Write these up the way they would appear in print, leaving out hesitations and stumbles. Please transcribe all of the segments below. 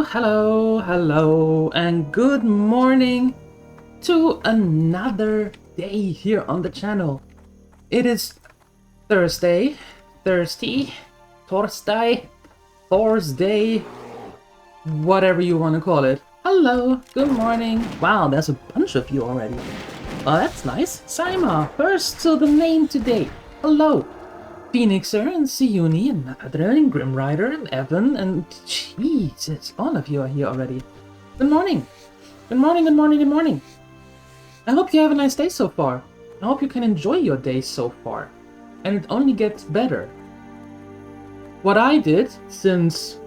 Hello, and good morning to another day here on the channel. It is Thursday, whatever you want to call it. Hello, good morning. Wow, there's a bunch of you already. Oh, that's nice. Saima, first to the name today. Hello. Phoenixer and Siuni and Nadra and Grimrider and Evan and Jesus, all of you are here already. Good morning. Good morning. I hope you have a nice day so far. I hope you can enjoy your day so far. And it only gets better. What I did since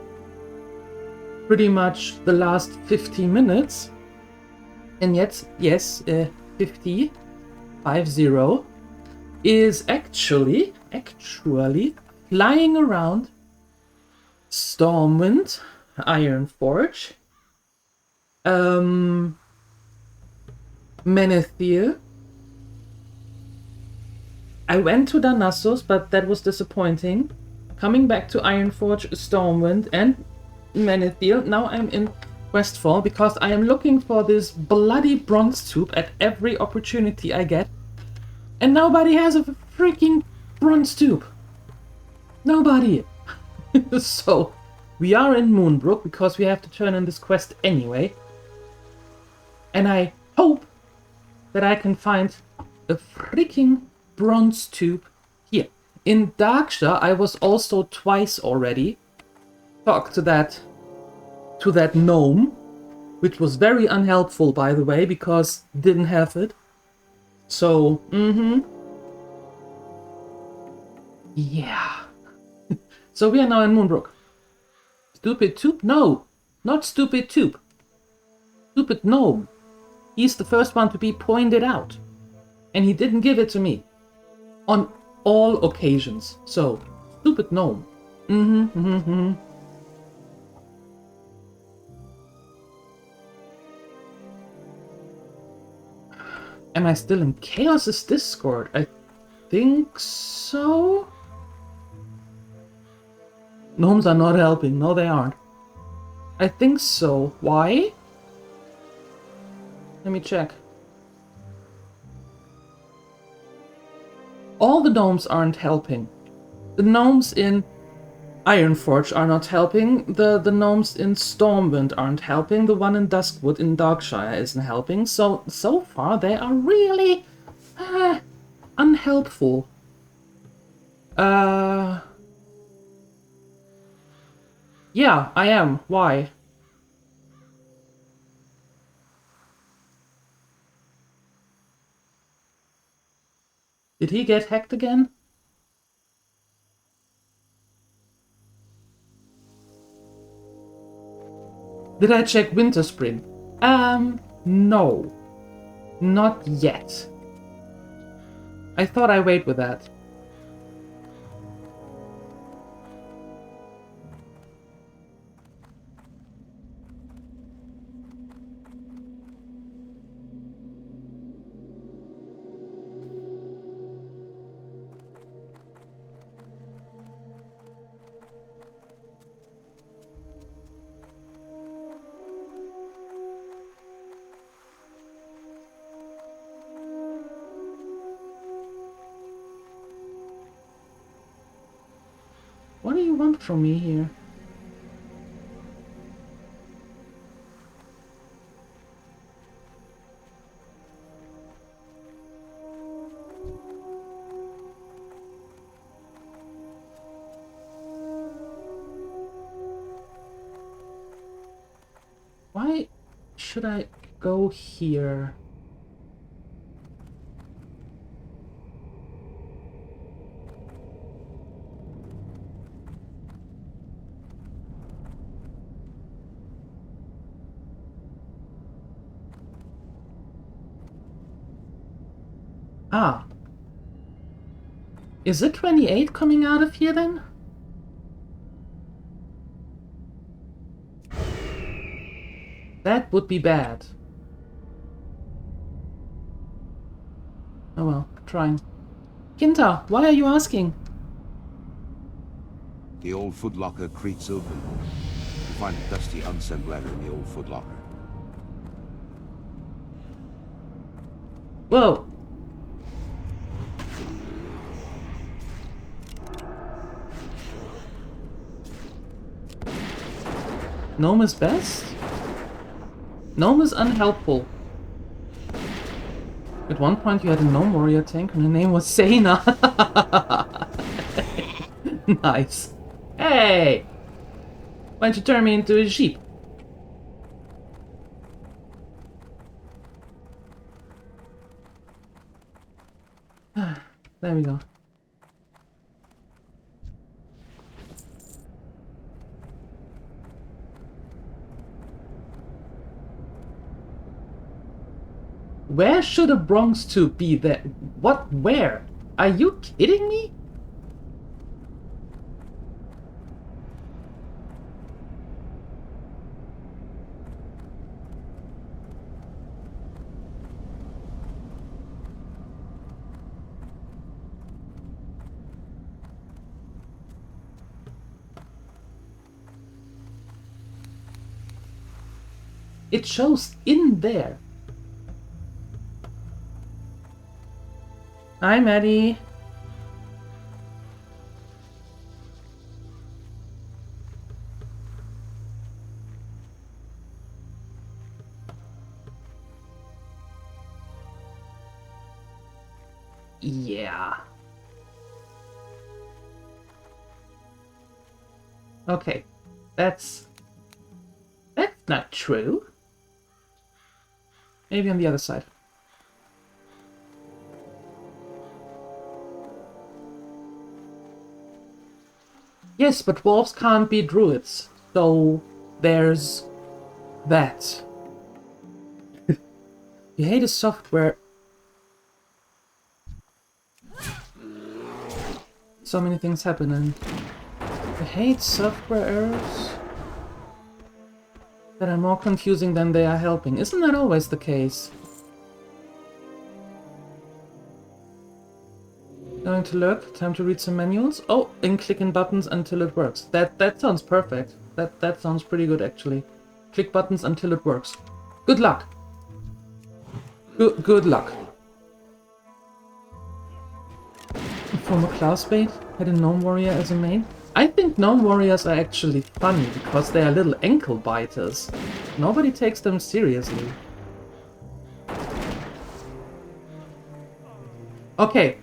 pretty much the last 15 minutes, and yet, yes, 50, is actually flying around Stormwind, Ironforge, Menethil. I went to Darnassus, but that was disappointing. Coming back to Ironforge, Stormwind, and Menethil. Now I'm in Westfall because I am looking for this bloody bronze tube at every opportunity I get. And nobody has a freaking bronze tube. Nobody. So, we are in Moonbrook because we have to turn in this quest anyway. And I hope that I can find a freaking bronze tube here. In Darksha, I was also twice already. Talked to that gnome, which was very unhelpful, by the way, because didn't have it. So, yeah. So we are now in Moonbrook. Stupid tube? No, not stupid tube. Stupid gnome. He's the first one to be pointed out. And he didn't give it to me. On all occasions. So, stupid gnome. Am I still in Chaos's Discord? I think so? Gnomes are not helping. No, they aren't. I think so. Why? Let me check. All the gnomes aren't helping. The gnomes in Ironforge are not helping. The gnomes in Stormwind aren't helping. The one in Duskwood in Darkshire isn't helping. So far they are really unhelpful. Yeah, I am. Why? Did he get hacked again? Did I check Winterspring? No. Not yet. I thought I'd wait with that. What do you want from me here? Why should I go here? Ah. Is it 28 coming out of here then? That would be bad. Oh well, trying. Kinta, why are you asking? The old footlocker creaks open. The find a dusty, unsent letter in the old footlocker. Whoa! Gnome is best? Gnome is unhelpful. At one point you had a gnome warrior tank and her name was Sena. Nice. Hey! Why don't you turn me into a sheep? There we go. Where should a Bronx tube be there? What? Where? Are you kidding me? It shows in there. Hi, Maddie. Yeah. Okay. That's not true. Maybe on the other side. Yes, but dwarves can't be druids, so there's that. You hate a software. So many things happening. I hate software errors that are more confusing than they are helping. Isn't that always the case? Going to lurk, time to read some manuals. Oh, and clicking buttons until it works. That sounds perfect. That sounds pretty good actually. Click buttons until it works. Good luck. Good luck. A former classmate had a gnome warrior as a main. I think gnome warriors are actually funny because they are little ankle biters. Nobody takes them seriously. Okay.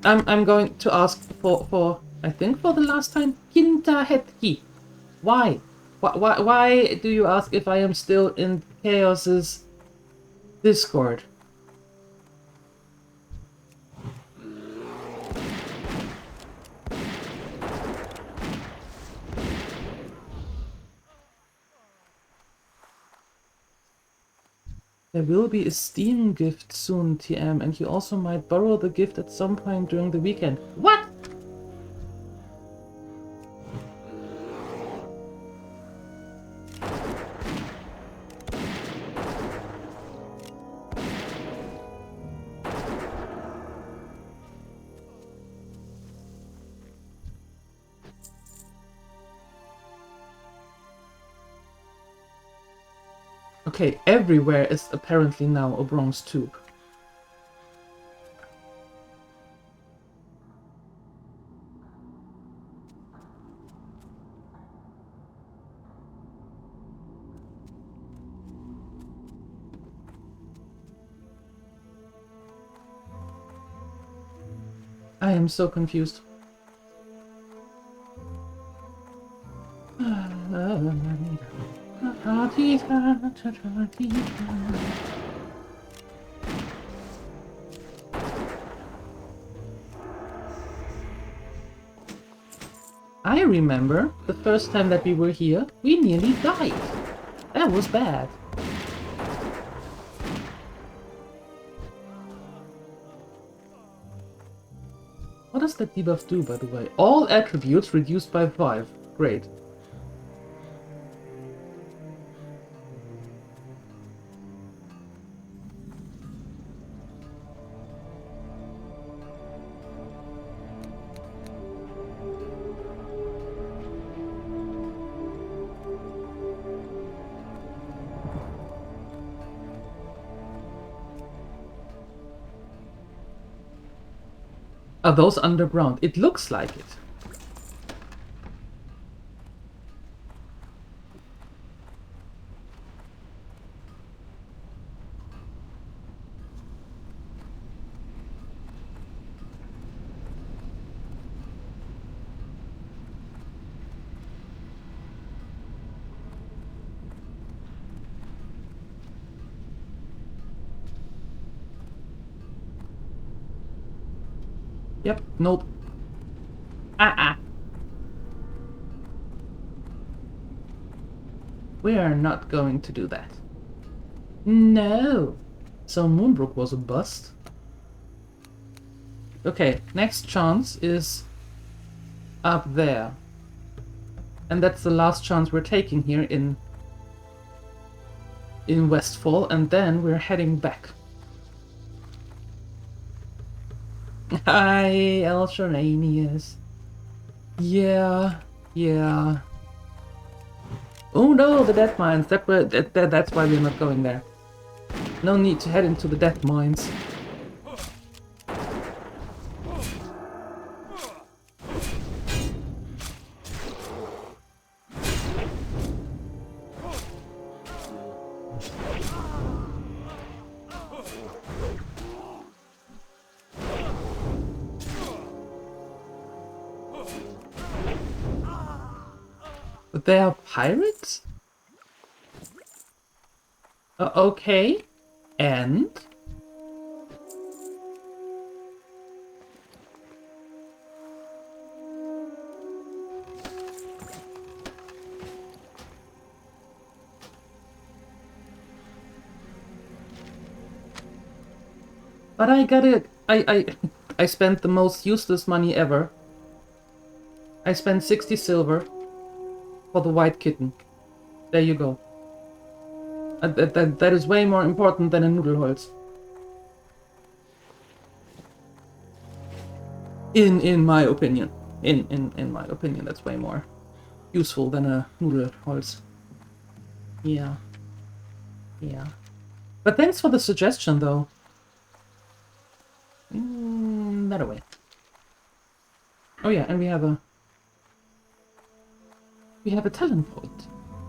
I'm going to ask for I think for the last time, Kinta Hetki. Why? Why do you ask if I am still in Chaos's Discord? There will be a Steam gift soon, TM, and you also might borrow the gift at some point during the weekend. What? Okay, everywhere is apparently now a bronze tube. I am so confused. I remember the first time that we were here, we nearly died. That was bad. What does that debuff do, by the way? All attributes reduced by 5. Great. Are those underground? It looks like it. Yep, nope. We are not going to do that. No. So Moonbrook was a bust. Okay, next chance is up there. And that's the last chance we're taking here in Westfall, and then we're heading back. Hi, Elshoranius. Yeah. Oh no, the death mines. That's why we're not going there. No need to head into the death mines. But they are pirates? Okay. And? But I got it. I spent the most useless money ever. I spent 60 silver for the white kitten. There you go. That is way more important than a Nudelholz. In my opinion. In my opinion, that's way more useful than a Nudelholz. Yeah. But thanks for the suggestion, though. That away. Oh yeah, and we have a talent point.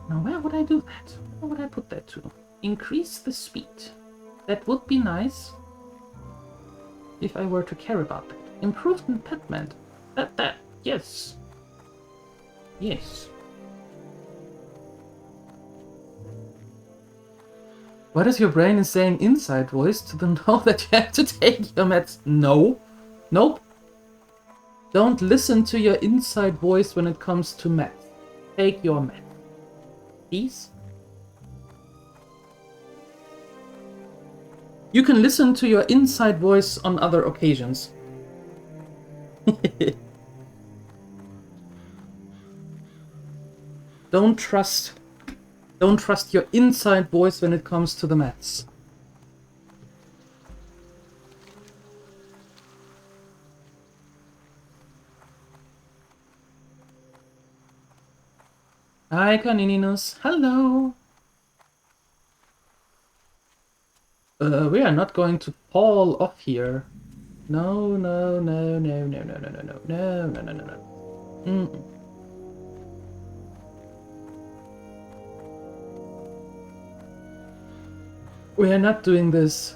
Now where would I do that? Where would I put that to? Increase the speed. That would be nice if I were to care about that. Improved impediment. Yes. What is your brain is saying inside voice to know that you have to take your meds? No. Nope. Don't listen to your inside voice when it comes to meds. Take your meds. Please? You can listen to your inside voice on other occasions. Don't trust your inside voice when it comes to the meds. Hi, Canininus. Hello. We are not going to fall off here. No. We are not doing this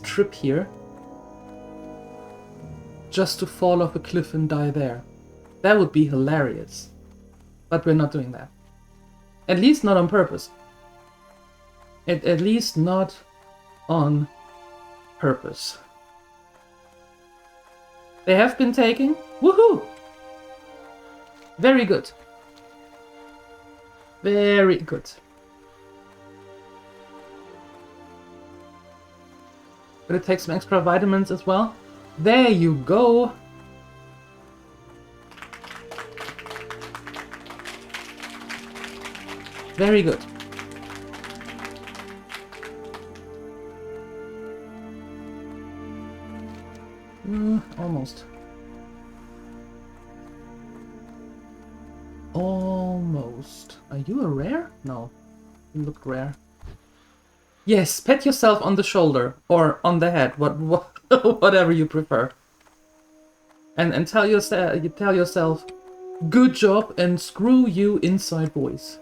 trip here just to fall off a cliff and die there. That would be hilarious. But we're not doing that. At least not on purpose. At least not on purpose. They have been taken. Woohoo! Very good. Very good. But it takes some extra vitamins as well. There you go. Very good. Almost. Almost. Are you a rare? No. You look rare. Yes, pat yourself on the shoulder or on the head, whatever you prefer. And tell yourself, good job and screw you inside voice.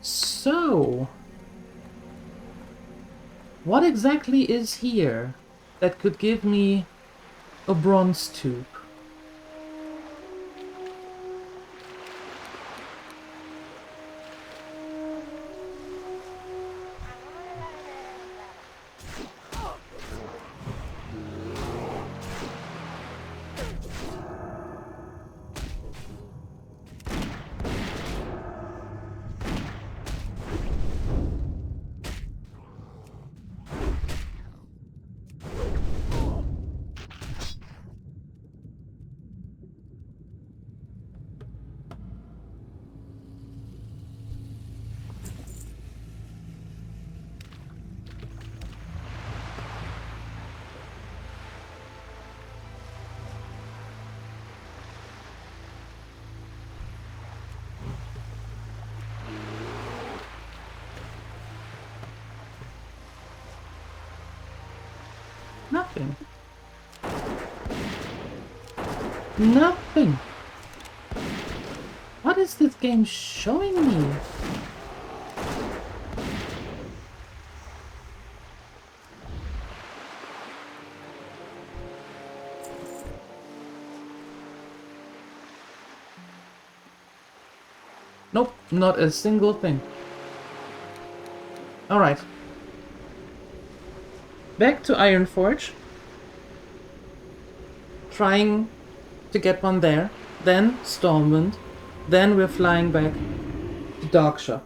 So, what exactly is here that could give me a bronze tube? Nothing. Nothing. What is this game showing me? Nope, not a single thing. Alright. Back to Ironforge. Trying to get one there. Then Stormwind. Then we're flying back to Darkshire.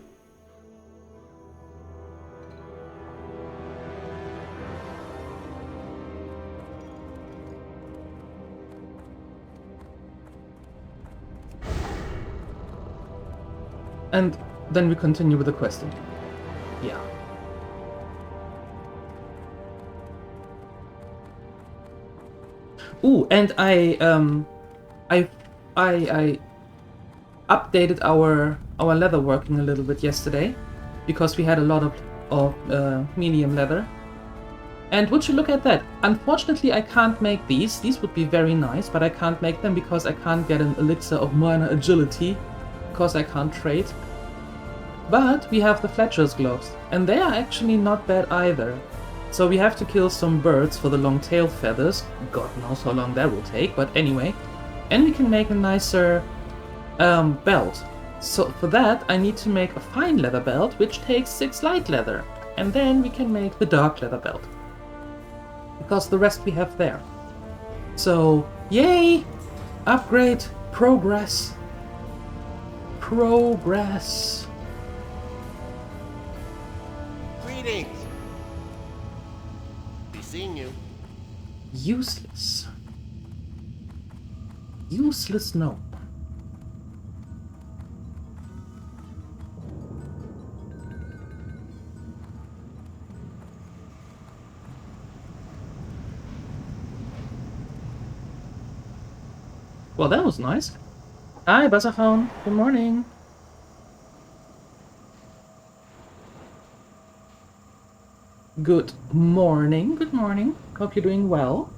And then we continue with the questing. Yeah. Ooh, and I updated our leatherworking a little bit yesterday, because we had a lot of medium leather. And would you look at that? Unfortunately, I can't make these. These would be very nice, but I can't make them because I can't get an elixir of minor agility, because I can't trade. But we have the Fletcher's gloves, and they are actually not bad either. So we have to kill some birds for the long tail feathers. God knows how long that will take, but anyway. And we can make a nicer belt. So for that I need to make a fine leather belt, which takes 6 light leather. And then we can make the dark leather belt, because the rest we have there. So, yay! Upgrade, progress. Progress. Greetings. Be seeing you. Useless. Useless, no. Well, that was nice. Hi, Basahon. Good morning. Good morning. Good morning. Hope you're doing well.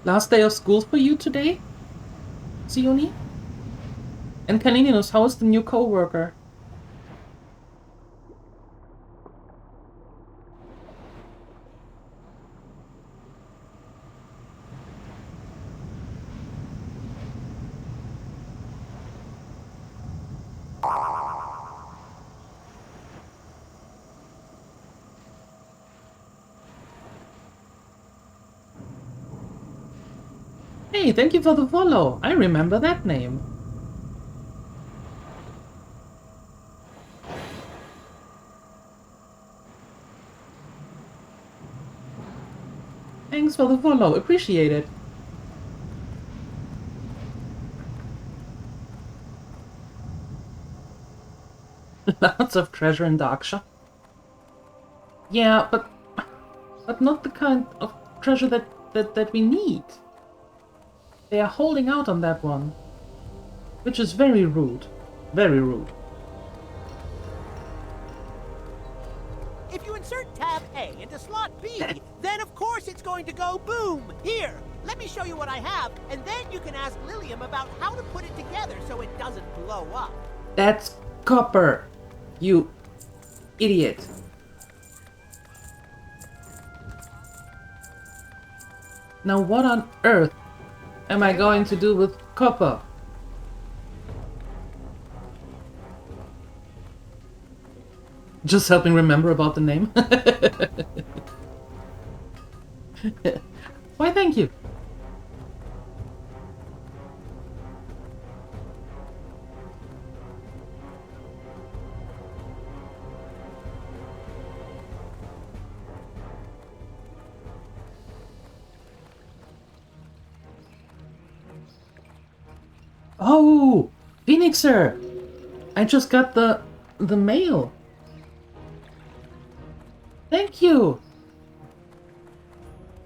Last day of school for you today, Sioni? And Kalininus, how is the new co-worker? Hey, thank you for the follow. I remember that name. Thanks for the follow. Appreciate it. Lots of treasure in Darkshire. Yeah, but not the kind of treasure that that we need. They are holding out on that one. Which is very rude. Very rude. If you insert tab A into slot B, then of course it's going to go boom. Here, let me show you what I have, and then you can ask Lilium about how to put it together so it doesn't blow up. That's copper, you idiot. Now what on earth am I going to do with copper? Just helping remember about the name. Why, thank you. Oh, Phoenixer! I just got the mail. Thank you.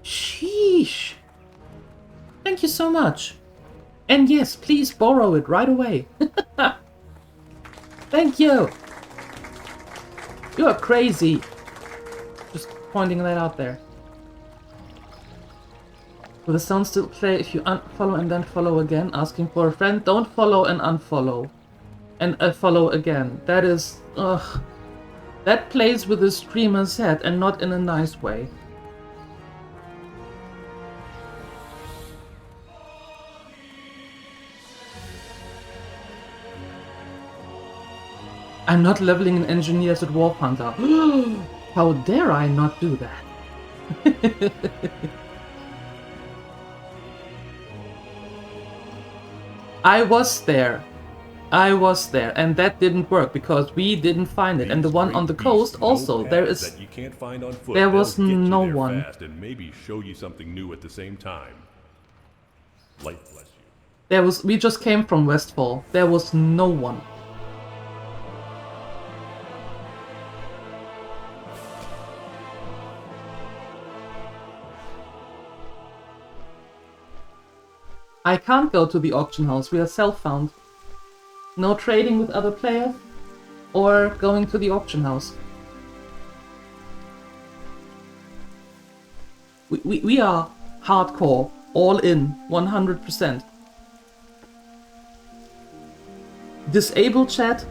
Sheesh. Thank you so much. And yes, please borrow it right away. Thank you. You are crazy. Just pointing that out there. Will the sound still play if you unfollow and then follow again? Asking for a friend? Don't follow and unfollow. And follow again. That is... ugh. That plays with the streamer's head and not in a nice way. I'm not leveling an engineers at Warp Hunter. How dare I not do that? I was there, and that didn't work because we didn't find it. And the one on the coast also, there was no one. Fast and maybe show you something new at the same time. Light bless you. We just came from Westfall. There was no one. I can't go to the auction house, we are self-found. No trading with other players, or going to the auction house. We are hardcore, all in, 100%. Disable chat,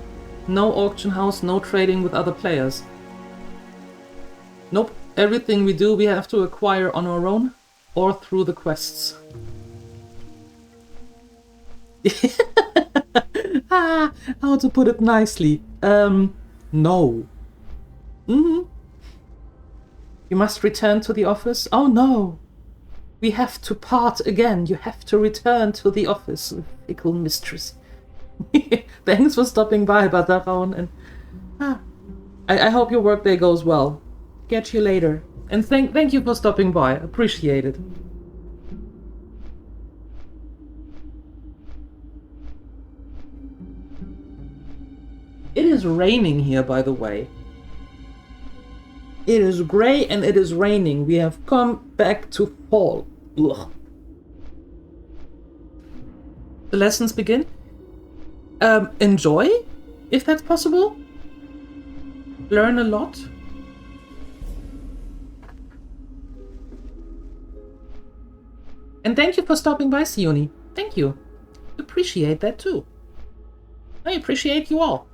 no auction house, no trading with other players. Nope, everything we do we have to acquire on our own, or through the quests. How to put it nicely? No. You must return to the office? Oh no! We have to part again. You have to return to the office, fickle mistress. Thanks for stopping by, Bataraon, and I hope your workday goes well. Catch you later. And thank you for stopping by. Appreciate it. It is raining here, by the way. It is grey and it is raining. We have come back to fall. Ugh. The lessons begin. Enjoy, if that's possible. Learn a lot. And thank you for stopping by, Sione. Thank you. Appreciate that too. I appreciate you all.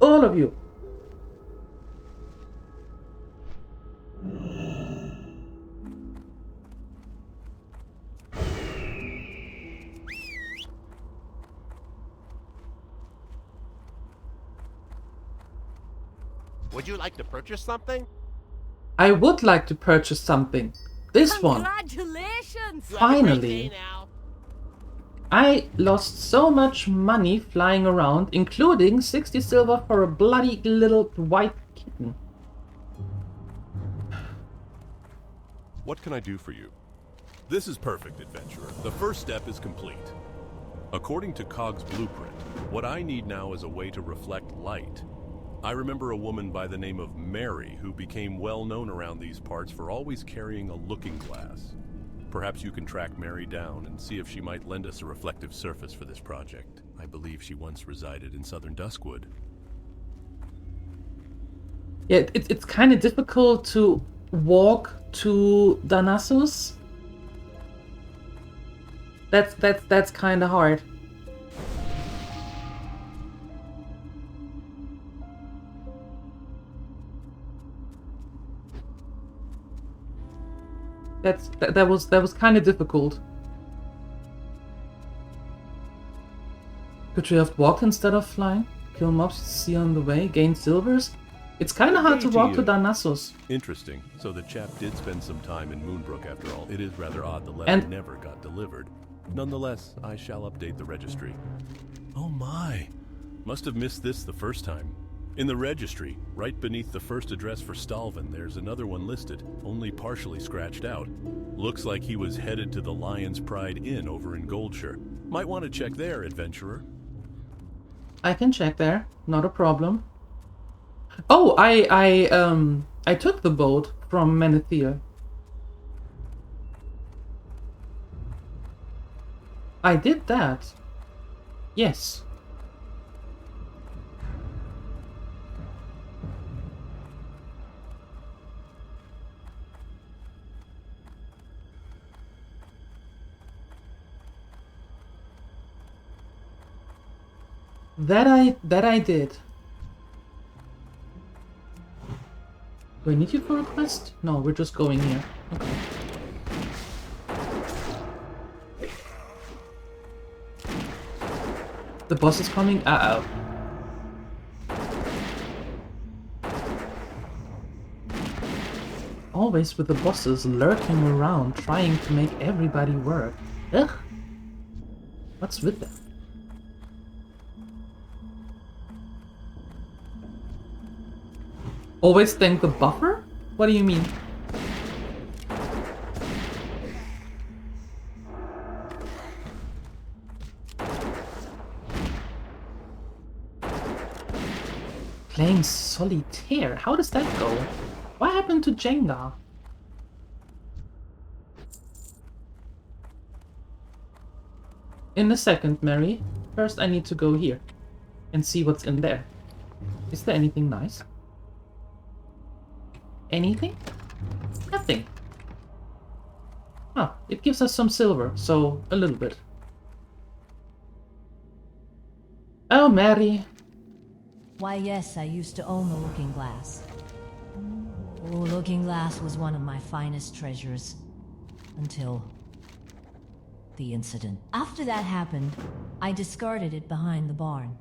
All of you. Would you like to purchase something? I would like to purchase something. This one. Congratulations! You have a great Finally. day now. I lost so much money flying around, including 60 silver for a bloody little white kitten. What can I do for you? This is perfect, adventurer. The first step is complete. According to Cog's blueprint, what I need now is a way to reflect light. I remember a woman by the name of Mary who became well known around these parts for always carrying a looking glass. Perhaps you can track Mary down and see if she might lend us a reflective surface for this project. I believe she once resided in southern Duskwood. Yeah, it's kind of difficult to walk to Darnassus. That's kind of hard. That was kind of difficult. Could you have walked instead of flying? Kill mobs to see on the way, gain silvers? It's kind of hard to walk to Darnassus. Interesting. So the chap did spend some time in Moonbrook after all. It is rather odd the letter never got delivered. Nonetheless, I shall update the registry. Oh my! Must have missed this the first time. In the registry, right beneath the first address for Stalvin, there's another one listed, only partially scratched out. Looks like he was headed to the Lion's Pride Inn over in Goldshire. Might want to check there, adventurer. I can check there, not a problem. Oh, I took the boat from Menethil. I did that. Yes. That I did. Do I need you for a quest? No, we're just going here. Okay. The boss is coming? Uh-oh. Always with the bosses lurking around, trying to make everybody work. Ugh. What's with that? Always thank the buffer? What do you mean? Playing solitaire? How does that go? What happened to Jenga? In a second, Mary. First I need to go here and see what's in there. Is there anything nice? Anything? Nothing. Ah, it gives us some silver, so a little bit. Oh, Mary. Why, yes, I used to own the Looking Glass. Oh, Looking Glass was one of my finest treasures. Until the incident. After that happened, I discarded it behind the barn.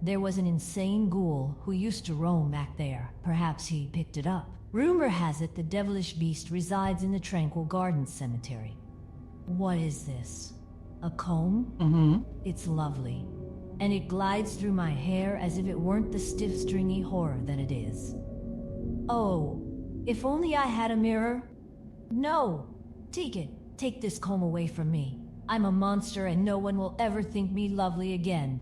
There was an insane ghoul who used to roam back there. Perhaps he picked it up. Rumor has it the devilish beast resides in the Tranquil Gardens Cemetery. What is this? A comb? Mm-hmm. It's lovely. And it glides through my hair as if it weren't the stiff, stringy horror that it is. Oh, if only I had a mirror. No! Take it. Take this comb away from me. I'm a monster and no one will ever think me lovely again.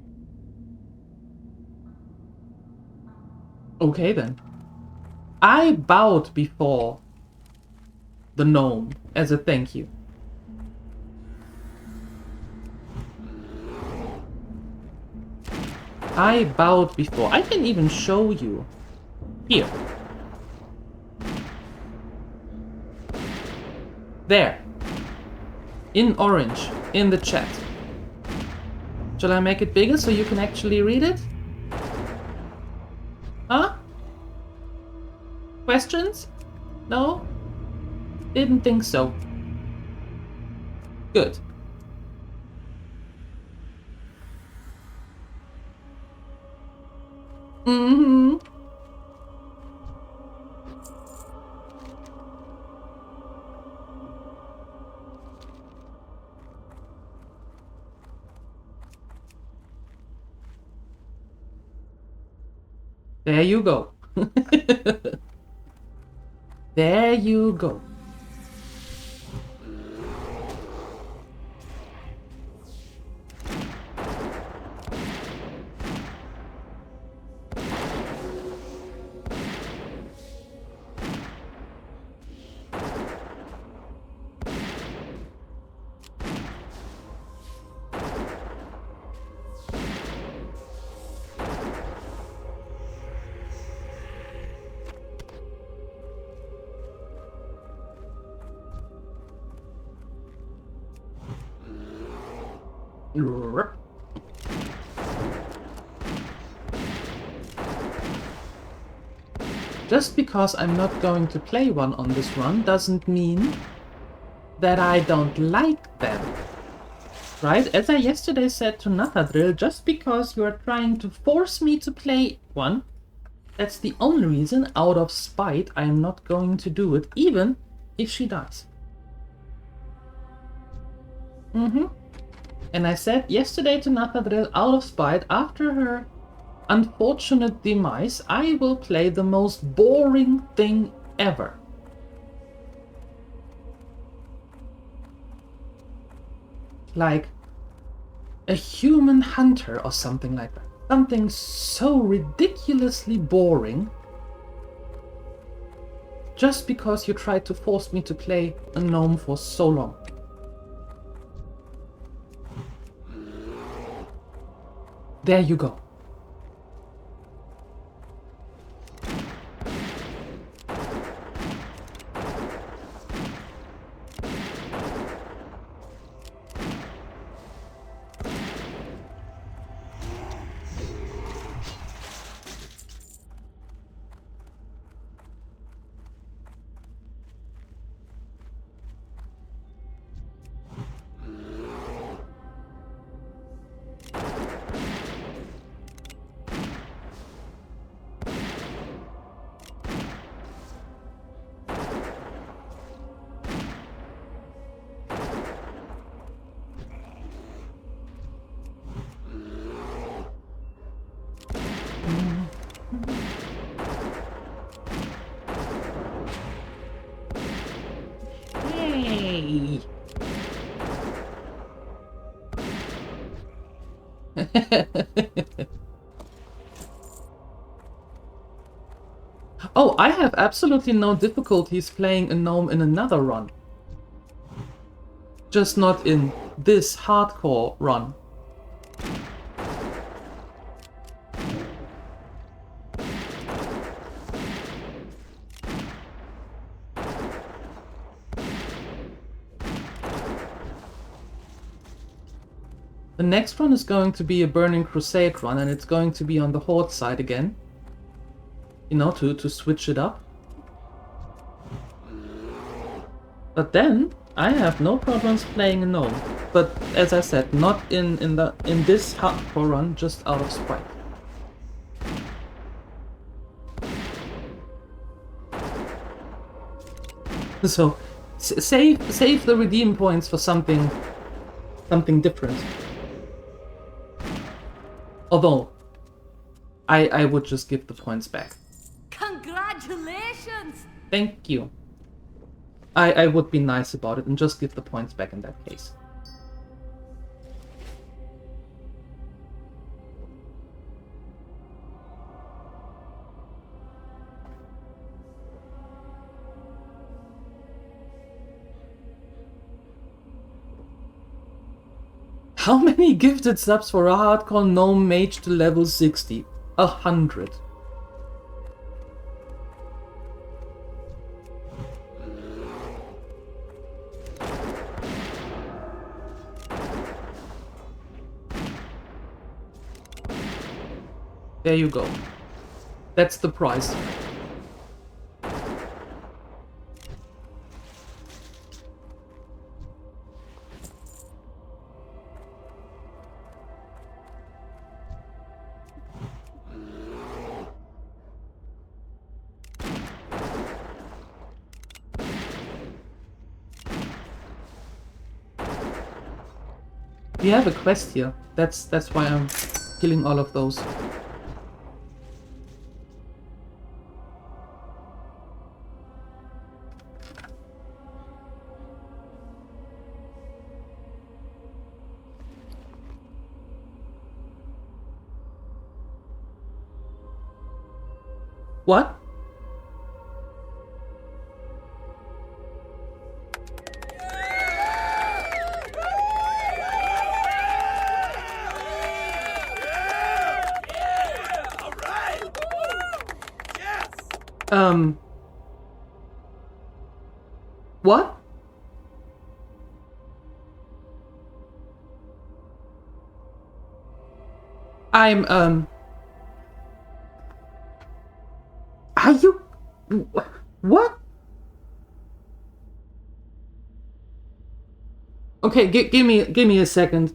Okay then. I bowed before the gnome as a thank you. I bowed before. I can even show you. Here. There. In orange. In the chat. Shall I make it bigger so you can actually read it? Huh? Questions? No? Didn't think so. Good. Mm-hmm. There you go. There you go. Just because I'm not going to play one on this run doesn't mean that I don't like them. Right? As I yesterday said to Nathadrill, just because you are trying to force me to play one, that's the only reason, out of spite, I am not going to do it, even if she dies. And I said yesterday to Nathadrill, out of spite, after her unfortunate demise, I will play the most boring thing ever. Like a human hunter or something like that. Something so ridiculously boring. Just because you tried to force me to play a gnome for so long. There you go. Hey. Oh, I have absolutely no difficulties playing a gnome in another run. Just not in this hardcore run. The next run is going to be a Burning Crusade run, and it's going to be on the Horde side again. You know, to switch it up. But then I have no problems playing a gnome. But as I said, not in this hardcore run, just out of spite. So save the redeem points for something different. Although I would just give the points back. Congratulations! Thank you. I would be nice about it and just give the points back in that case. How many gifted subs for a hardcore gnome mage to level 60? 100. There you go. That's the price. We have a quest here. That's why I'm killing all of those. What? What? I'm, Are you... What? Okay, give me a second.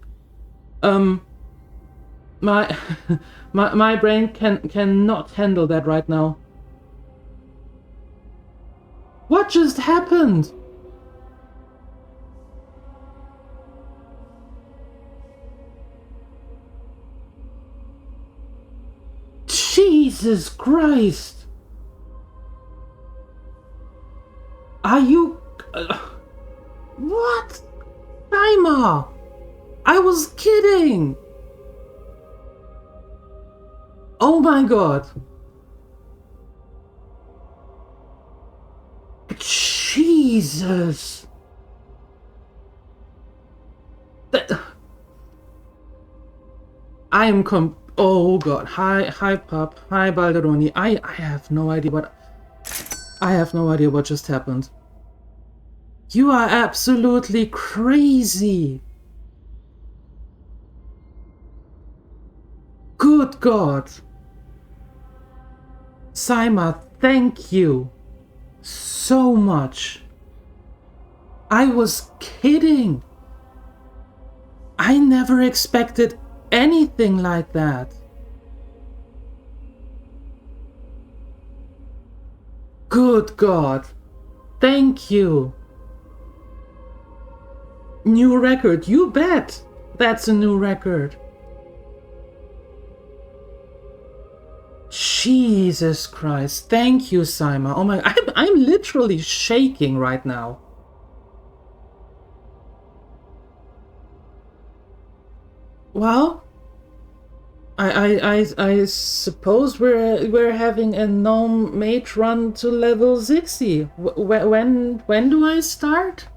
My my brain cannot handle that right now. What just happened? Jesus Christ! Are you... what? Timer! I was kidding! Oh my god! Jesus! I am oh god. Hi Pup. Hi Balderoni. I have no idea what... I have no idea what just happened. You are absolutely crazy! Good God! Saima, thank you so much. I was kidding. I never expected anything like that. Good God. Thank you. New record, you bet. That's a new record. Jesus Christ. Thank you, Saima. Oh my, I'm literally shaking right now. Well, I suppose we're having a gnome mage run to level 60. When do I start?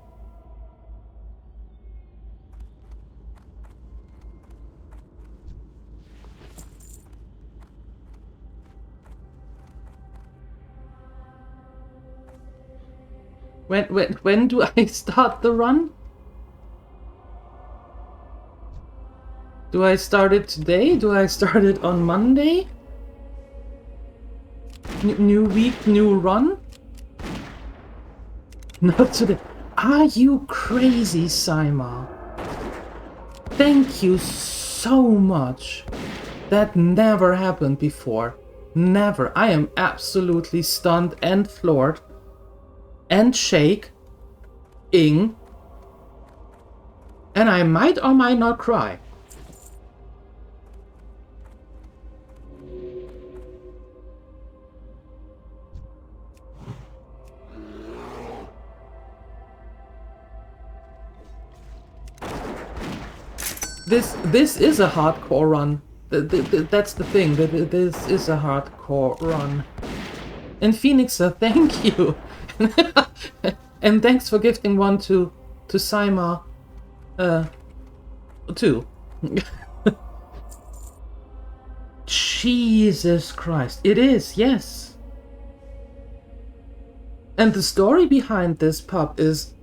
When do I start the run? Do I start it today? Do I start it on Monday? New week, new run? Not today. Are you crazy, Saima? Thank you so much. That never happened before. Never. I am absolutely stunned and floored. And shaking. And I might or might not cry. This is a hardcore run. That's the thing. This is a hardcore run. And Phoenixer, thank you. And thanks for gifting one to Saima. Too. Jesus Christ. It is, yes. And the story behind this pup is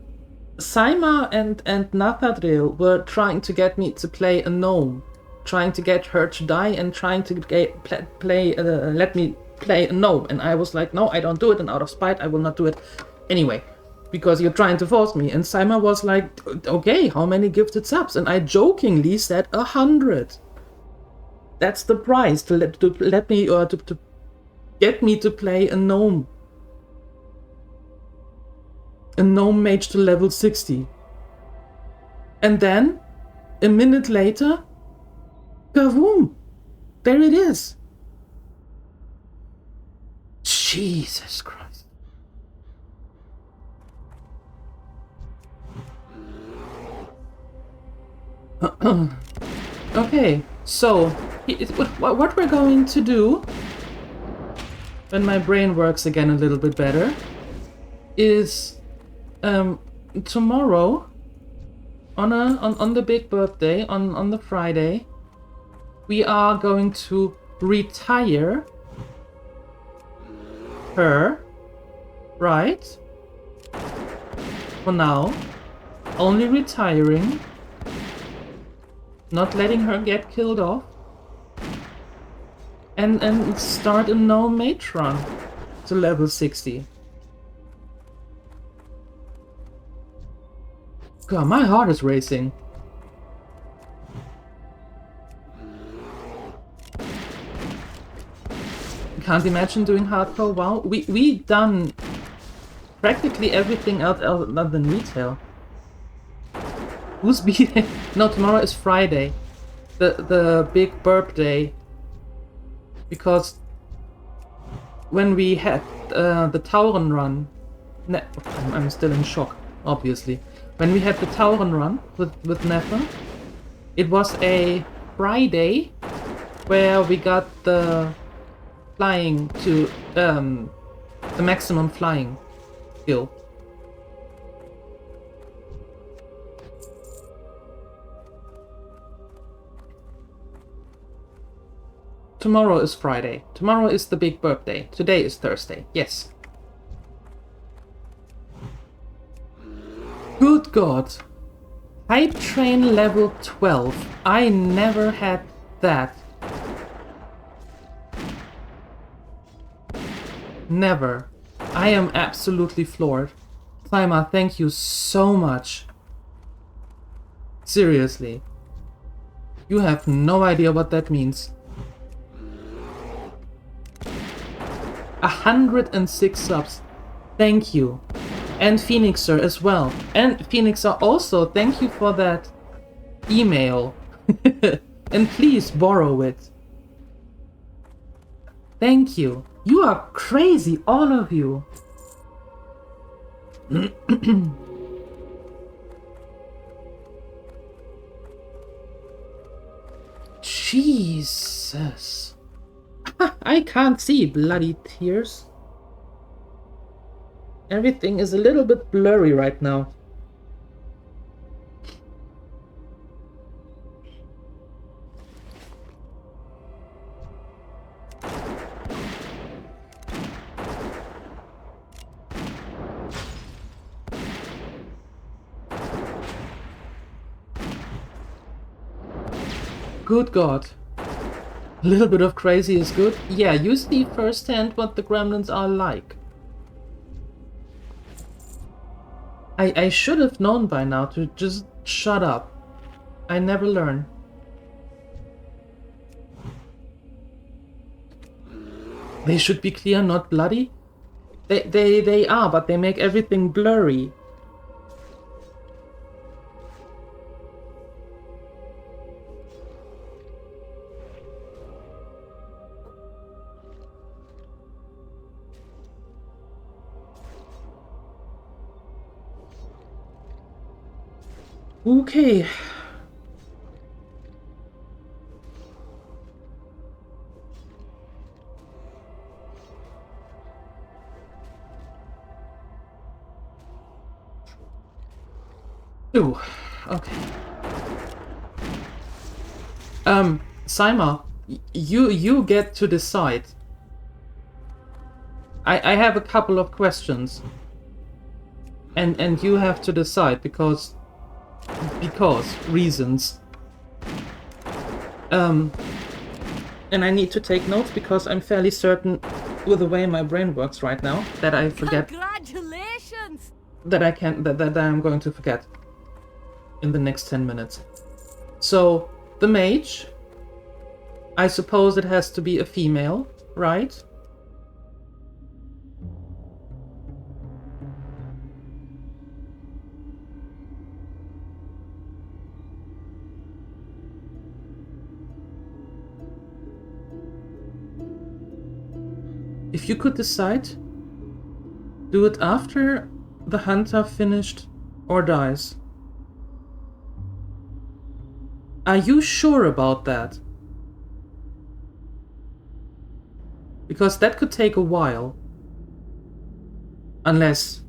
Saima and Nathadriel were trying to get me to play a gnome. Trying to get her to die and trying to let me play a gnome. And I was like, no, I don't do it. And out of spite, I will not do it anyway. Because you're trying to force me. And Saima was like, okay, how many gifted subs? And I jokingly said 100. That's the price to let me, or to get me to play a gnome. A gnome mage to level 60. And then, a minute later, kavoom! There it is. Jesus Christ. Okay, so, what we're going to do, when my brain works again a little bit better, is tomorrow, on the big birthday, on the Friday, we are going to retire her, right? For now, only retiring, not letting her get killed off. and start a no mage run to level 60. God, my heart is racing. Can't imagine doing hardcore WoW. We done practically everything else other than retail. Who's beating? No, tomorrow is Friday, the big burp day. Because when we had the Tauren run, I'm still in shock, obviously. When we had the Tauren run with Nether, it was a Friday where we got the flying to the maximum flying skill. Tomorrow is Friday. Tomorrow is the big birthday. Today is Thursday. Yes. Good God. Hype train level 12. I never had that. Never. I am absolutely floored. Climber, thank you so much. Seriously. You have no idea what that means. 106 subs. Thank you. And Phoenixer as well. And Phoenixer also, thank you for that email. And please borrow it. Thank you. You are crazy, all of you. Jesus. I can't see bloody tears. Everything is a little bit blurry right now. Good God. A little bit of crazy is good. Yeah, you see firsthand what the gremlins are like. I should have known by now to just shut up. I never learn. They should be clear, not bloody. They are, but they make everything blurry. Okay. Ooh, okay. Saima, you get to decide. I have a couple of questions. And you have to decide because reasons. And I need to take notes because I'm fairly certain with the way my brain works right now that I forget. Congratulations! That I'm going to forget in the next 10 minutes. So, the mage, I suppose it has to be a female, right? If you could decide, do it after the hunter finished or dies. Are you sure about that? Because that could take a while. Unless...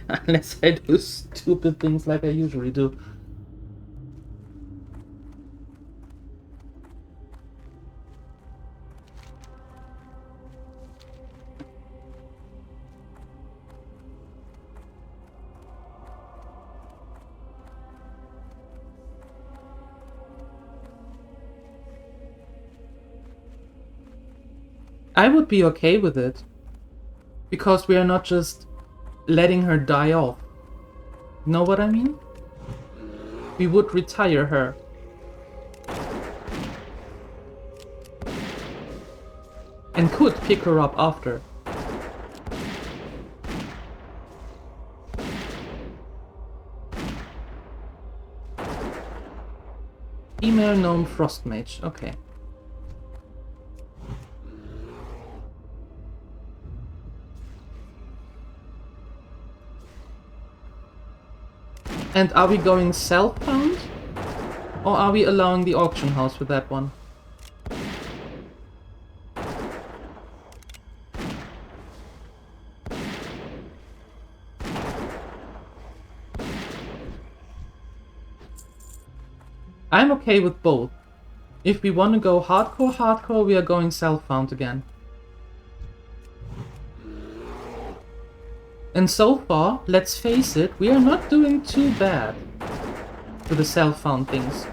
unless I do stupid things like I usually do. I would be okay with it. Because we are not just letting her die off. Know what I mean? We would retire her. And could pick her up after. Female gnome frost mage, okay. And are we going self-bound? Or are we allowing the auction house with that one? I'm okay with both. If we want to go hardcore, we are going self-found again. And so far, let's face it, we are not doing too bad with the self-found things.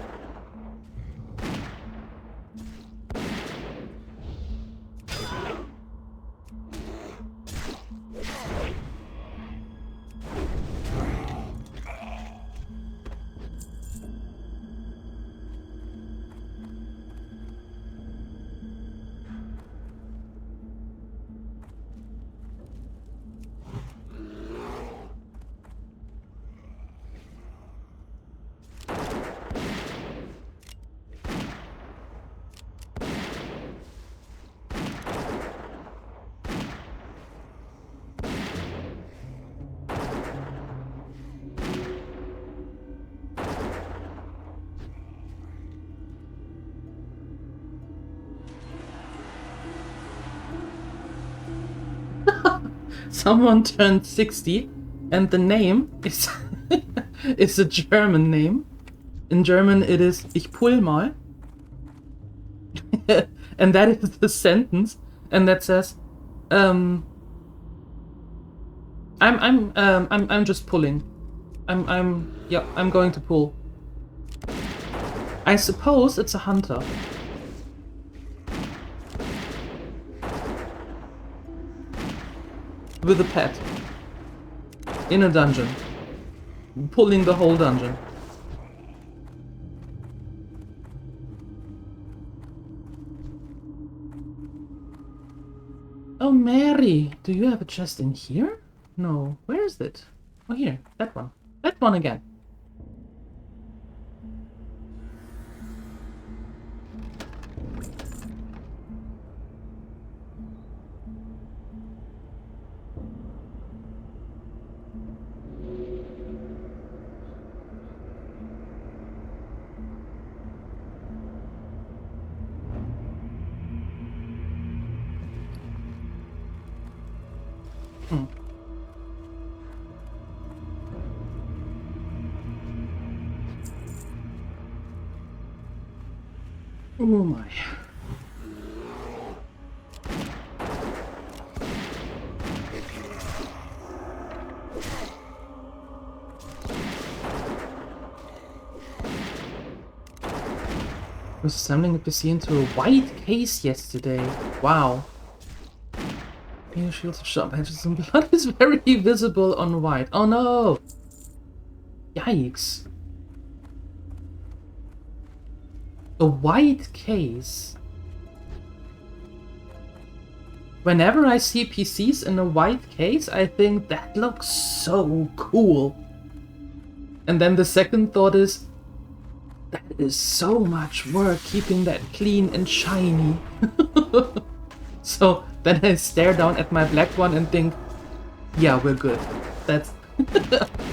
Someone turned 60 and the name is is a German name. In German it is Ich pull mal. And that is the sentence, and that says I'm just pulling. I'm going to pull. I suppose it's a hunter. With a pet. In a dungeon. Pulling the whole dungeon. Oh, Mary! Do you have a chest in here? No. Where is it? Oh, here. That one. That one again. Oh my. I was assembling a PC into a white case yesterday. Wow. Your shields of sharp edges and blood is very visible on white. Oh no! Yikes. A white case. Whenever I see PCs in a white case, I think that looks so cool. And then the second thought is, that is so much work keeping that clean and shiny. So then I stare down at my black one and think, yeah, we're good. That's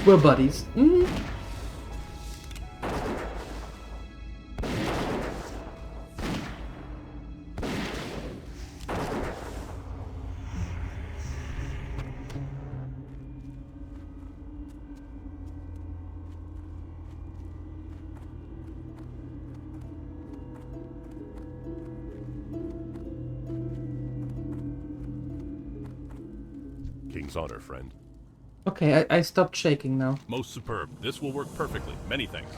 we're buddies. King's honor, friend. Okay, I stopped shaking now. Most superb. This will work perfectly. Many thanks.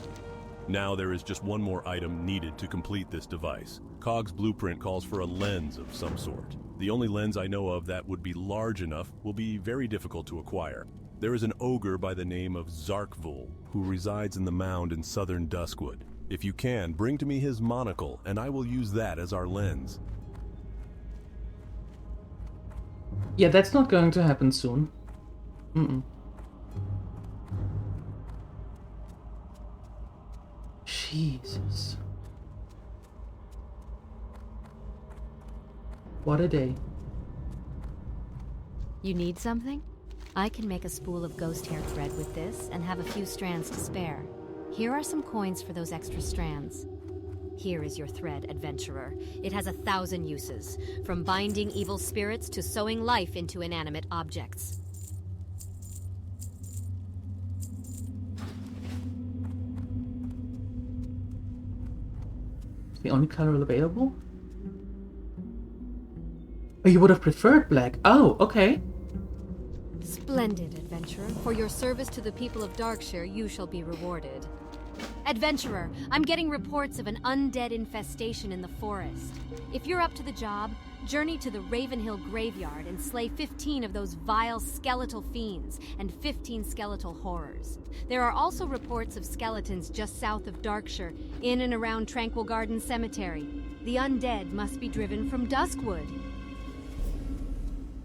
Now there is just one more item needed to complete this device. Cog's blueprint calls for a lens of some sort. The only lens I know of that would be large enough will be very difficult to acquire. There is an ogre by the name of Zarkvul who resides in the mound in southern Duskwood. If you can, bring to me his monocle, and I will use that as our lens. Yeah, that's not going to happen soon. Jesus. What a day. You need something? I can make a spool of ghost hair thread with this and have a few strands to spare. Here are some coins for those extra strands. Here is your thread, adventurer. It has 1,000 uses, from binding evil spirits to sewing life into inanimate objects. The only color available? Oh, you would have preferred black. Oh, okay. Splendid, adventurer. For your service to the people of Darkshire, you shall be rewarded. Adventurer, I'm getting reports of an undead infestation in the forest. If you're up to the job, journey to the Ravenhill graveyard and slay 15 of those vile skeletal fiends and 15 skeletal horrors. There are also reports of skeletons just south of Darkshire, in and around Tranquil Garden Cemetery. The undead must be driven from Duskwood.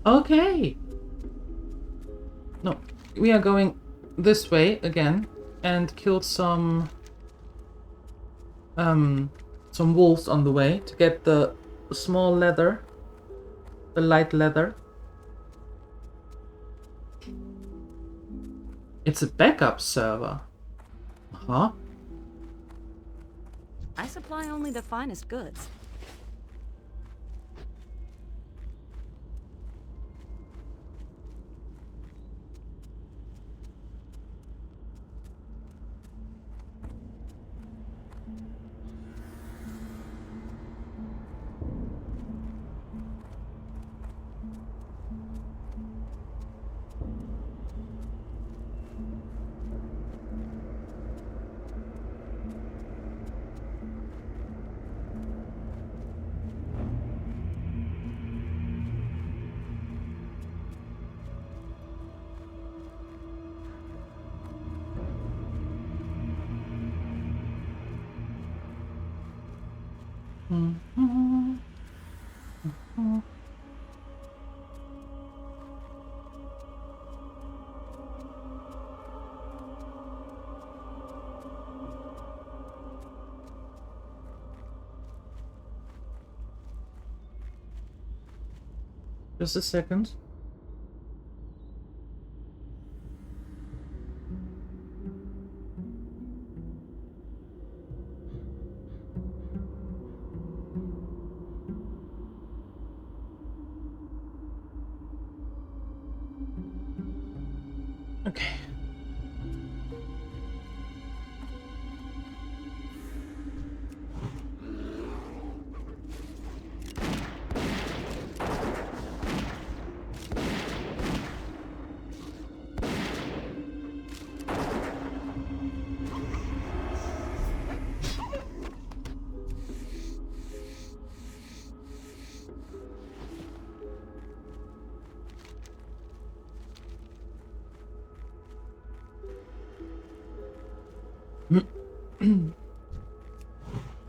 Okay. No, we are going this way again and killed some wolves on the way to get the small leather, the light leather. It's a backup server. Huh? I supply only the finest goods. Just a second. Okay.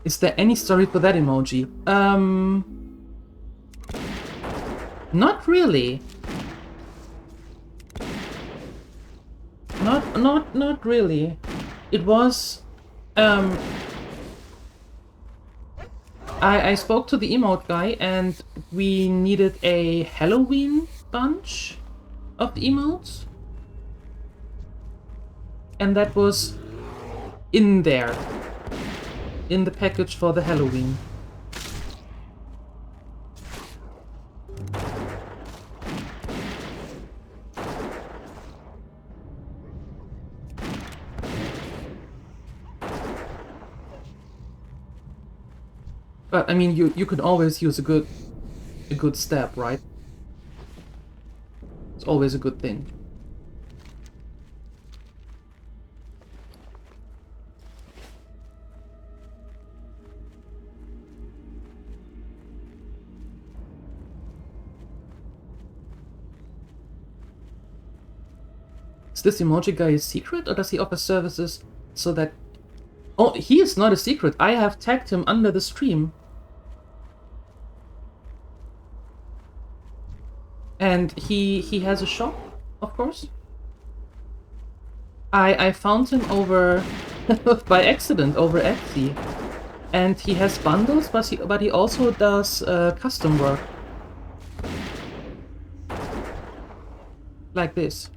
Is there any story for that emoji? Not really. Not really. It was, I spoke to the emote guy and we needed a Halloween bunch of emotes. And that was in there. In the package for the Halloween. But I mean, you could always use a good stab, right? It's always a good thing. Is this emoji guy a secret, or does he offer services so that... Oh, he is not a secret. I have tagged him under the stream. And he has a shop, of course. I found him over... by accident, over Etsy. And he has bundles, but he also does custom work. Like this.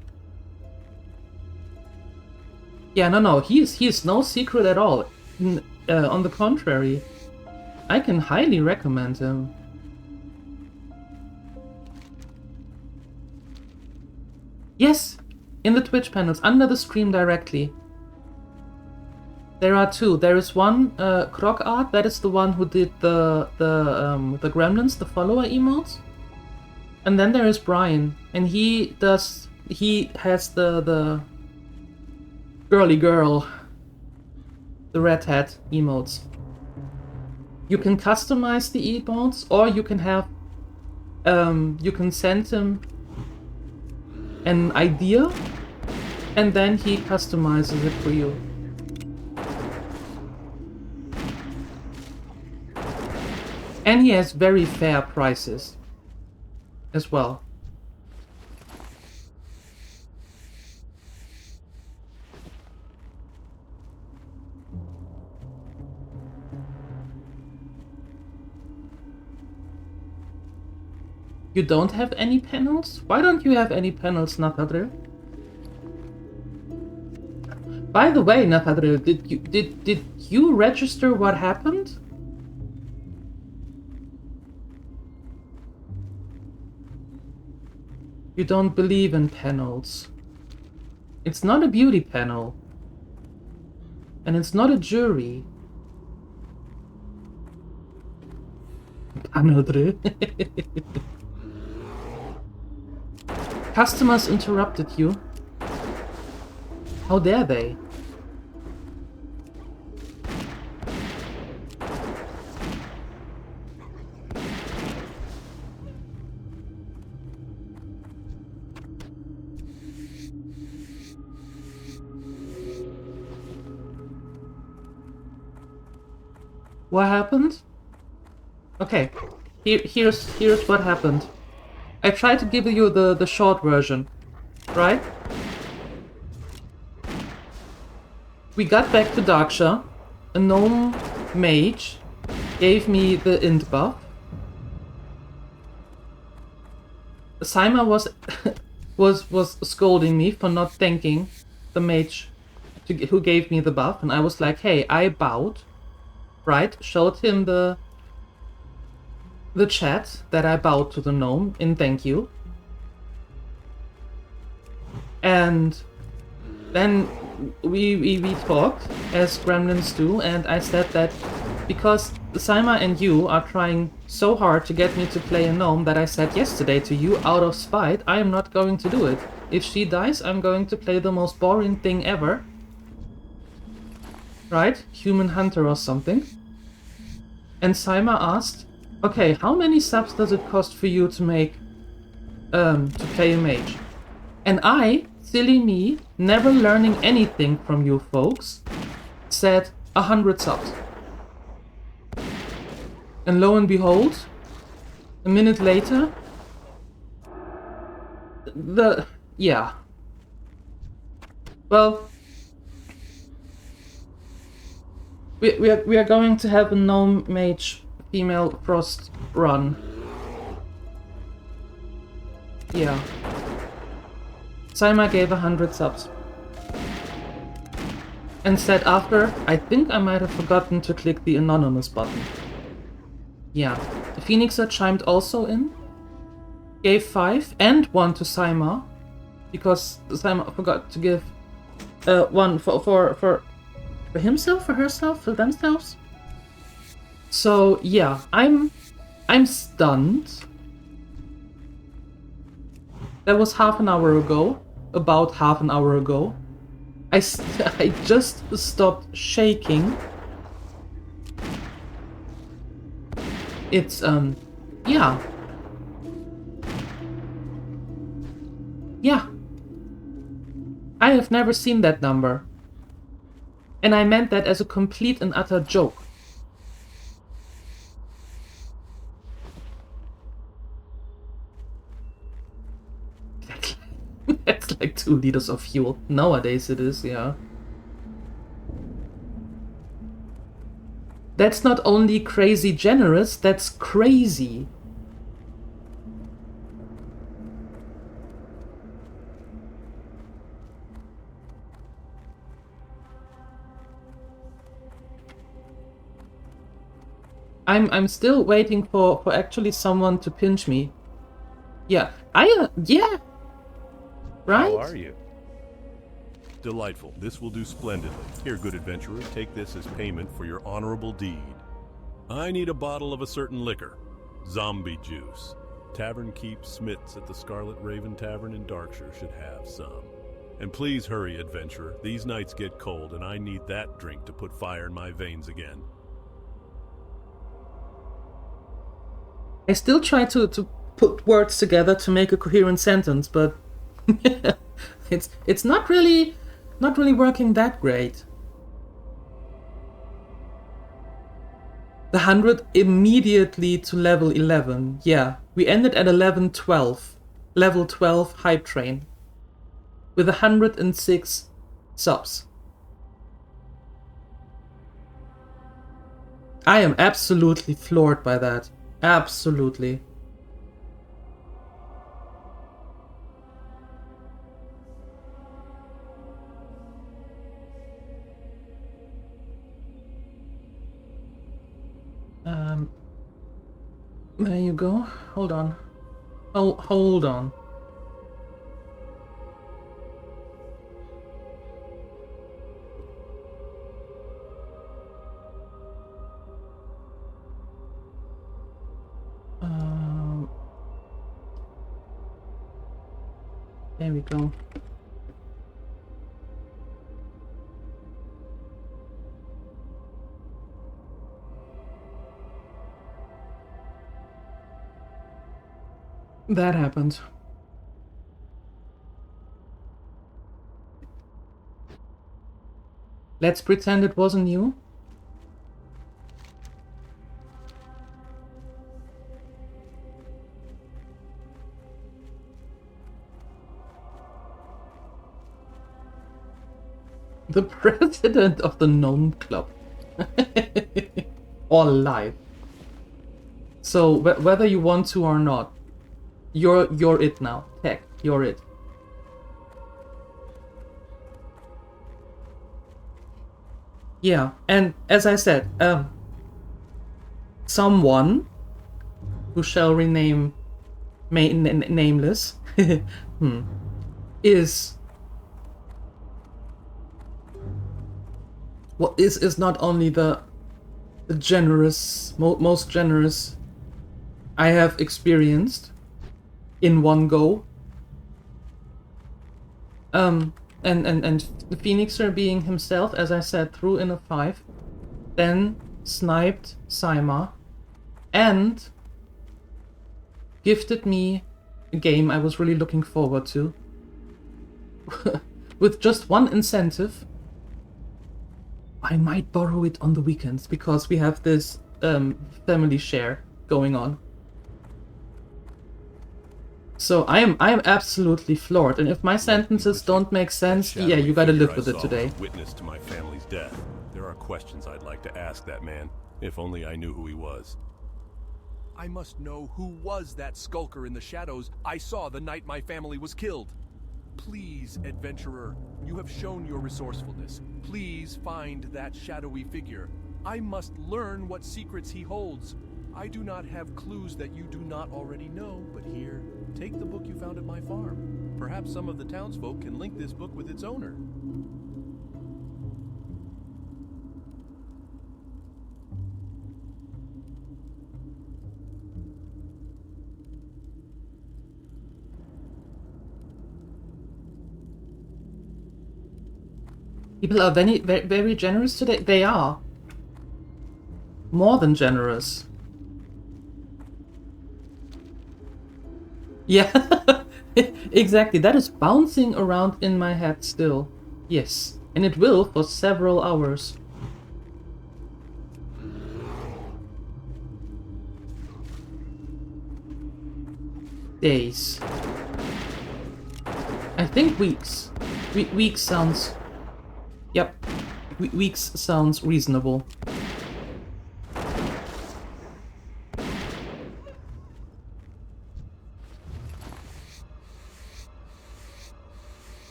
Yeah, no, he is no secret at all. On the contrary, I can highly recommend him. Yes, in the Twitch panels, under the stream directly. There are two. There is one Croc Art, that is the one who did the Gremlins, the follower emotes. And then there is Brian, and he has the girly girl, the red hat emotes. You can customize the emotes, or you can have you can send him an idea, and then he customizes it for you. And he has very fair prices as well. You don't have any panels? Why don't you have any panels, Nathadril? By the way, Nathadril, did you register what happened? You don't believe in panels. It's not a beauty panel. And it's not a jury. Panel. Customers interrupted you. How dare they? What happened? Okay, here's what happened. I tried to give you the short version, right? We got back to Darkshire. A gnome mage gave me the int buff. Saima was scolding me for not thanking the mage who gave me the buff, and I was like, hey, I bowed. Right, showed him the chat that I bowed to the gnome in thank you. And then we talked, as gremlins do, and I said that because Saima and you are trying so hard to get me to play a gnome that I said yesterday to you, out of spite, I am not going to do it. If she dies, I'm going to play the most boring thing ever. Right? Human Hunter or something. And Saima asked, okay, how many subs does it cost for you to make, to play a mage? And I, silly me, never learning anything from you folks, said 100 subs. And lo and behold, a minute later, yeah. Well, we are going to have a gnome mage female frost run. Yeah. Saima gave 100 subs. And said after, I think I might have forgotten to click the anonymous button. Yeah. The Phoenixer chimed also in. Gave 5 and 1 to Saima. Because Saima forgot to give 1 for himself, for herself, for themselves. So yeah, I'm stunned. That was half an hour ago, about half an hour ago. I just stopped shaking. It's yeah. Yeah. I have never seen that number. And I meant that as a complete and utter joke. That's like 2 liters of fuel. Nowadays it is, yeah. That's not only crazy generous, that's crazy. I'm still waiting for actually someone to pinch me. Yeah, yeah. Right? How are you? Delightful. This will do splendidly. Here, good adventurer, take this as payment for your honorable deed. I need a bottle of a certain liquor. Zombie juice. Tavern Keep Smith's at the Scarlet Raven Tavern in Darkshire should have some. And please hurry, adventurer. These nights get cold, and I need that drink to put fire in my veins again. I still try to put words together to make a coherent sentence, but it's not really working that great. The 100 immediately to level 11. Yeah, we ended at 11-12. Level 12 hype train. With 106 subs. I am absolutely floored by that. Absolutely. There you go. Hold on. Oh, hold on. There we go. That happened. Let's pretend it wasn't you. The president of the Gnome Club. Or live. So whether you want to or not, you're it now. Tech, you're it. Yeah, and as I said, someone who shall rename nameless is what is not only the generous, most generous I have experienced in one go. And the Phoenixer being himself, as I said, threw in a 5, then sniped Saima, and gifted me a game I was really looking forward to, with just one incentive. I might borrow it on the weekends, because we have this family share going on. So I am absolutely floored, and if my sentences don't make sense, yeah, you gotta live with it today. Witness to my family's death. There are questions I'd like to ask that man, if only I knew who he was. I must know who was that skulker in the shadows I saw the night my family was killed. Please, adventurer, you have shown your resourcefulness. Please find that shadowy figure. I must learn what secrets he holds. I do not have clues that you do not already know, but here, take the book you found at my farm. Perhaps some of the townsfolk can link this book with its owner. People are very, very generous today. They are. More than generous. Yeah. Exactly, that is bouncing around in my head still. Yes, and it will for several hours. Days. I think weeks. Weeks sounds... Yep. Weeks sounds reasonable.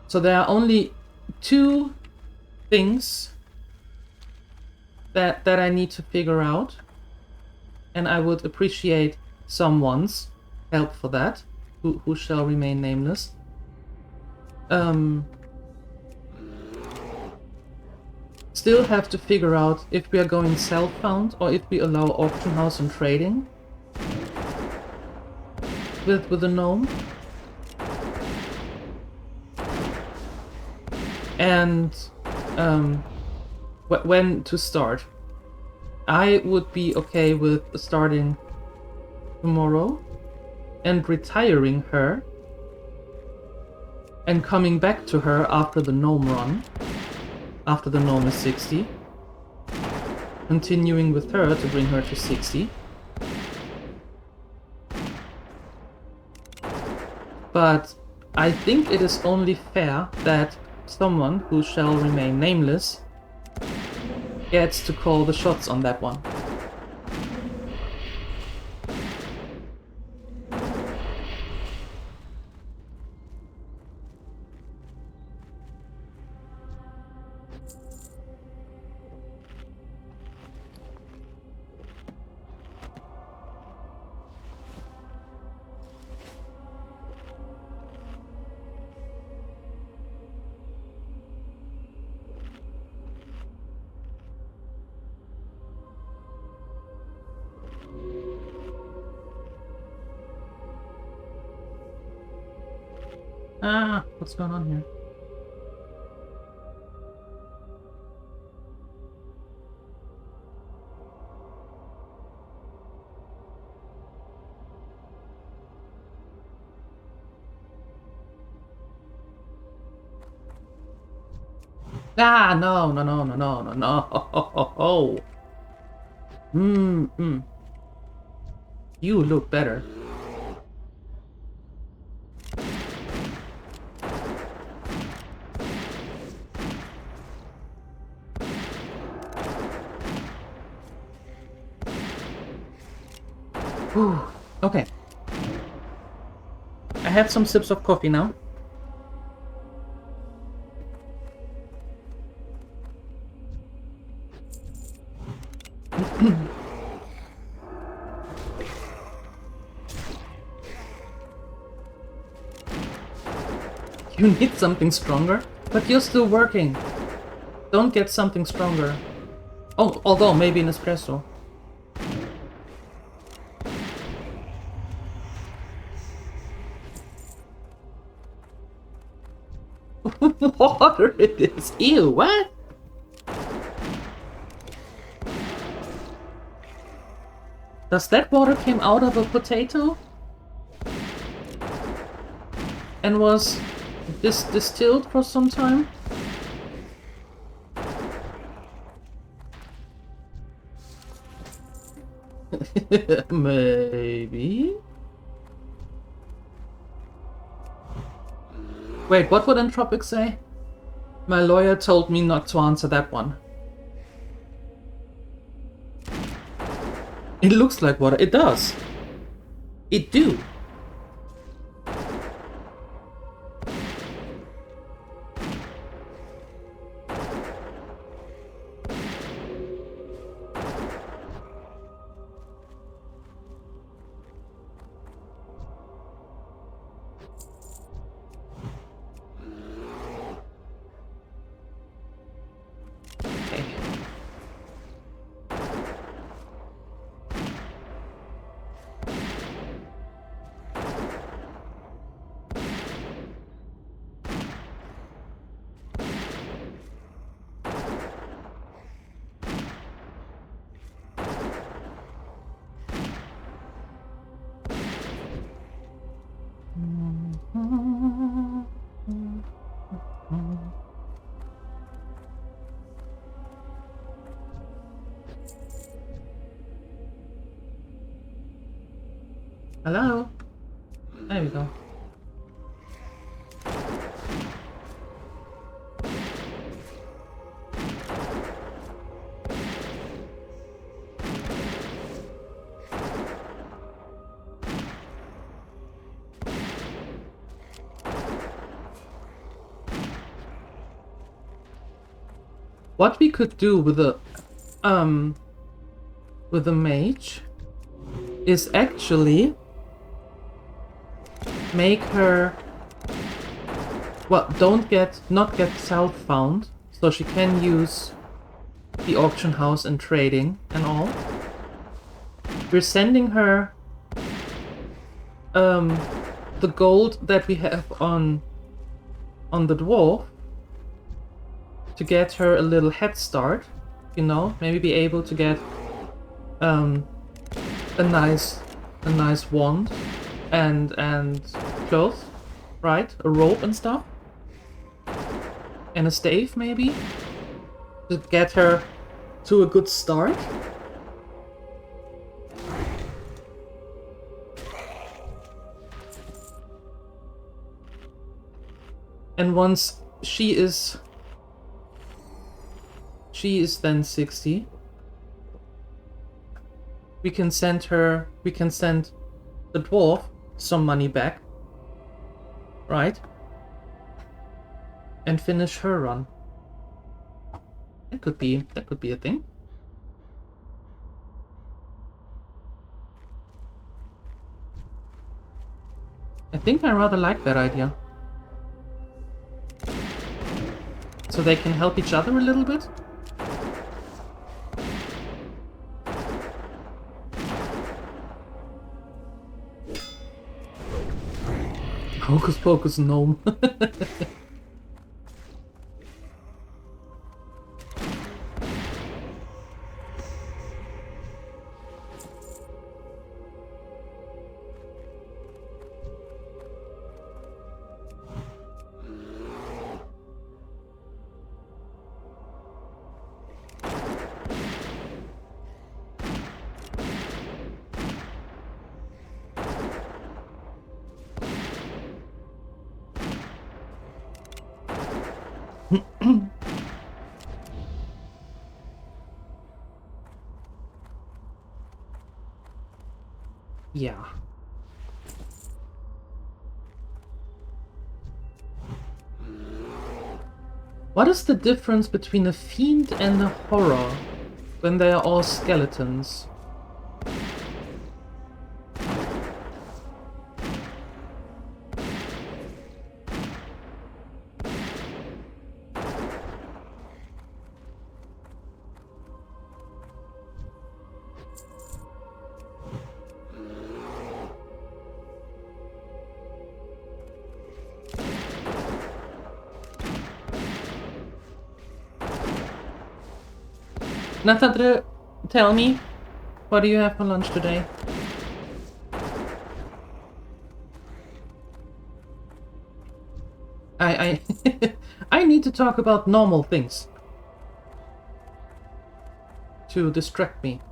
So there are only 2 things that I need to figure out, and I would appreciate someone's help for that, who shall remain nameless. Still have to figure out if we are going self-found or if we allow auction house and trading with the gnome. And when to start. I would be okay with starting tomorrow and retiring her and coming back to her after the gnome run, after the gnome is 60, continuing with her to bring her to 60. But I think it is only fair that someone who shall remain nameless gets to call the shots on that one. Ah, what's going on here? Ah, no. You look better. Whew. Okay. I have some sips of coffee now. You need something stronger? But you're still working. Don't get something stronger. Oh, although maybe an espresso. Water it is. Ew, what? Does that water came out of a potato? And was distilled for some time? Maybe? Wait, what would Entropic say? My lawyer told me not to answer that one. It looks like water. It does. It do. Hello? There we go. What we could do with the mage is actually make her, well, not get southbound, so she can use the auction house and trading and all. We're sending her the gold that we have on the dwarf to get her a little head start, you know, maybe be able to get a nice wand and clothes, right? A rope and stuff. And a stave maybe to get her to a good start. And once she is then 60, we can send the dwarf some money back, right? And finish her run. That could be a thing. I think I rather like that idea. So they can help each other a little bit. Hocus pocus gnome. Yeah. What is the difference between a fiend and a horror when they are all skeletons? Nathadre, tell me, what do you have for lunch today? I I need to talk about normal things to distract me.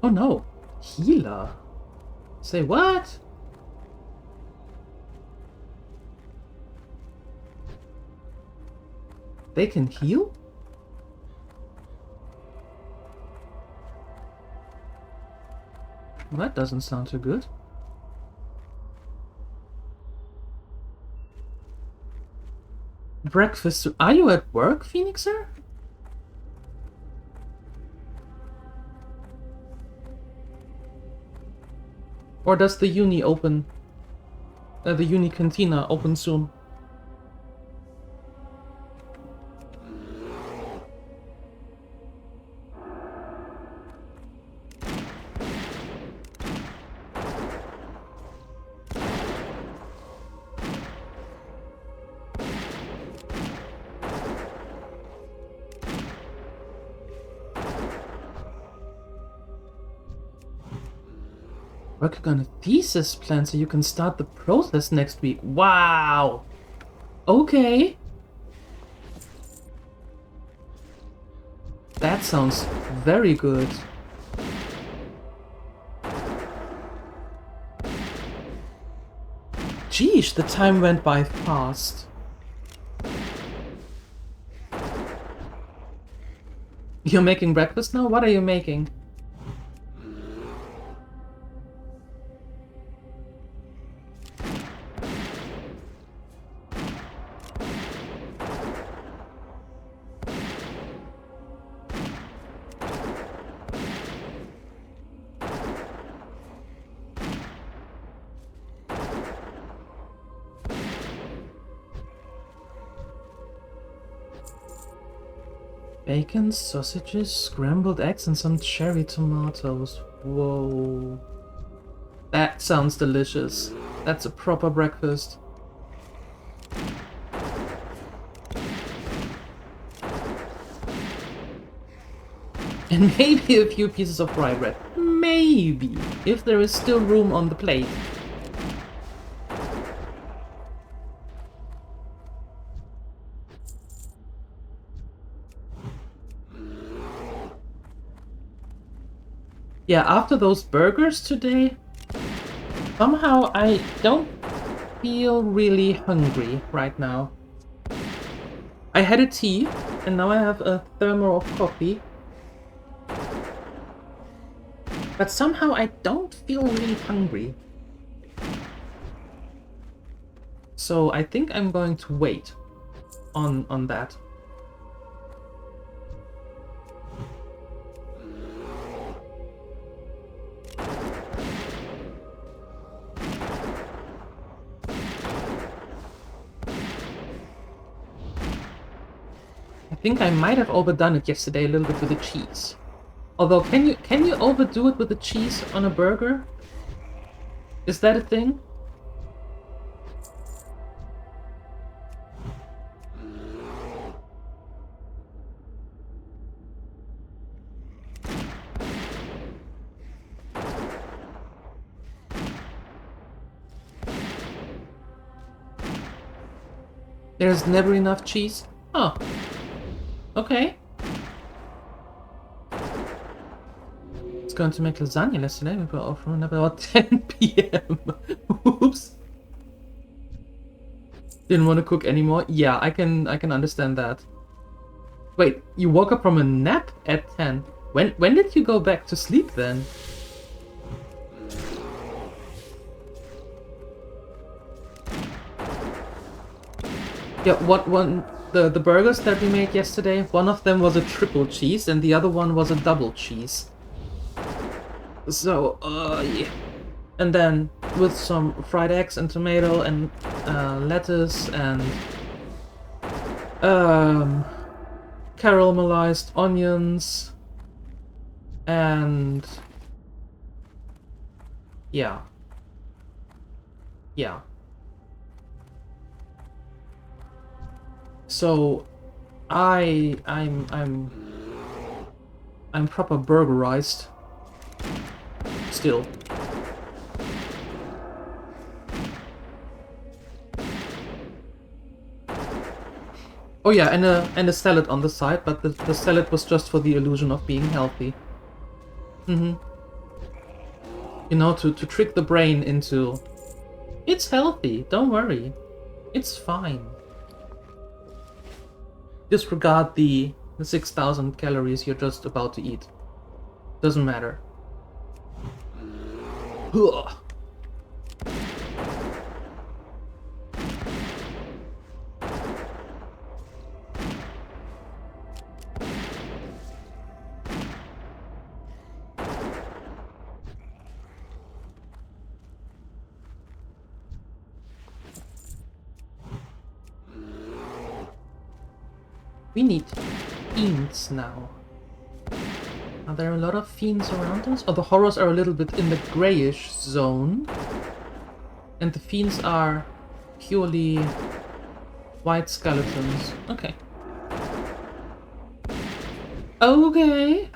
Oh no, healer. Say what? They can heal? Well, that doesn't sound too good. Breakfast. Are you at work, Phoenixer? Or does the uni open? The uni cantina open soon? Working on a thesis plan so you can start the process next week. Wow! Okay. That sounds very good. Geesh, the time went by fast. You're making breakfast now? What are you making? Bacon, sausages, scrambled eggs, and some cherry tomatoes. Whoa. That sounds delicious. That's a proper breakfast. And maybe a few pieces of rye bread. Maybe. If there is still room on the plate. Yeah, after those burgers today, somehow I don't feel really hungry right now. I had a tea, and now I have a thermo of coffee. But somehow I don't feel really hungry. So I think I'm going to wait on that. I think I might have overdone it yesterday a little bit with the cheese. Although, can you overdo it with the cheese on a burger? Is that a thing? There's never enough cheese? Oh. Okay. It's going to make lasagna yesterday. We were off from about 10 p.m. Oops. Didn't want to cook anymore. Yeah, I can understand that. Wait, you woke up from a nap at 10. When did you go back to sleep then? Yeah, the burgers that we made yesterday, one of them was a triple cheese and the other one was a double cheese. So, yeah. And then with some fried eggs and tomato and lettuce and caramelized onions and yeah. So I'm proper burgerized still. Oh yeah, and a salad on the side, but the salad was just for the illusion of being healthy. You know, to trick the brain into it's healthy, don't worry. It's fine. Disregard the 6,000 calories you're just about to eat. Doesn't matter. Ugh. We need fiends now. Are there a lot of fiends around us? Oh, the horrors are a little bit in the grayish zone. And the fiends are purely white skeletons. Okay. Okay.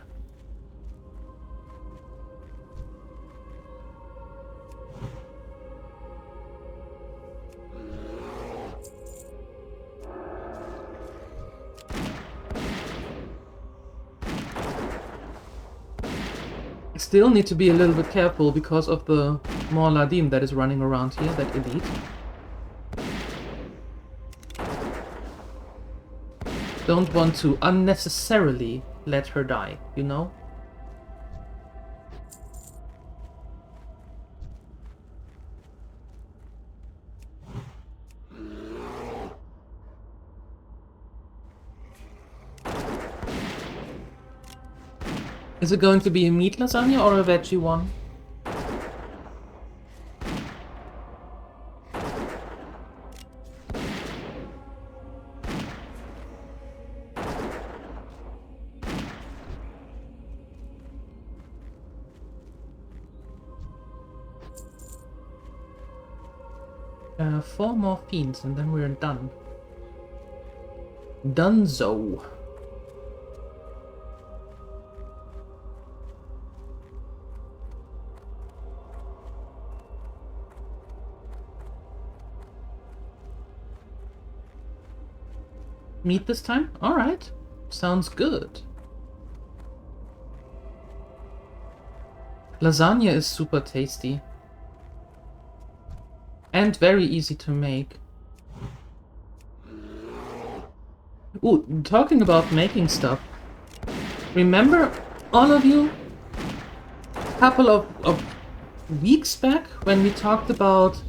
I still need to be a little bit careful because of the Morladim that is running around here, that elite. Don't want to unnecessarily let her die, you know? Is it going to be a meat lasagna or a veggie one? Four more fiends and then we're done. Dunzo. Meat this time? Alright. Sounds good. Lasagna is super tasty. And very easy to make. Ooh, talking about making stuff. Remember, all of you, a couple of weeks back when we talked about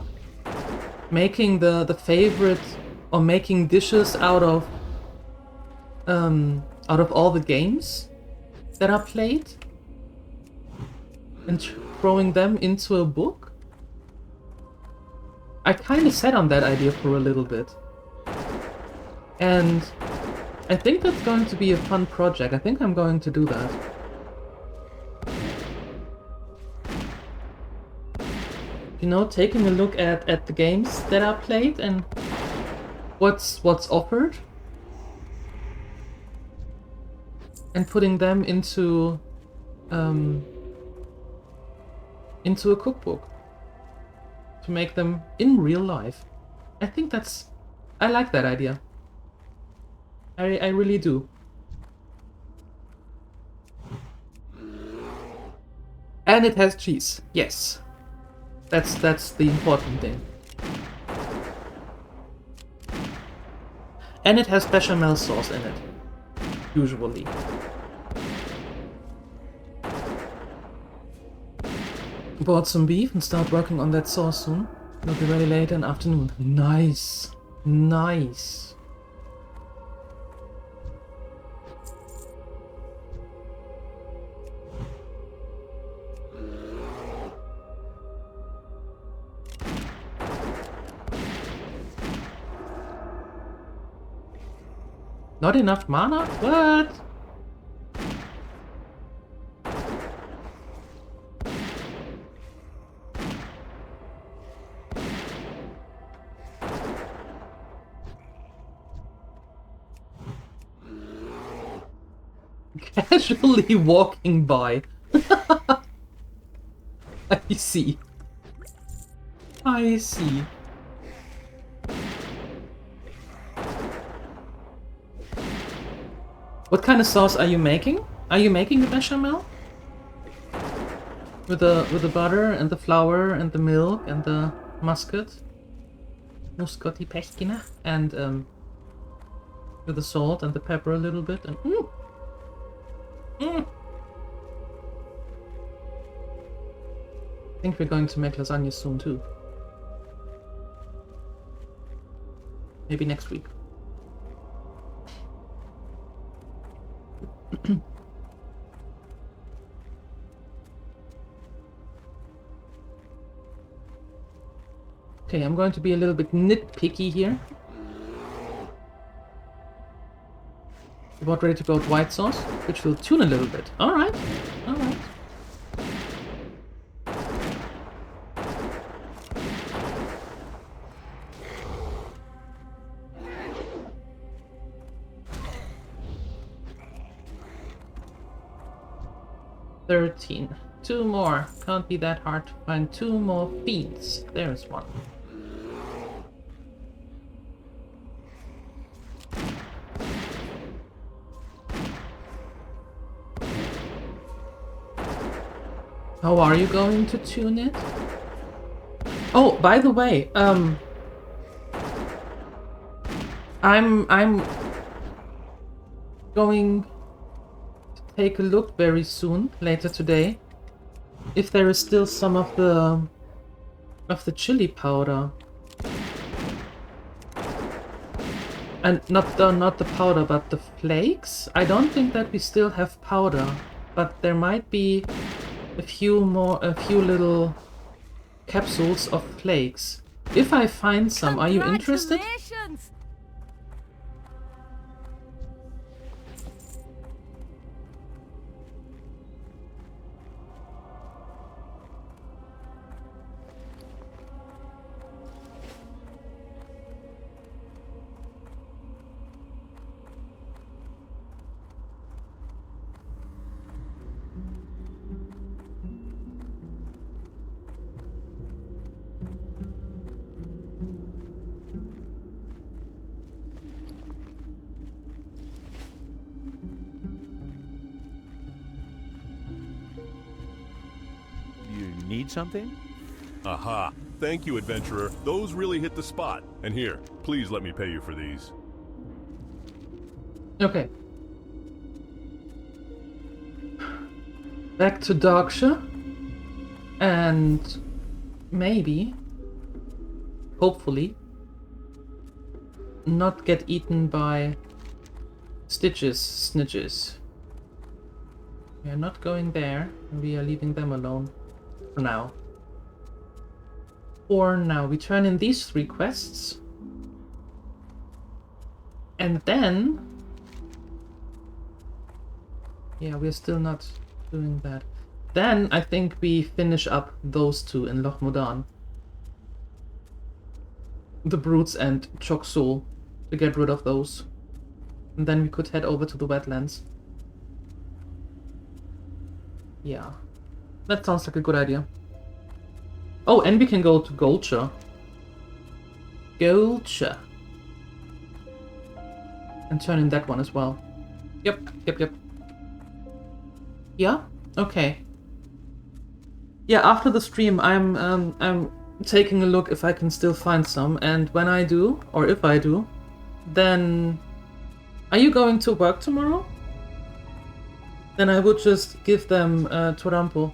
making the favorite, or making dishes out of all the games that are played and throwing them into a book? I kind of sat on that idea for a little bit. And I think that's going to be a fun project. I think I'm going to do that. You know, taking a look at the games that are played and what's offered. And putting them into a cookbook. To make them in real life. I think I like that idea. I really do. And it has cheese. Yes. That's the important thing. And it has bechamel sauce in it. Usually. Bought some beef and start working on that sauce soon. It'll be ready late in the afternoon. Nice. Nice. Not enough mana? What? Casually walking by. I see. I see. What kind of sauce are you making? Are you making the bechamel? With the butter and the flour and the milk and the muscat? Muscati pescina? And with the salt and the pepper a little bit and I think we're going to make lasagna soon too. Maybe next week. Okay, I'm going to be a little bit nitpicky here. About ready to go with white sauce, which will tune a little bit. Alright, alright. $13. 2 more. Can't be that hard to find 2 more fiends. There's one. How are you going to tune it? Oh, by the way, I'm going to take a look very soon, later today, if there is still some of the chili powder. And not the powder, but the flakes. I don't think that we still have powder, but there might be a few little capsules of flakes. If I find some, are you interested? Congratulations! Need something? Aha! Thank you, adventurer. Those really hit the spot. And here, please let me pay you for these. Okay. Back to Darkshire. And maybe, hopefully, not get eaten by snitches. We are not going there. We are leaving them alone. For now. For now, we turn in these 3 quests. And then... yeah, we're still not doing that. Then, I think we finish up those 2 in Loch Modan. The Brutes and Chok Sul, to get rid of those. And then we could head over to the wetlands. Yeah. That sounds like a good idea. Oh, and we can go to Gulcher. And turn in that one as well. Yep. Yeah? Okay. Yeah, after the stream I'm taking a look if I can still find some, and when I do, or if I do, then... Are you going to work tomorrow? Then I would just give them Torampo.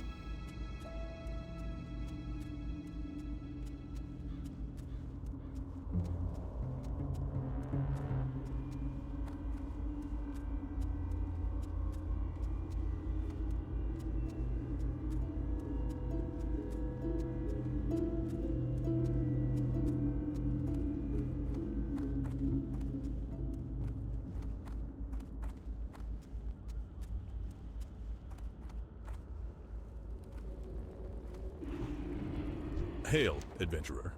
Hail, adventurer.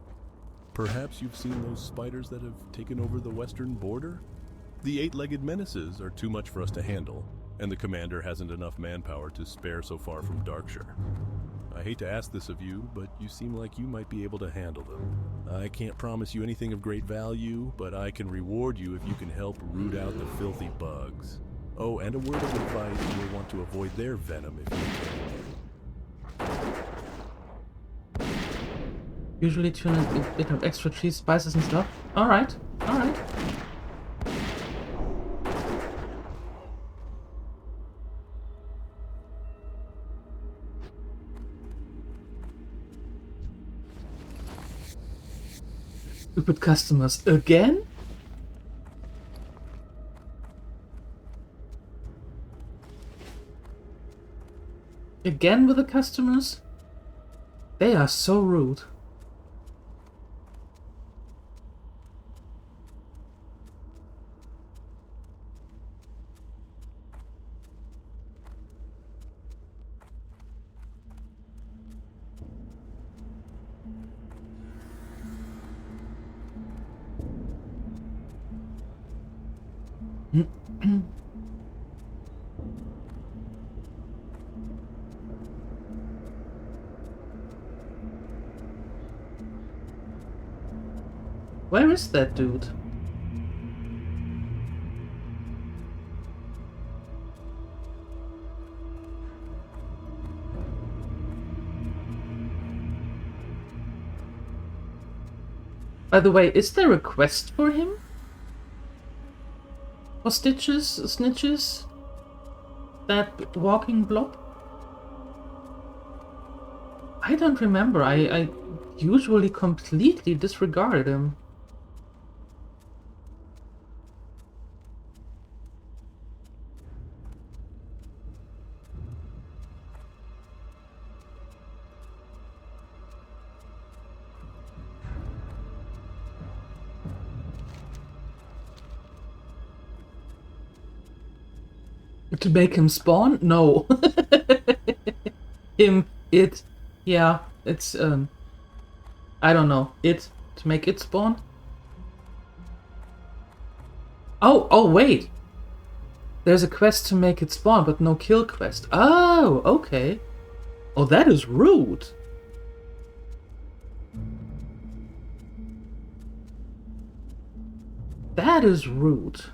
Perhaps you've seen those spiders that have taken over the western border? The 8-legged menaces are too much for us to handle, and the commander hasn't enough manpower to spare so far from Darkshire. I hate to ask this of you, but you seem like you might be able to handle them. I can't promise you anything of great value, but I can reward you if you can help root out the filthy bugs. Oh, and a word of advice, you'll want to avoid their venom if you can. Usually tune in a bit of extra cheese, spices and stuff. Alright. Stupid customers again? Again with the customers? They are so rude. Where is that dude? By the way, is there a quest for him? For snitches? That walking blob? I don't remember. I usually completely disregarded him. To make him spawn? No. It. Yeah, it's, I don't know. To make it spawn? Oh, wait! There's a quest to make it spawn, but no kill quest. Oh, okay. Oh, that is rude. That is rude.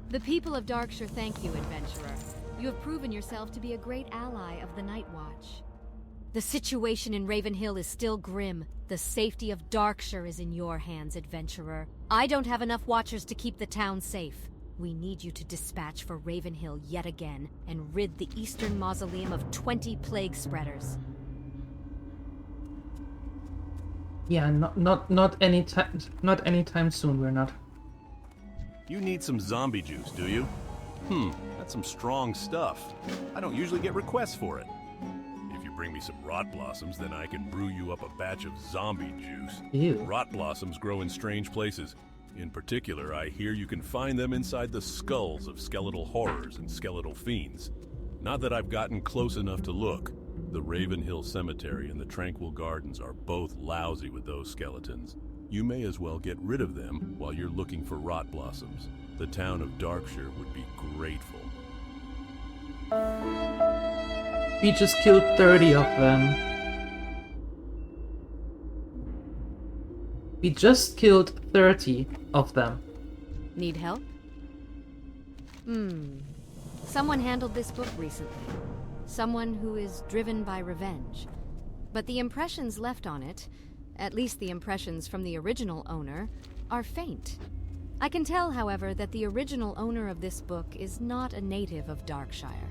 The people of Darkshire thank you, adventurer. You have proven yourself to be a great ally of the Night Watch. The situation in Ravenhill is still grim. The safety of Darkshire is in your hands, adventurer. I don't have enough watchers to keep the town safe. We need you to dispatch for Ravenhill yet again and rid the Eastern Mausoleum of 20 plague spreaders. Yeah, not anytime soon. We're not. You need some zombie juice, do you? That's some strong stuff. I don't usually get requests for it. If you bring me some rot blossoms, then I can brew you up a batch of zombie juice. Ew. Rot blossoms grow in strange places. In particular, I hear you can find them inside the skulls of skeletal horrors and skeletal fiends. Not that I've gotten close enough to look. The Ravenhill Cemetery and the Tranquil Gardens are both lousy with those skeletons. You may as well get rid of them while you're looking for rot blossoms. The town of Darkshire would be grateful. We just killed 30 of them. We just killed 30 of them. Need help? Someone handled this book recently. Someone who is driven by revenge. But the impressions left on it, at least the impressions from the original owner, are faint. I can tell, however, that the original owner of this book is not a native of Darkshire.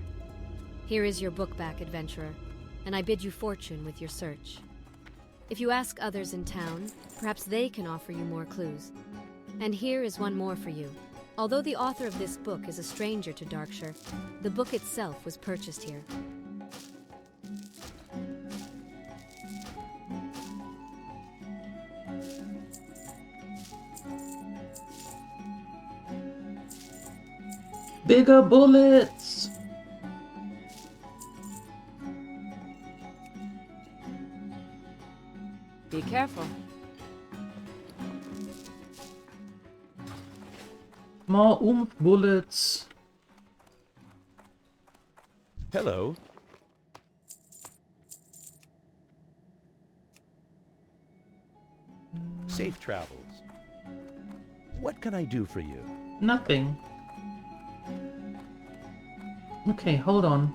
Here is your book back, adventurer, and I bid you fortune with your search. If you ask others in town, perhaps they can offer you more clues. And here is one more for you. Although the author of this book is a stranger to Darkshire, the book itself was purchased here. Bigger bullets! Be careful. More bullets. Hello. Safe travels. What can I do for you? Nothing. Okay, hold on.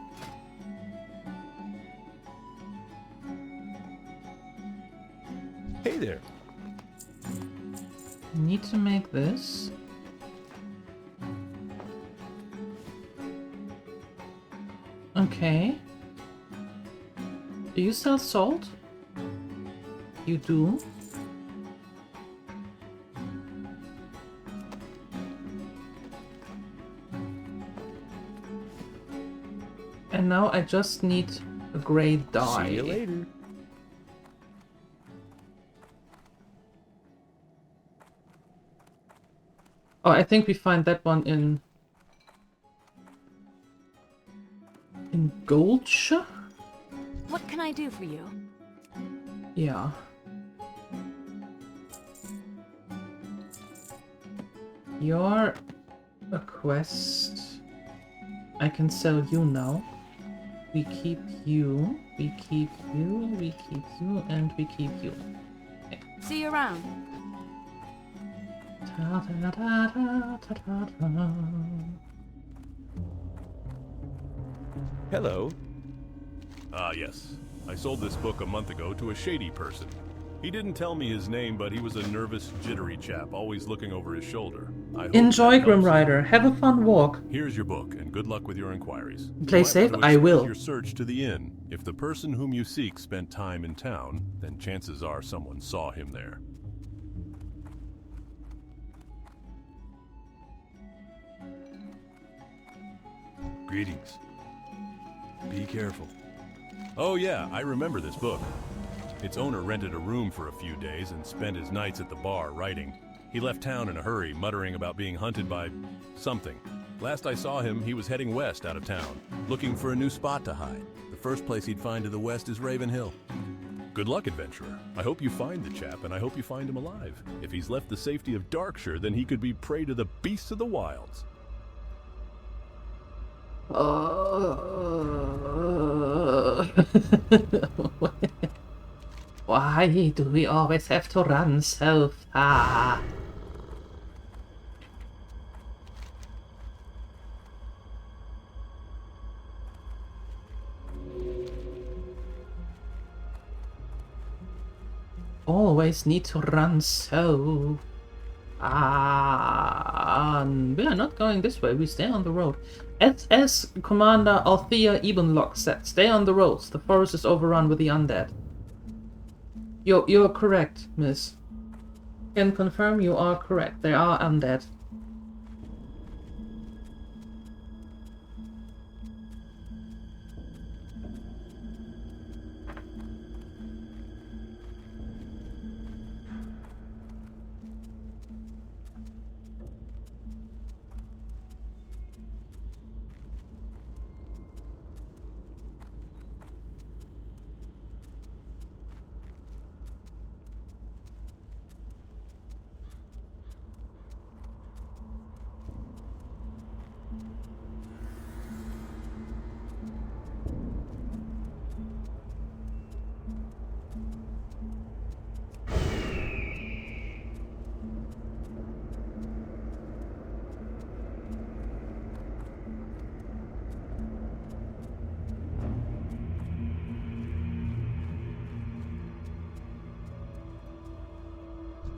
Hey there. Need to make this. Okay. Do you sell salt? You do. And now I just need a grey dye. See you later. Oh, I think we find that one in Gulch? What can I do for you? Yeah. You're a quest. I can sell you now. We keep you, we keep you, we keep you, and we keep you. Okay. See you around. Ta -ta -ta -ta -ta -ta -ta. Hello. Ah, yes. I sold this book a month ago to a shady person. He didn't tell me his name, but he was a nervous, jittery chap, always looking over his shoulder. I hope Enjoy, that Grim helps. Rider. Have a fun walk. Here's your book, and good luck with your inquiries. Play You might safe, want to I extend will. your search to the inn. If the person whom you seek spent time in town, then chances are someone saw him there. Greetings. Be careful. Oh yeah, I remember this book. Its owner rented a room for a few days and spent his nights at the bar writing. He left town in a hurry, muttering about being hunted by something. Last I saw him, he was heading west out of town, looking for a new spot to hide. The first place he'd find to the west is Raven Hill. Good luck, adventurer. I hope you find the chap, and I hope you find him alive. If he's left the safety of Darkshire, then he could be prey to the beasts of the wilds. Why do we always have to run so far? Always need to run so far. We are not going this way, we stay on the road. As Commander Althea Ebenlock said, stay on the roads. The forest is overrun with the undead. You're correct, miss. Can confirm you are correct. They are undead.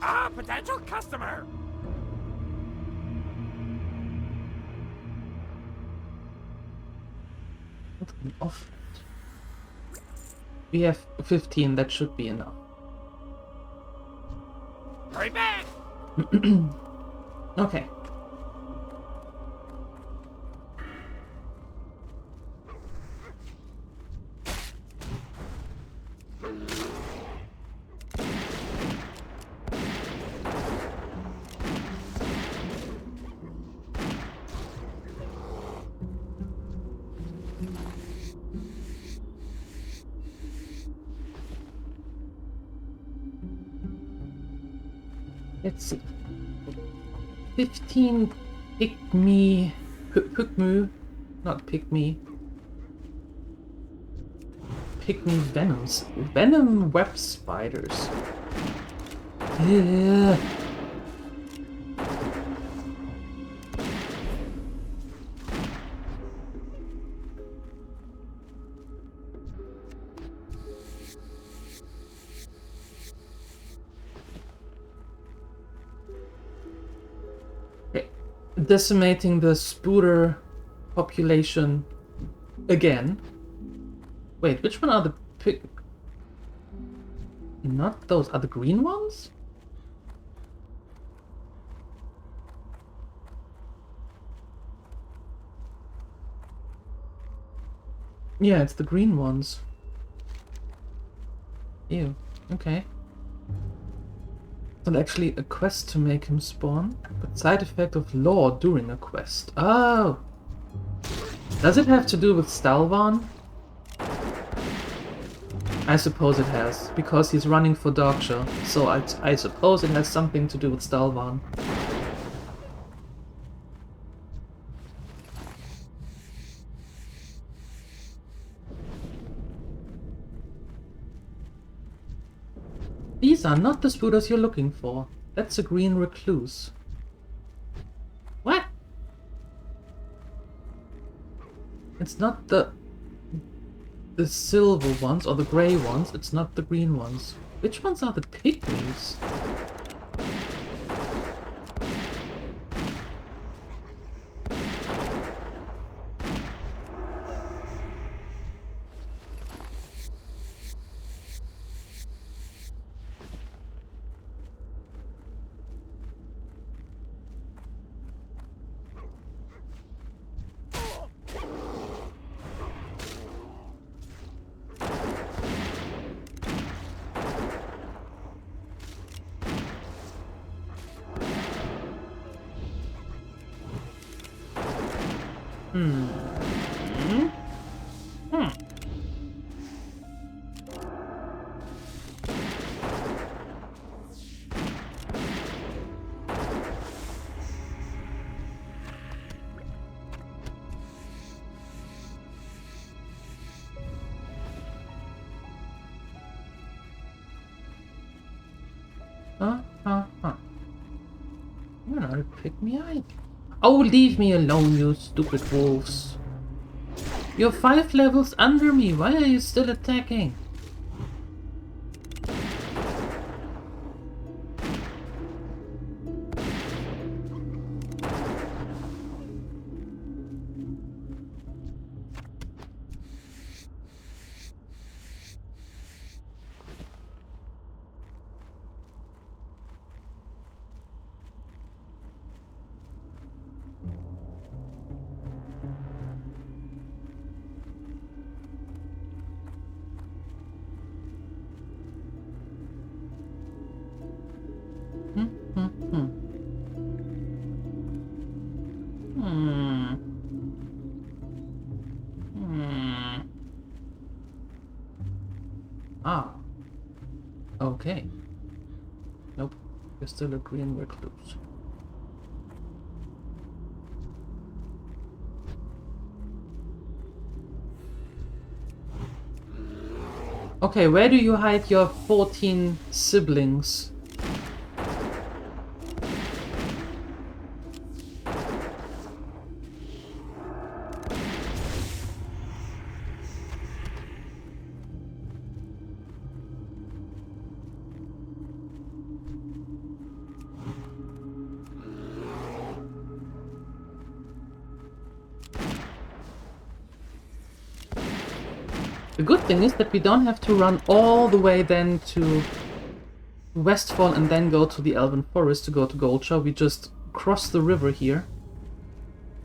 Ah, potential customer! What an offer. We have 15, that should be enough. Hurry back! Okay. Let's see. 15 pygmy... Pygmy... Not pygmy. Pygmy venoms. Venom web spiders. Yeah. Decimating the spooder population again. Wait, which one are the pig? Not those, are the green ones? Yeah, it's the green ones. Ew, okay. Not actually a quest to make him spawn, but side effect of law during a quest. Oh! Does it have to do with Stalvan? I suppose it has, because he's running for Darkshire, so I suppose it has something to do with Stalvan. These are not the spooters you're looking for. That's a green recluse. What? It's not the silver ones or the grey ones, it's not the green ones. Which ones are the pygmies? You're not a pick-me either. Oh, leave me alone, you stupid wolves. You're 5 levels under me, why are you still attacking? Ah. Okay. Nope. You're still a green recluse. Okay, where do you hide your 14 siblings? The good thing is that we don't have to run all the way then to Westfall and then go to the Elven Forest to go to Goldshire. We just cross the river here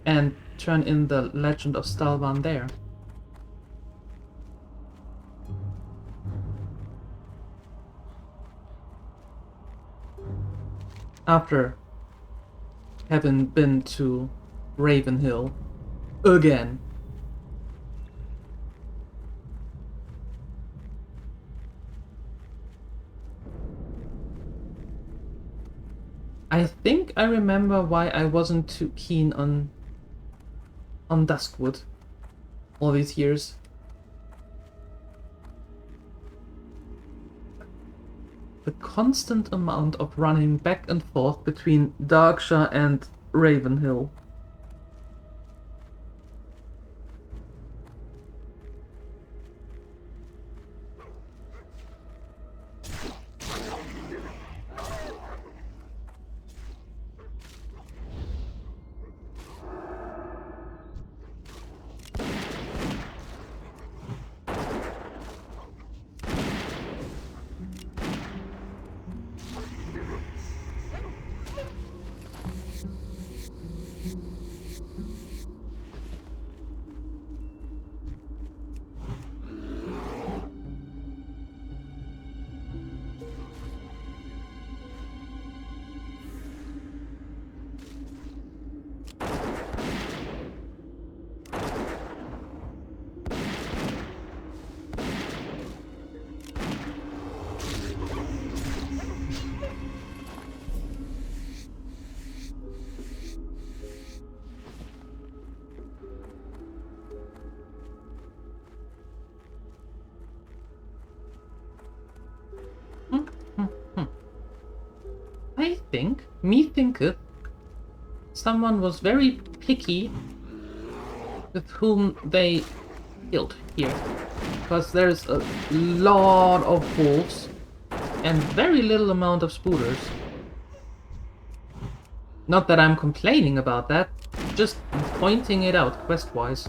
and turn in the Legend of Stalvan there. After having been to Ravenhill again. I think I remember why I wasn't too keen on Duskwood all these years. The constant amount of running back and forth between Darkshire and Ravenhill. think, me thinketh, someone was very picky with whom they killed here. Because there's a lot of wolves and very little amount of spooters. Not that I'm complaining about that, just pointing it out quest-wise.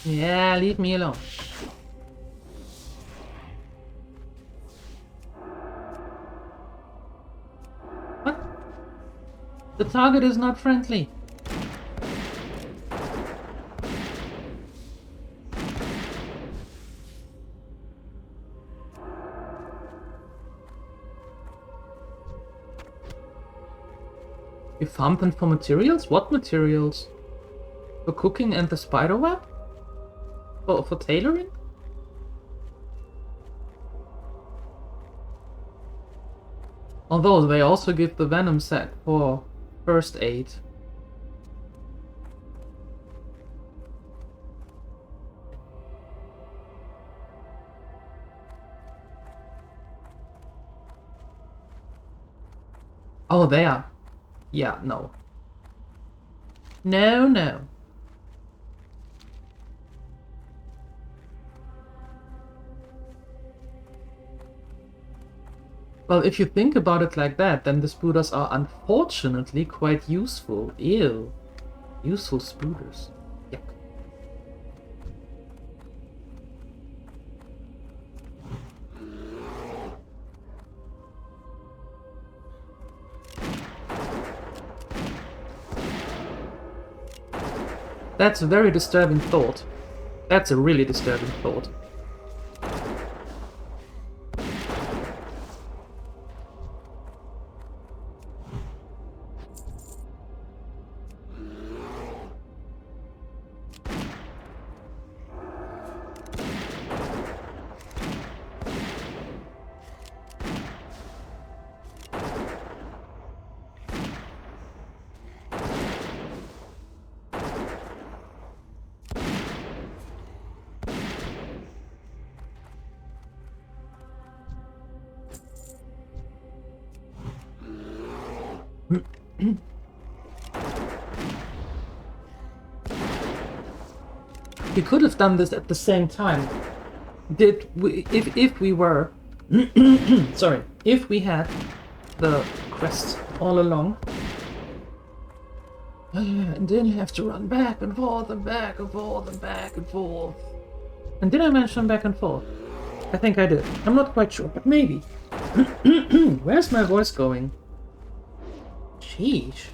Yeah, leave me alone. What? The target is not friendly. You farmed them for materials? What materials? For cooking and the spider web? For tailoring? Although they also give the venom sac for first aid. Oh, they are. Yeah, no. No, no. Well, if you think about it like that, then the spooters are unfortunately quite useful. Ew. Useful spooters. Yuck. That's a very disturbing thought. That's a really disturbing thought. We could have done this at the same time. Did we, if we were sorry, if we had the quest all along, and then you have to run back and forth and back and forth and back and forth. And did I mention back and forth? I think I did. I'm not quite sure, but maybe. Where's my voice going? Sheesh.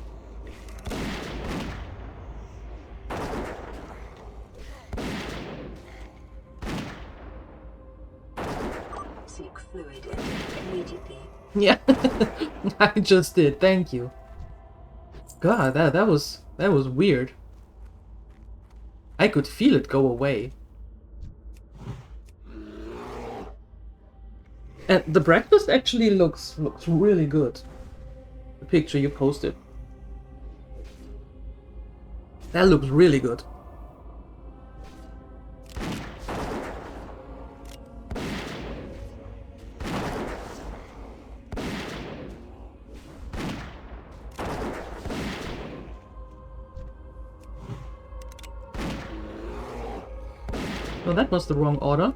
Seek fluid immediately. Yeah, I just did. Thank you. God, that was weird. I could feel it go away. And the breakfast actually looks really good. The picture you posted. That looks really good. Oh, that was the wrong order.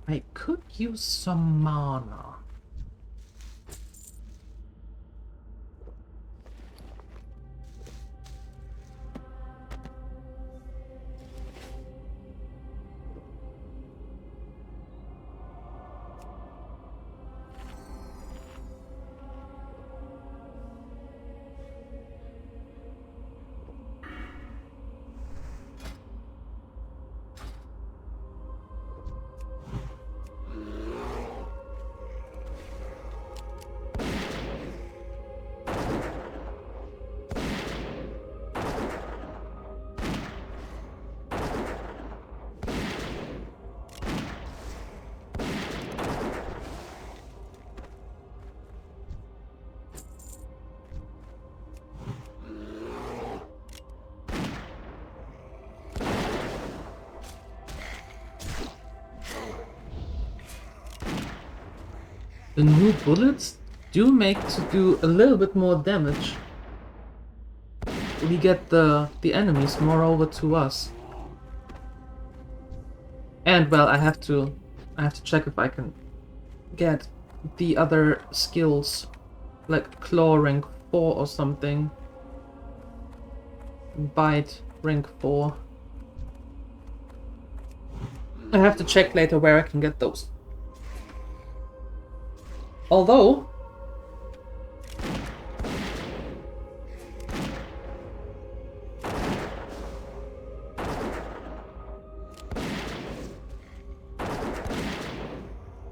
I could use some mana. The new bullets do make to do a little bit more damage. We get the enemies more over to us. And well, I have to check if I can get the other skills, like claw rank 4 or something. Bite rank 4. I have to check later where I can get those. Although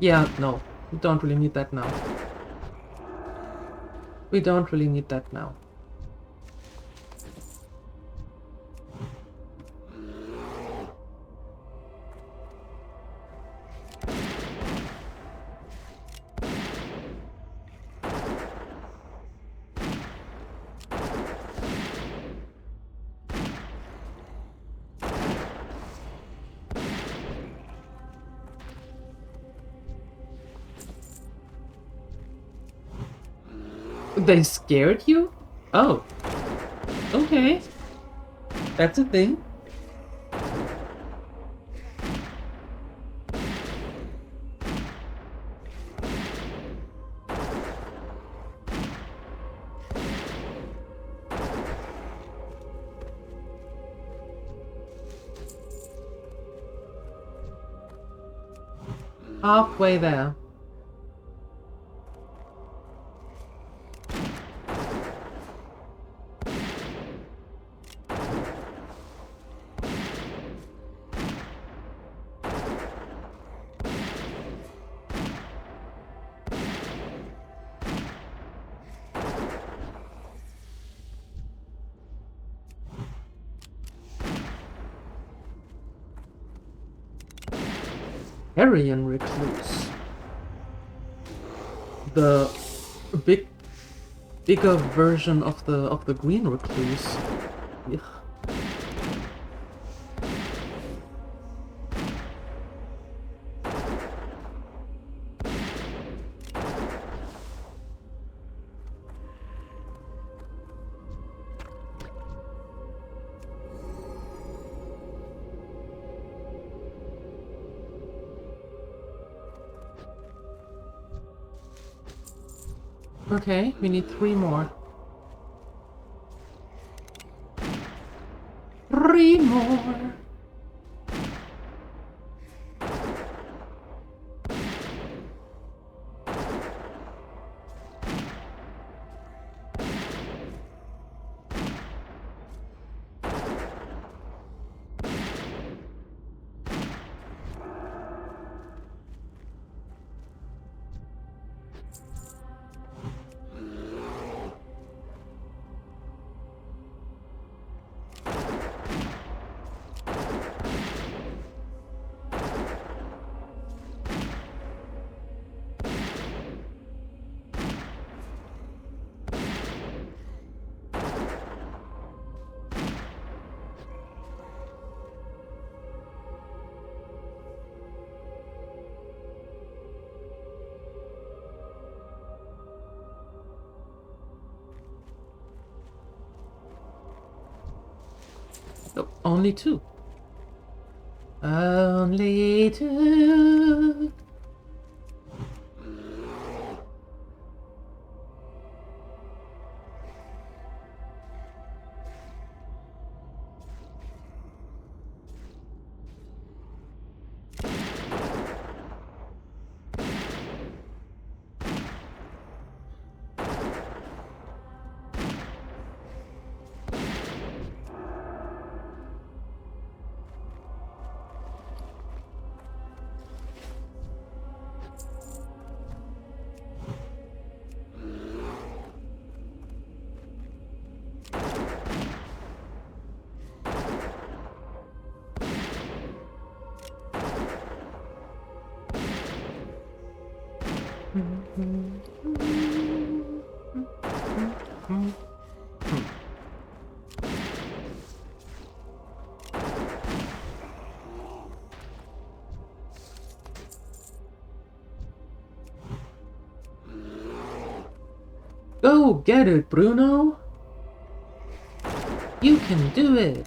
yeah, no, we don't really need that now. We don't really need that now. They scared you? Oh. Okay. That's a thing. Halfway there. Aryan Recluse. The bigger version of the Green Recluse. Ugh. Okay, we need 3 more. 3 more. Only 2. Only 2. Go get it, Bruno! You can do it!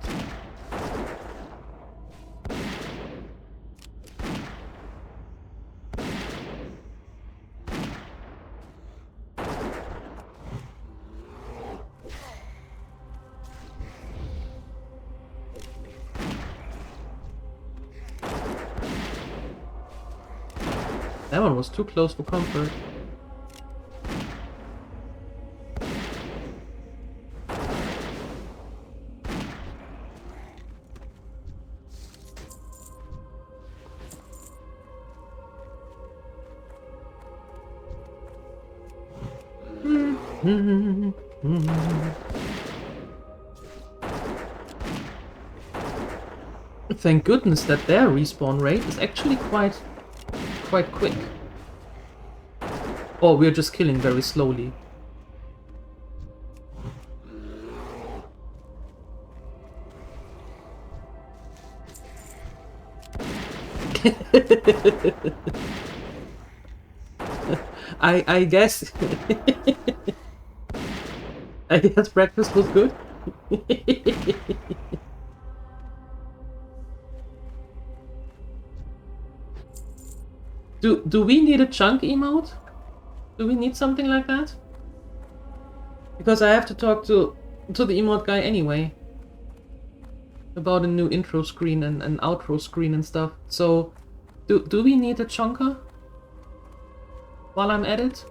That one was too close for comfort. Thank goodness that their respawn rate is actually quite quick. Or we're just killing very slowly. I guess I guess breakfast was good. Do we need a chunk emote? Do we need something like that? Because I have to talk to the emote guy anyway about a new intro screen and an outro screen and stuff. So do we need a chunker while I'm at it?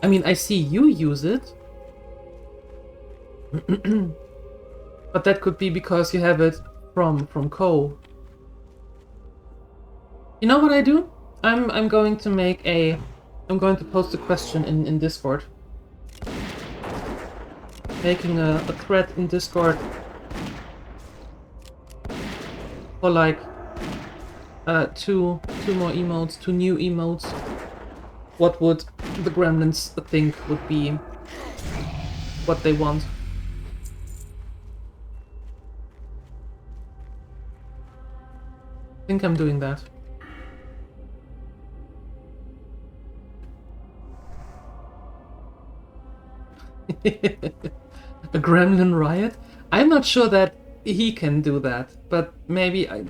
I mean, I see you use it. But that could be because you have it from Co. You know what I do? I'm going to make a... I'm going to post a question in Discord. Making a thread in Discord for like two more emotes, 2 new emotes. What would the gremlins think would be what they want? I think I'm doing that. A gremlin riot? I'm not sure that he can do that, but maybe I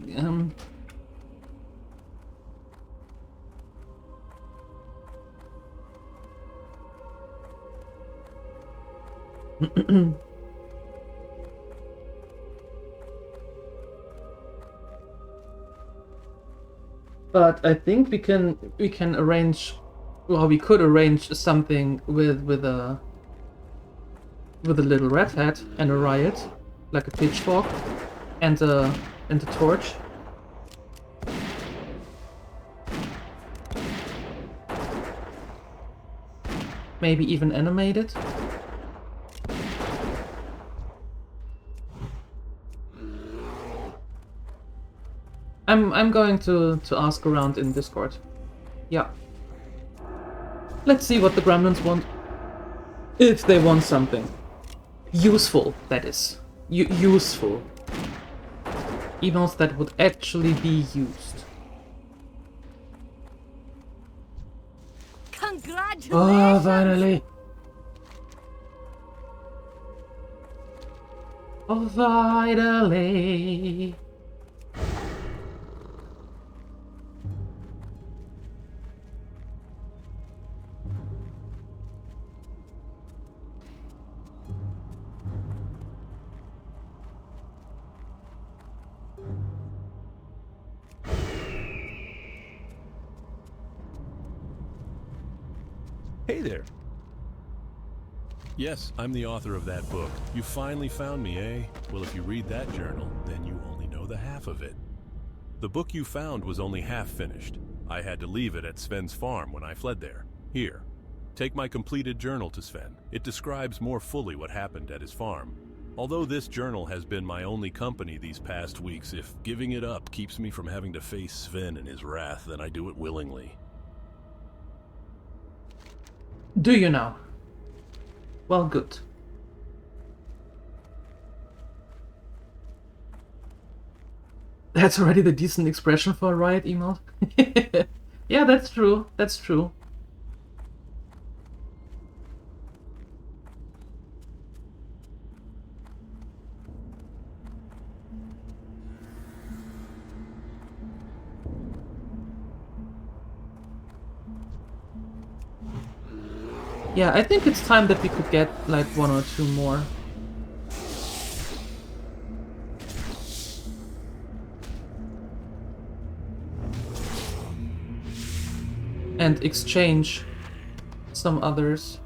But I think we can arrange, well, we could arrange something with a little red hat and a riot, like a pitchfork and a torch. Maybe even animate it. I'm going to ask around in Discord. Yeah. Let's see what the gremlins want. If they want something. Useful, that is. Useful. Emails that would actually be used. Congratulations! Oh, finally! Oh, finally! Hey there. Yes, I'm the author of that book. You finally found me, eh? Well, if you read that journal, then you only know the half of it. The book you found was only half finished. I had to leave it at Sven's farm when I fled there. Here, take my completed journal to Sven. It describes more fully what happened at his farm. Although this journal has been my only company these past weeks, if giving it up keeps me from having to face Sven and his wrath, then I do it willingly. Do you now? Well, good. That's already the decent expression for a riot emote. Yeah, that's true. That's true. Yeah, I think it's time that we could get like 1 or 2 more. And exchange some others.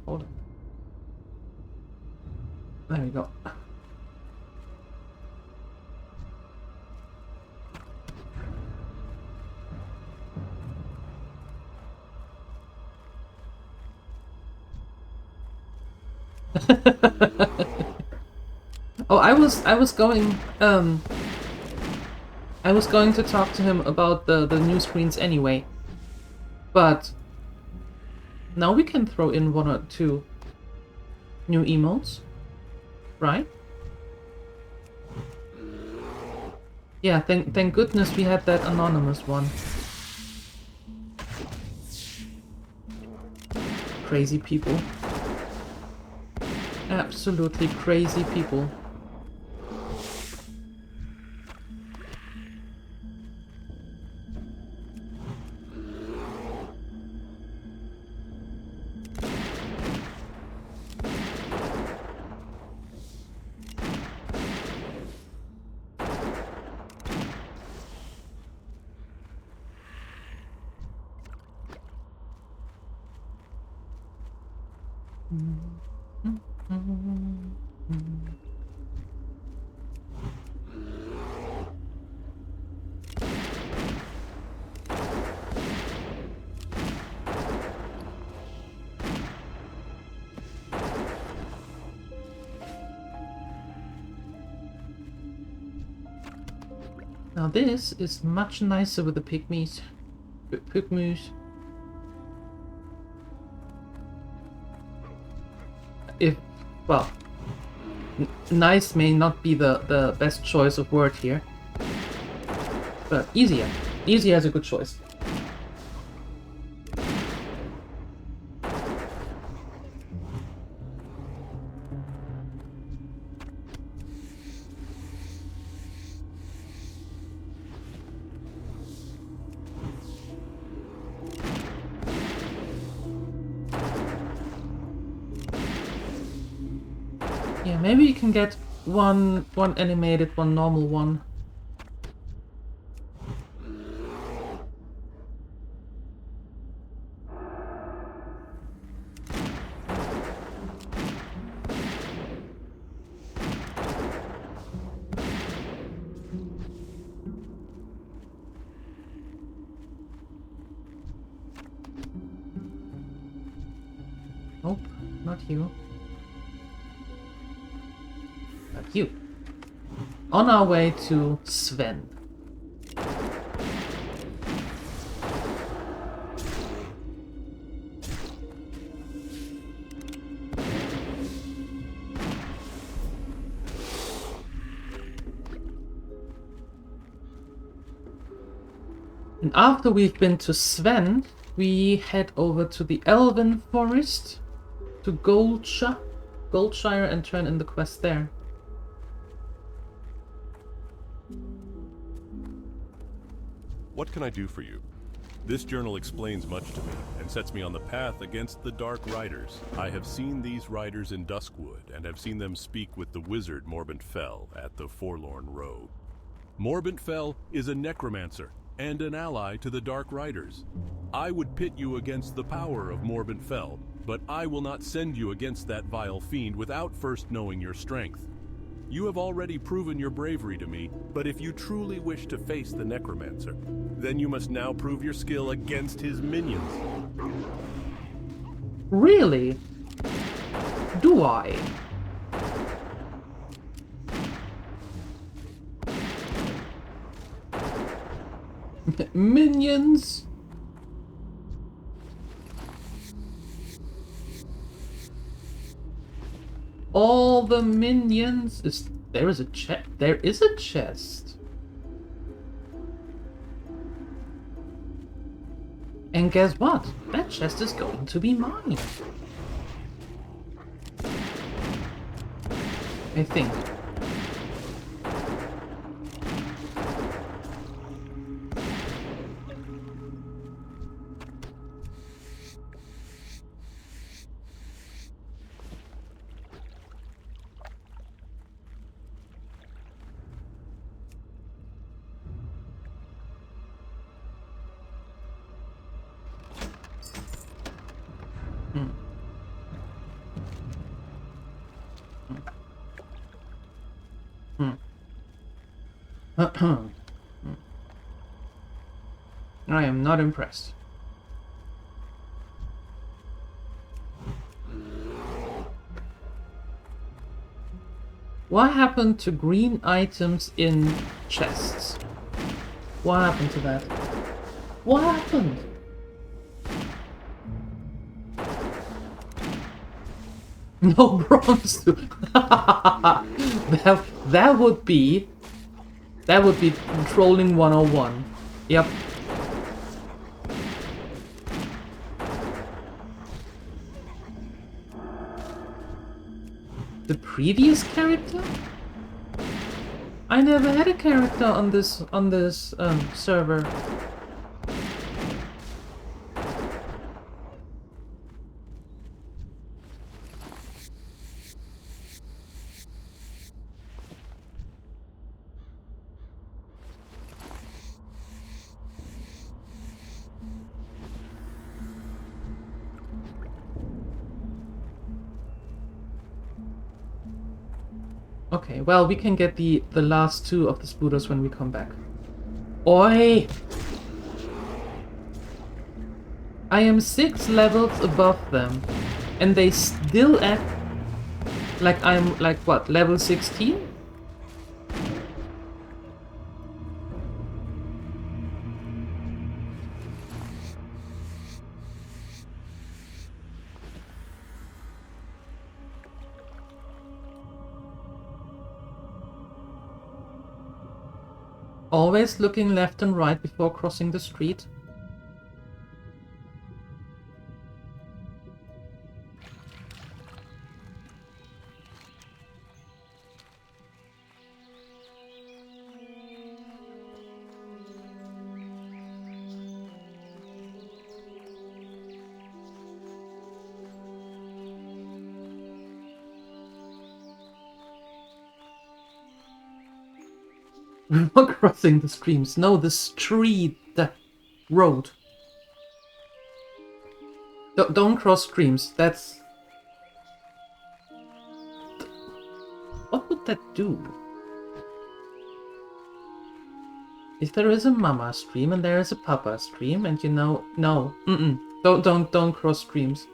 Hold on. There we go. Oh, I was going to talk to him about the new screens anyway. But now we can throw in 1 or 2 new emotes, right? Yeah, thank goodness we had that anonymous one. Crazy people. Absolutely crazy people. Now this is much nicer with the pygmies. Pygmies. If, well, nice may not be the best choice of word here. But easier. Easier is a good choice. Yeah, maybe you can get one animated, one normal one. Nope, not you. Not you. On our way to Sven. And after we've been to Sven, we head over to the Elven Forest, to Goldshire, and turn in the quest there. What can I do for you? This journal explains much to me and sets me on the path against the Dark Riders. I have seen these riders in Duskwood and have seen them speak with the wizard Morbent Fell at the Forlorn Row. Morbent Fell is a necromancer and an ally to the Dark Riders. I would pit you against the power of Morbent Fell, but I will not send you against that vile fiend without first knowing your strength. You have already proven your bravery to me, but if you truly wish to face the necromancer, then you must now prove your skill against his minions. Really? Do I? Minions? All the minions? There is a chest. There is a chest. And guess what? That chest is going to be mine. I think. I am not impressed. What happened to green items in chests? What happened to that? What happened? No bronze. that would be trolling 101. Yep. The previous character? I never had a character on this server. Okay, well, we can get the last two of the spooters when we come back. Oi! I am 6 levels above them, and they still act like I'm, like, what, level 16? Always looking left and right before crossing the street. We're not crossing the streams. No, the street, the road. Don't cross streams. That's... What would that do? If there is a mama stream and there is a papa stream, and you know... No. Don't cross streams.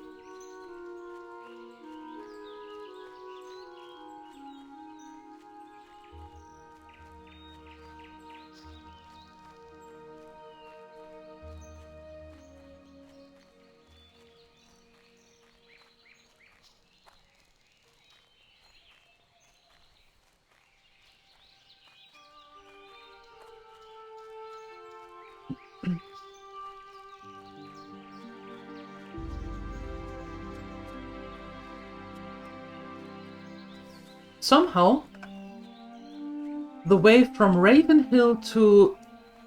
Somehow, the way from Ravenhill to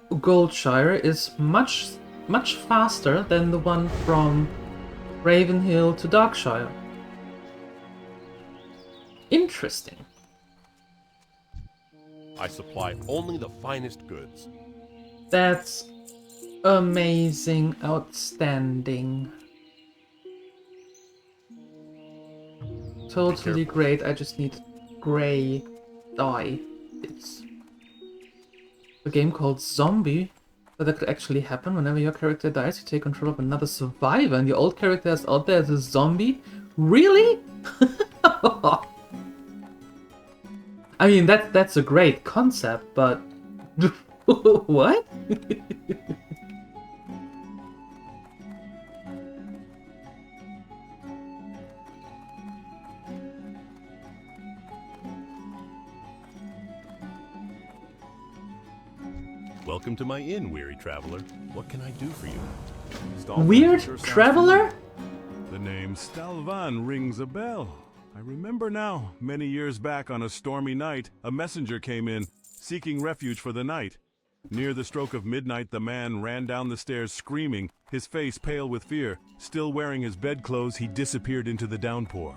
Goldshire is much faster than the one from Ravenhill to Darkshire. Interesting. I supply only the finest goods. That's amazing, outstanding. Totally great, I just need grey dye. It's a game called Zombie, where that could actually happen. Whenever your character dies, you take control of another survivor, and your old character is out there as a zombie? Really? I mean, that's a great concept, but... What? Welcome to my inn, weary traveler. What can I do for you? Weird traveler? The name Stalvan rings a bell. I remember now, many years back on a stormy night, a messenger came in, seeking refuge for the night. Near the stroke of midnight, the man ran down the stairs screaming, his face pale with fear. Still wearing his bedclothes, he disappeared into the downpour.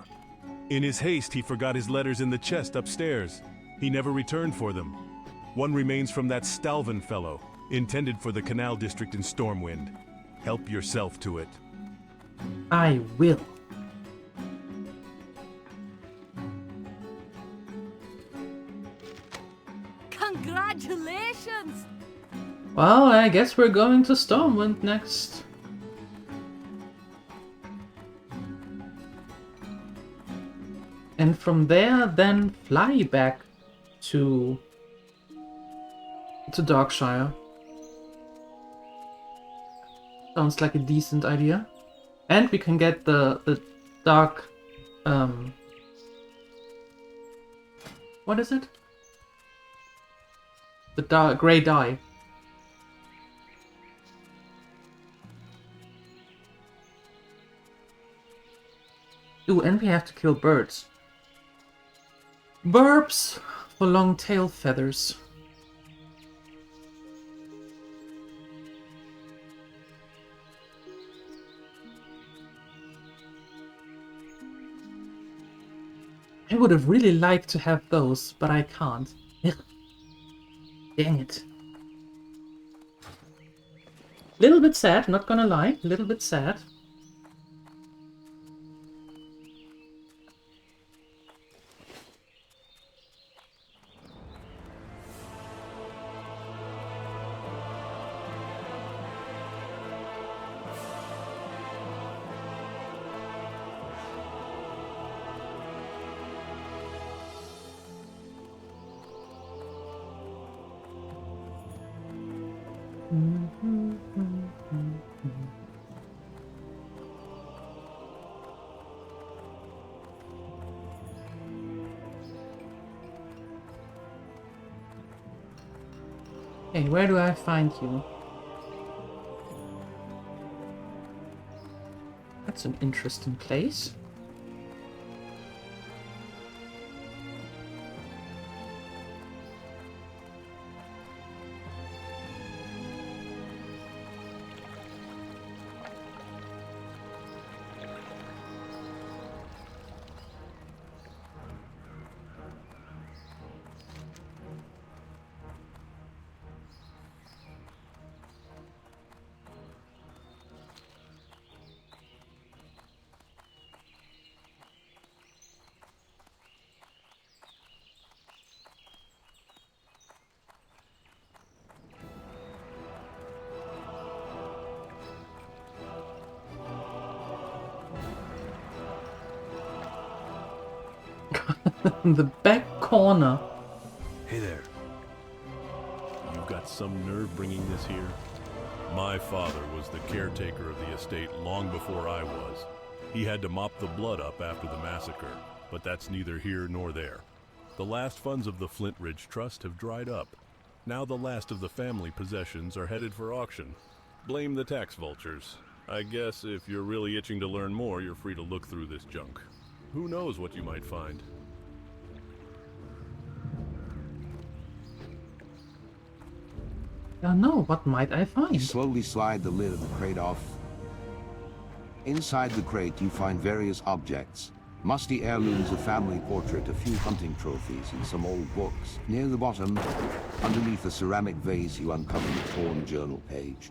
In his haste, he forgot his letters in the chest upstairs. He never returned for them. One remains from that Stalvan fellow, intended for the Canal District in Stormwind. Help yourself to it. I will. Congratulations! Well, I guess we're going to Stormwind next. And from there, then fly back to Darkshire. Sounds like a decent idea. And we can get the dark... what is it? The dark grey dye. Ooh, and we have to kill birds. Burps for long tail feathers. I would have really liked to have those, but I can't. Ugh. Dang it. Little bit sad, not gonna lie. Little bit sad. Hey, where do I find you? That's an interesting place. In the back corner. Hey there. You've got some nerve bringing this here? My father was the caretaker of the estate long before I was. He had to mop the blood up after the massacre, but that's neither here nor there. The last funds of the Flint Ridge Trust have dried up. Now the last of the family possessions are headed for auction. Blame the tax vultures. I guess if you're really itching to learn more, you're free to look through this junk. Who knows what you might find? I know, what might I find? You slowly slide the lid of the crate off. Inside the crate you find various objects. Musty heirlooms, a family portrait, a few hunting trophies, and some old books. Near the bottom, underneath a ceramic vase, you uncover a torn journal page.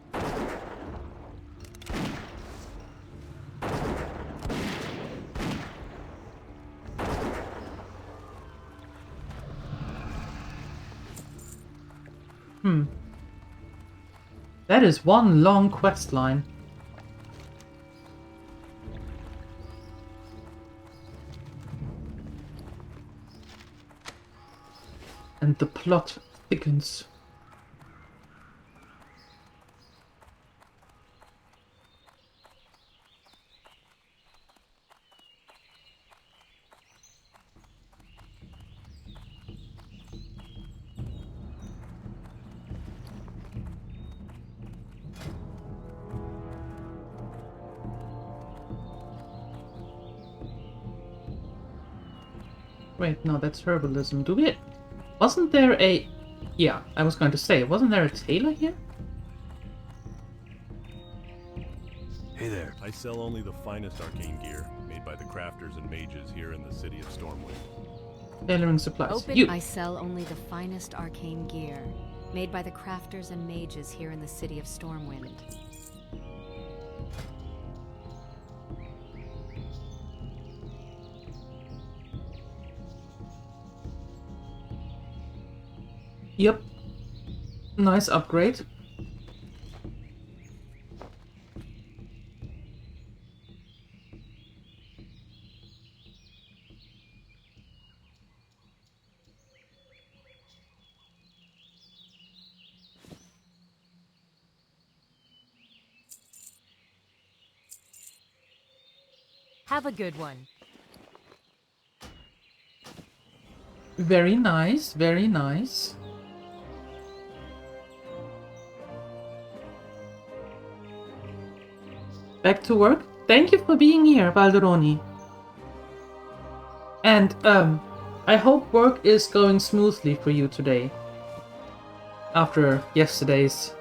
That is one long quest line. And the plot thickens. Wait, no, that's herbalism. Do we... Wasn't there a... Yeah, I was going to say, wasn't there a tailor here? Hey there. I sell only the finest arcane gear, made by the crafters and mages here in the city of Stormwind. Tailoring supplies. Open. I sell only the finest arcane gear, made by the crafters and mages here in the city of Stormwind. Yep. Nice upgrade. Have a good one. Very nice, very nice. Back to work. Thank you for being here, Balderoni. And, I hope work is going smoothly for you today. After yesterday's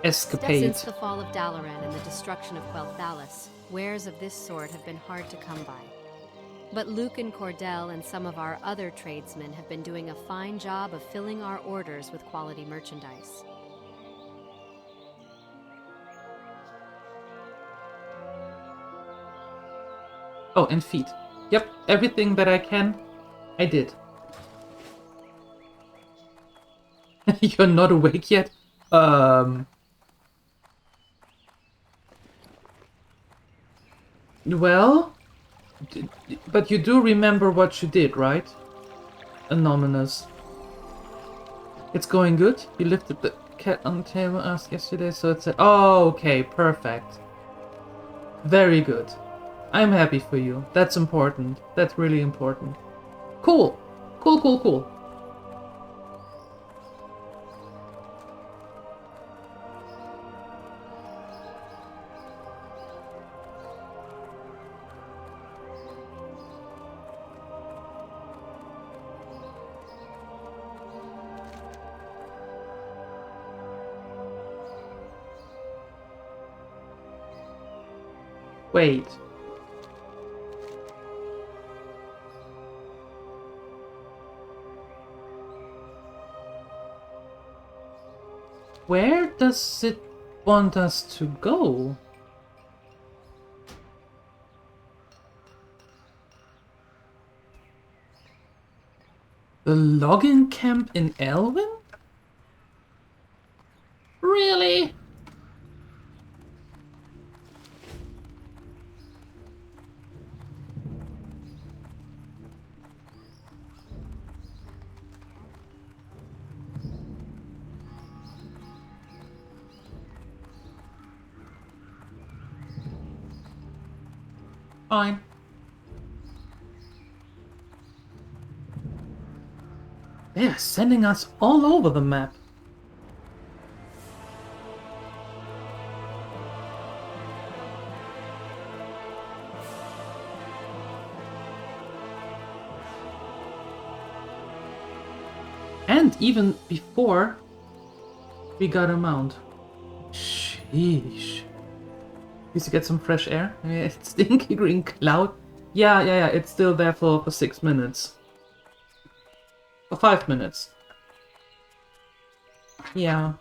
escapade. Since the fall of Dalaran and the destruction of Quel'Thalas, wares of this sort have been hard to come by. But Luke and Cordell and some of our other tradesmen have been doing a fine job of filling our orders with quality merchandise. Oh, and feet. Yep, everything that I can, I did. You're not awake yet? Well, but you do remember what you did, right? Anonymous. It's going good? You lifted the cat on the table, asked yesterday, so it said... Oh, okay, perfect. Very good. I'm happy for you. That's important. That's really important. Cool. Cool, cool, cool. Wait. Where does it want us to go? The logging camp in Elwyn? Really? Fine. They are sending us all over the map. And even before we got a mount. Sheesh. Need to get some fresh air. Yeah, stinky green cloud. Yeah, it's still there for 6 minutes. For 5 minutes. Yeah.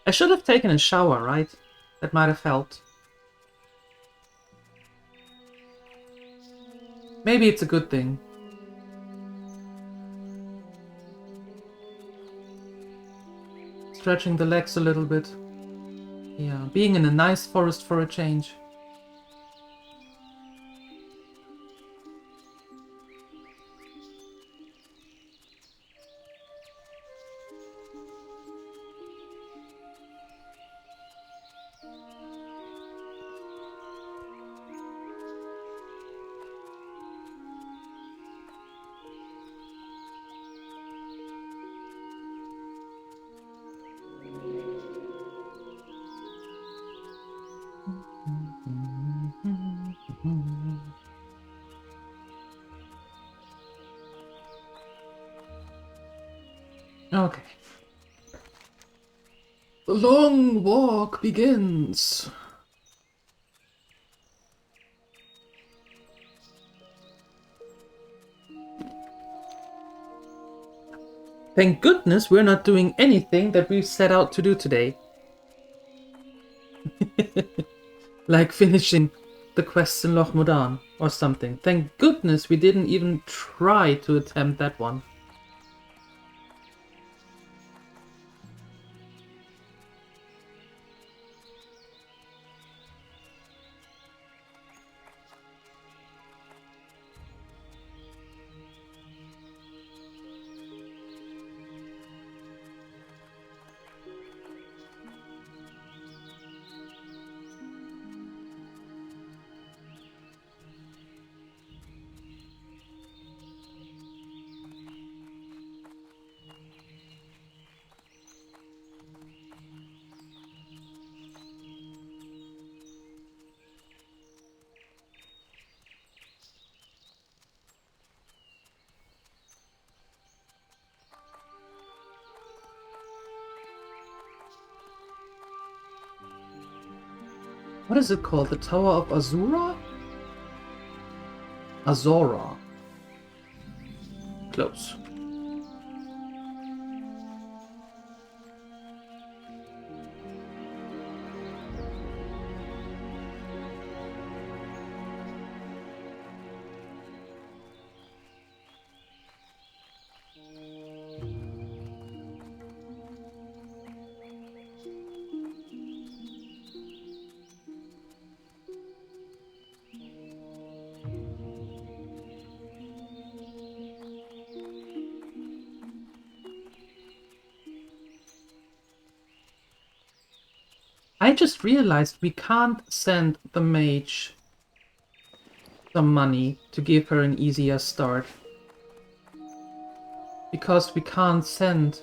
I should have taken a shower, right? That might have helped. Maybe it's a good thing. Stretching the legs a little bit. Yeah, being in a nice forest for a change. Okay. The long walk begins. Thank goodness we're not doing anything that we set out to do today. Like finishing the quest in Loch Modan or something. Thank goodness we didn't even try to attempt that one. What is it called? The Tower of Azura? Azora. Close. I just realized we can't send the mage some money to give her an easier start. Because we can't send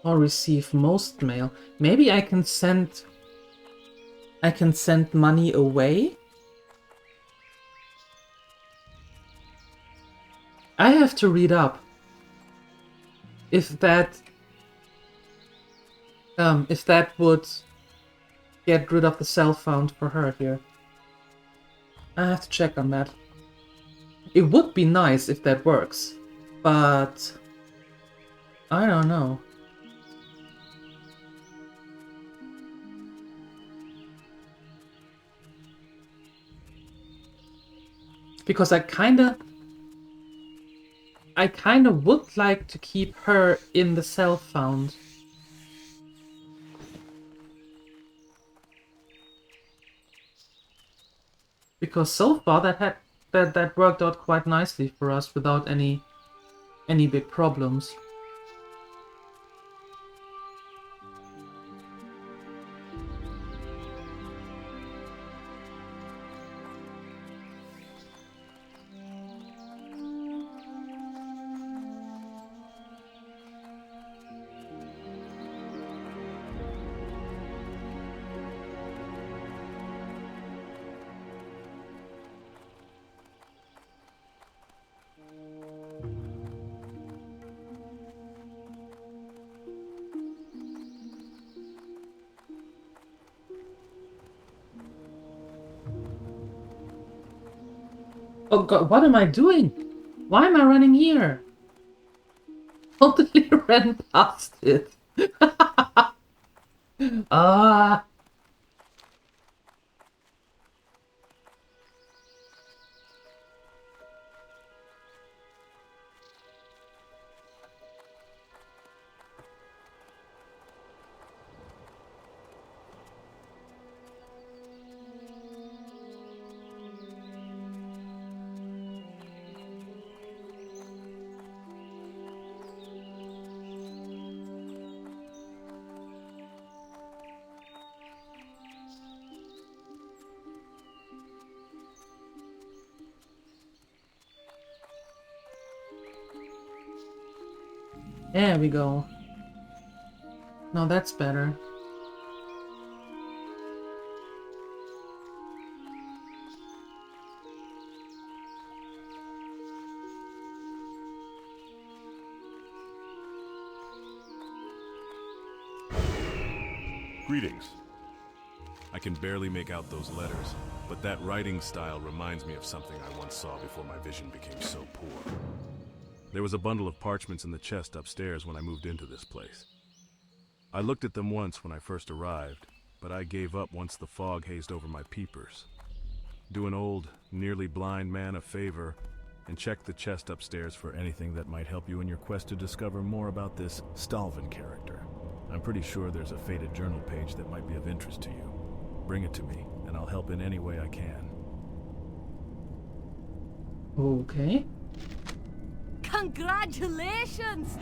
or receive most mail. Maybe I can send money away? I have to read up if that would get rid of the self-found for her here. I have to check on that. It would be nice if that works, but I don't know. Because I kinda would like to keep her in the self-found. Because so far that worked out quite nicely for us without any big problems. Oh god, what am I doing? Why am I running here? Totally ran past it. Ah. There we go. Now that's better. Greetings. I can barely make out those letters, but that writing style reminds me of something I once saw before my vision became so poor. There was a bundle of parchments in the chest upstairs when I moved into this place. I looked at them once when I first arrived, but I gave up once the fog hazed over my peepers. Do an old, nearly blind man a favor and check the chest upstairs for anything that might help you in your quest to discover more about this Stalvin character. I'm pretty sure there's a faded journal page that might be of interest to you. Bring it to me, and I'll help in any way I can. Okay. Congratulations!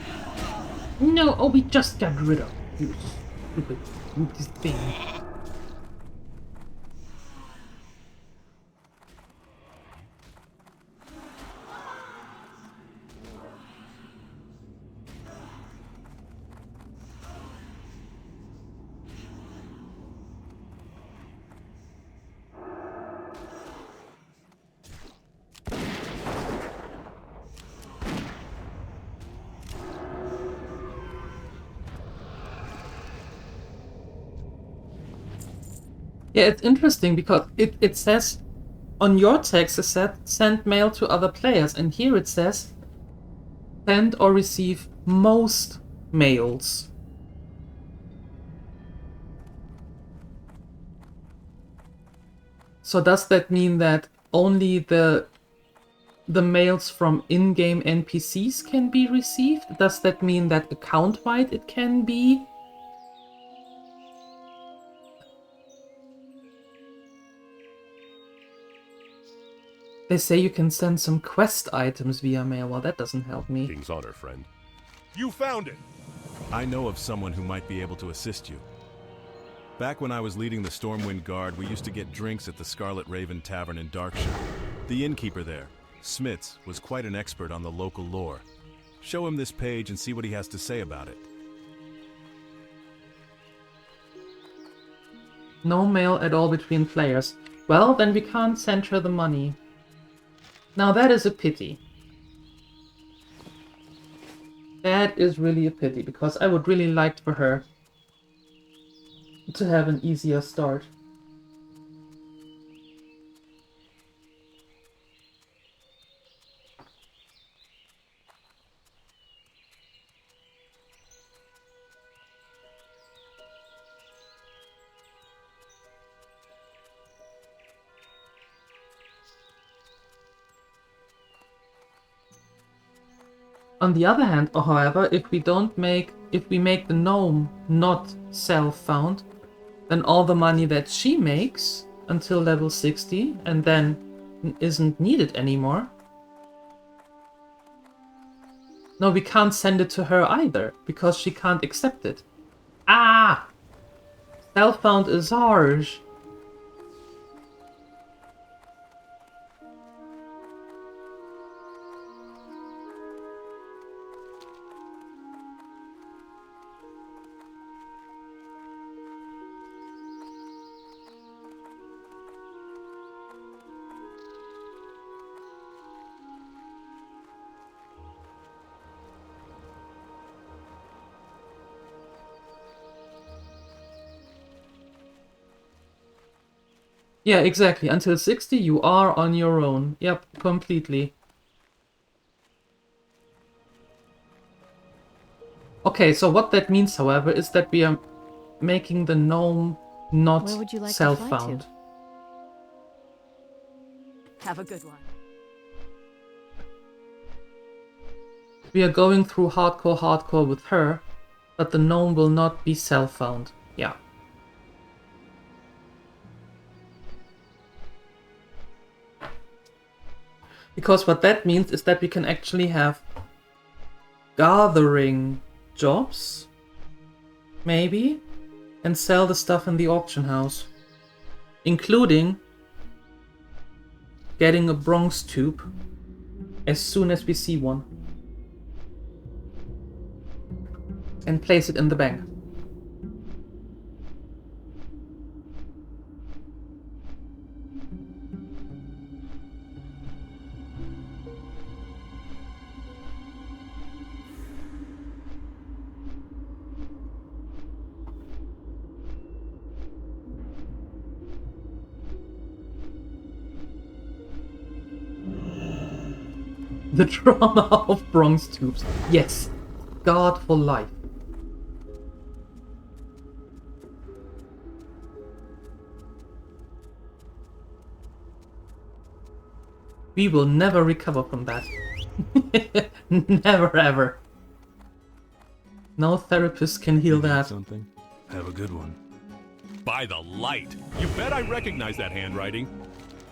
No, oh, we just got rid of you stupid thing. Yeah, it's interesting because it says on your text it said send mail to other players, and here it says send or receive most mails. So does that mean that only the mails from in-game NPCs can be received? Does that mean that account-wide it can be? They say you can send some quest items via mail. Well, that doesn't help me. King's honor, friend. You found it! I know of someone who might be able to assist you. Back when I was leading the Stormwind Guard, we used to get drinks at the Scarlet Raven Tavern in Darkshire. The innkeeper there, Smits, was quite an expert on the local lore. Show him this page and see what he has to say about it. No mail at all between players. Well, then we can't send her the money. Now that is a pity. That is really a pity, because I would really like for her to have an easier start. On the other hand, however, if we make the gnome not self-found, then all the money that she makes until level 60 and then isn't needed anymore. No, we can't send it to her either, because she can't accept it. Ah! Self-found is harsh. Yeah, exactly. Until 60, you are on your own. Yep, completely. Okay, so what that means, however, is that we are making the gnome not Where would you like to fly self-found. to? Have a good one. We are going through hardcore with her, but the gnome will not be self-found. Yeah. Because what that means is that we can actually have gathering jobs, maybe, and sell the stuff in the auction house, including getting a bronze tube as soon as we see one and place it in the bank. The drama of bronze tubes. Yes. God for life. We will never recover from that. Never ever. No therapist can heal that. Something? Have a good one. By the light! You bet I recognize that handwriting.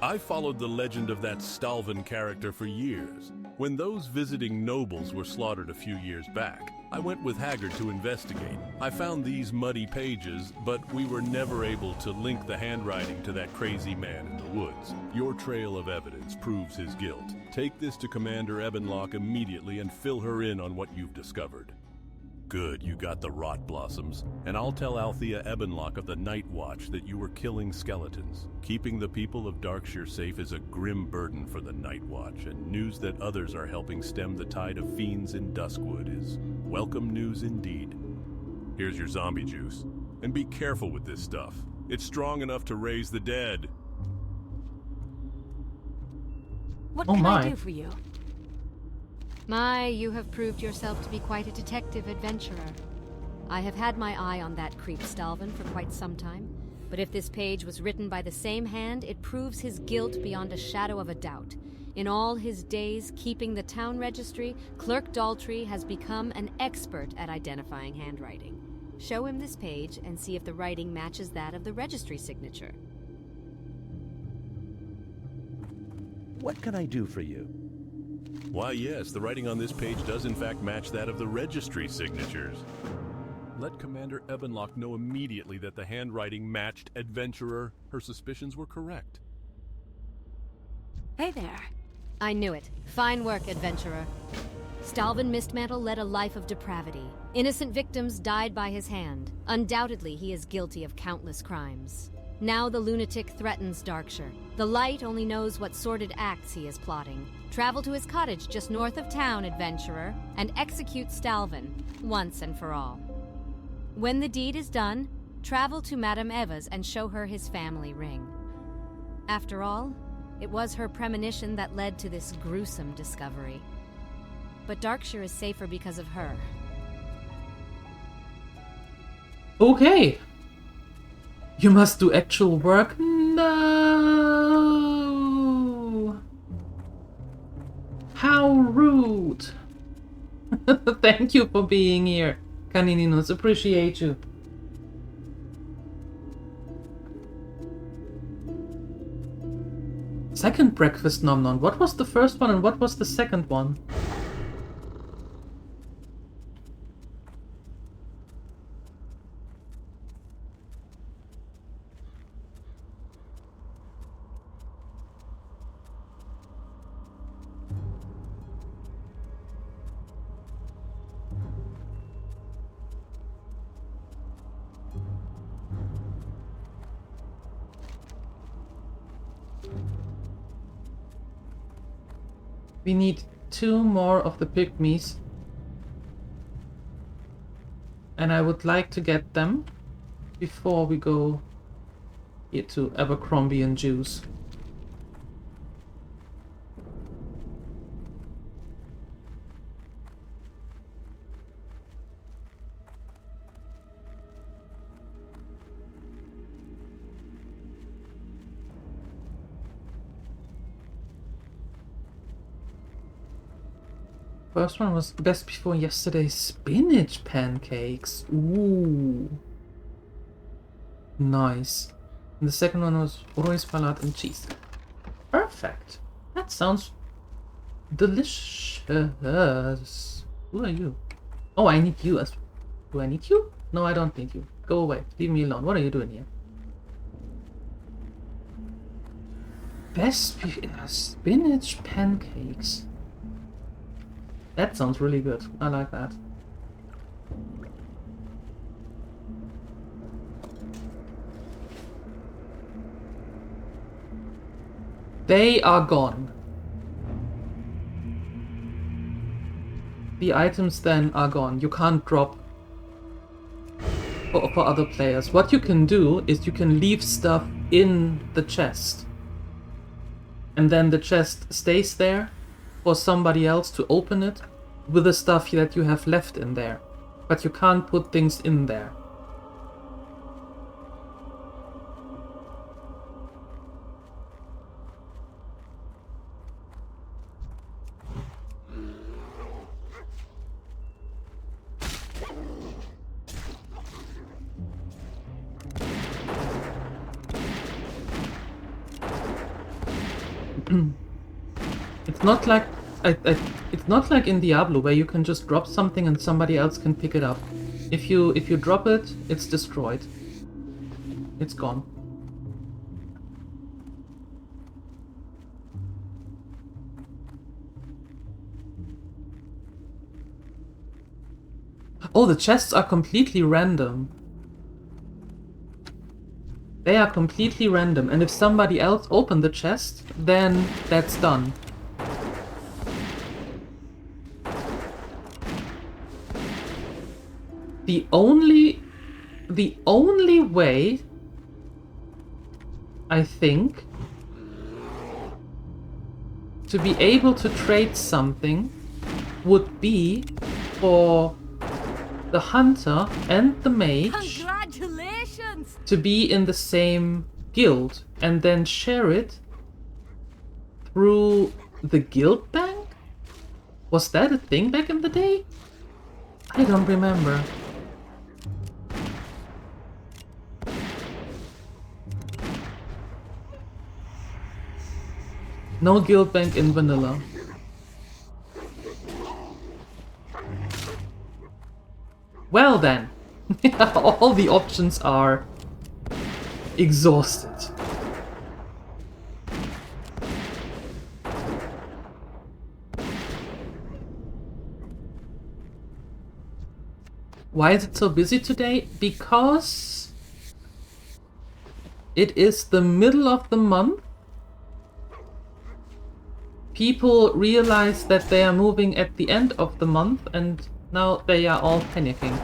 I followed the legend of that Stalvan character for years. When those visiting nobles were slaughtered a few years back, I went with Haggard to investigate. I found these muddy pages, but we were never able to link the handwriting to that crazy man in the woods. Your trail of evidence proves his guilt. Take this to Commander Ebbenlock immediately and fill her in on what you've discovered. Good, you got the rot blossoms. And I'll tell Althea Ebbenlock of the Night Watch that you were killing skeletons. Keeping the people of Darkshire safe is a grim burden for the Night Watch, and news that others are helping stem the tide of fiends in Duskwood is welcome news indeed. Here's your zombie juice. And be careful with this stuff. It's strong enough to raise the dead. What Oh can my. I do for you? My, you have proved yourself to be quite a detective adventurer. I have had my eye on that creep Stalvan for quite some time, but if this page was written by the same hand, it proves his guilt beyond a shadow of a doubt. In all his days keeping the town registry, Clerk Daltrey has become an expert at identifying handwriting. Show him this page and see if the writing matches that of the registry signature. What can I do for you? Why, yes, the writing on this page does in fact match that of the registry signatures. Let Commander Ebbenlock know immediately that the handwriting matched Adventurer. Her suspicions were correct. Hey there. I knew it. Fine work, Adventurer. Stalvan Mistmantle led a life of depravity. Innocent victims died by his hand. Undoubtedly, he is guilty of countless crimes. Now the lunatic threatens Darkshire. The Light only knows what sordid acts he is plotting. Travel to his cottage just north of town, Adventurer, and execute Stalvan, once and for all. When the deed is done, travel to Madame Eva's and show her his family ring. After all, it was her premonition that led to this gruesome discovery. But Darkshire is safer because of her. Okay. You must do actual work? No! How rude! Thank you for being here, Canininos. Appreciate you. Second breakfast nom nom. What was the first one and what was the second one? We need 2 more of the pygmies. And I would like to get them before we go to Abercrombie and Juice. First one was best before yesterday's spinach pancakes. Ooh. Nice. And the second one was Roy's salad and cheese. Perfect. That sounds delicious. Who are you? Oh, I need you as... Do I need you? No, I don't need you. Go away. Leave me alone. What are you doing here? Best spinach pancakes. That sounds really good. I like that. They are gone. The items then are gone. You can't drop for other players. What you can do is you can leave stuff in the chest. And then the chest stays there for somebody else to open it with the stuff that you have left in there. But you can't put things in there. It's not like it's not like in Diablo where you can just drop something and somebody else can pick it up. If you drop it, it's destroyed. It's gone. Oh, the chests are completely random. They are completely random, and if somebody else opened the chest, then that's done. The only way, I think, to be able to trade something would be for the hunter and the mage to be in the same guild and then share it through the guild bank? Was that a thing back in the day? I don't remember. No guild bank in vanilla. Well then, all the options are exhausted. Why is it so busy today? Because it is the middle of the month. People realize that they are moving at the end of the month and now they are all panicking.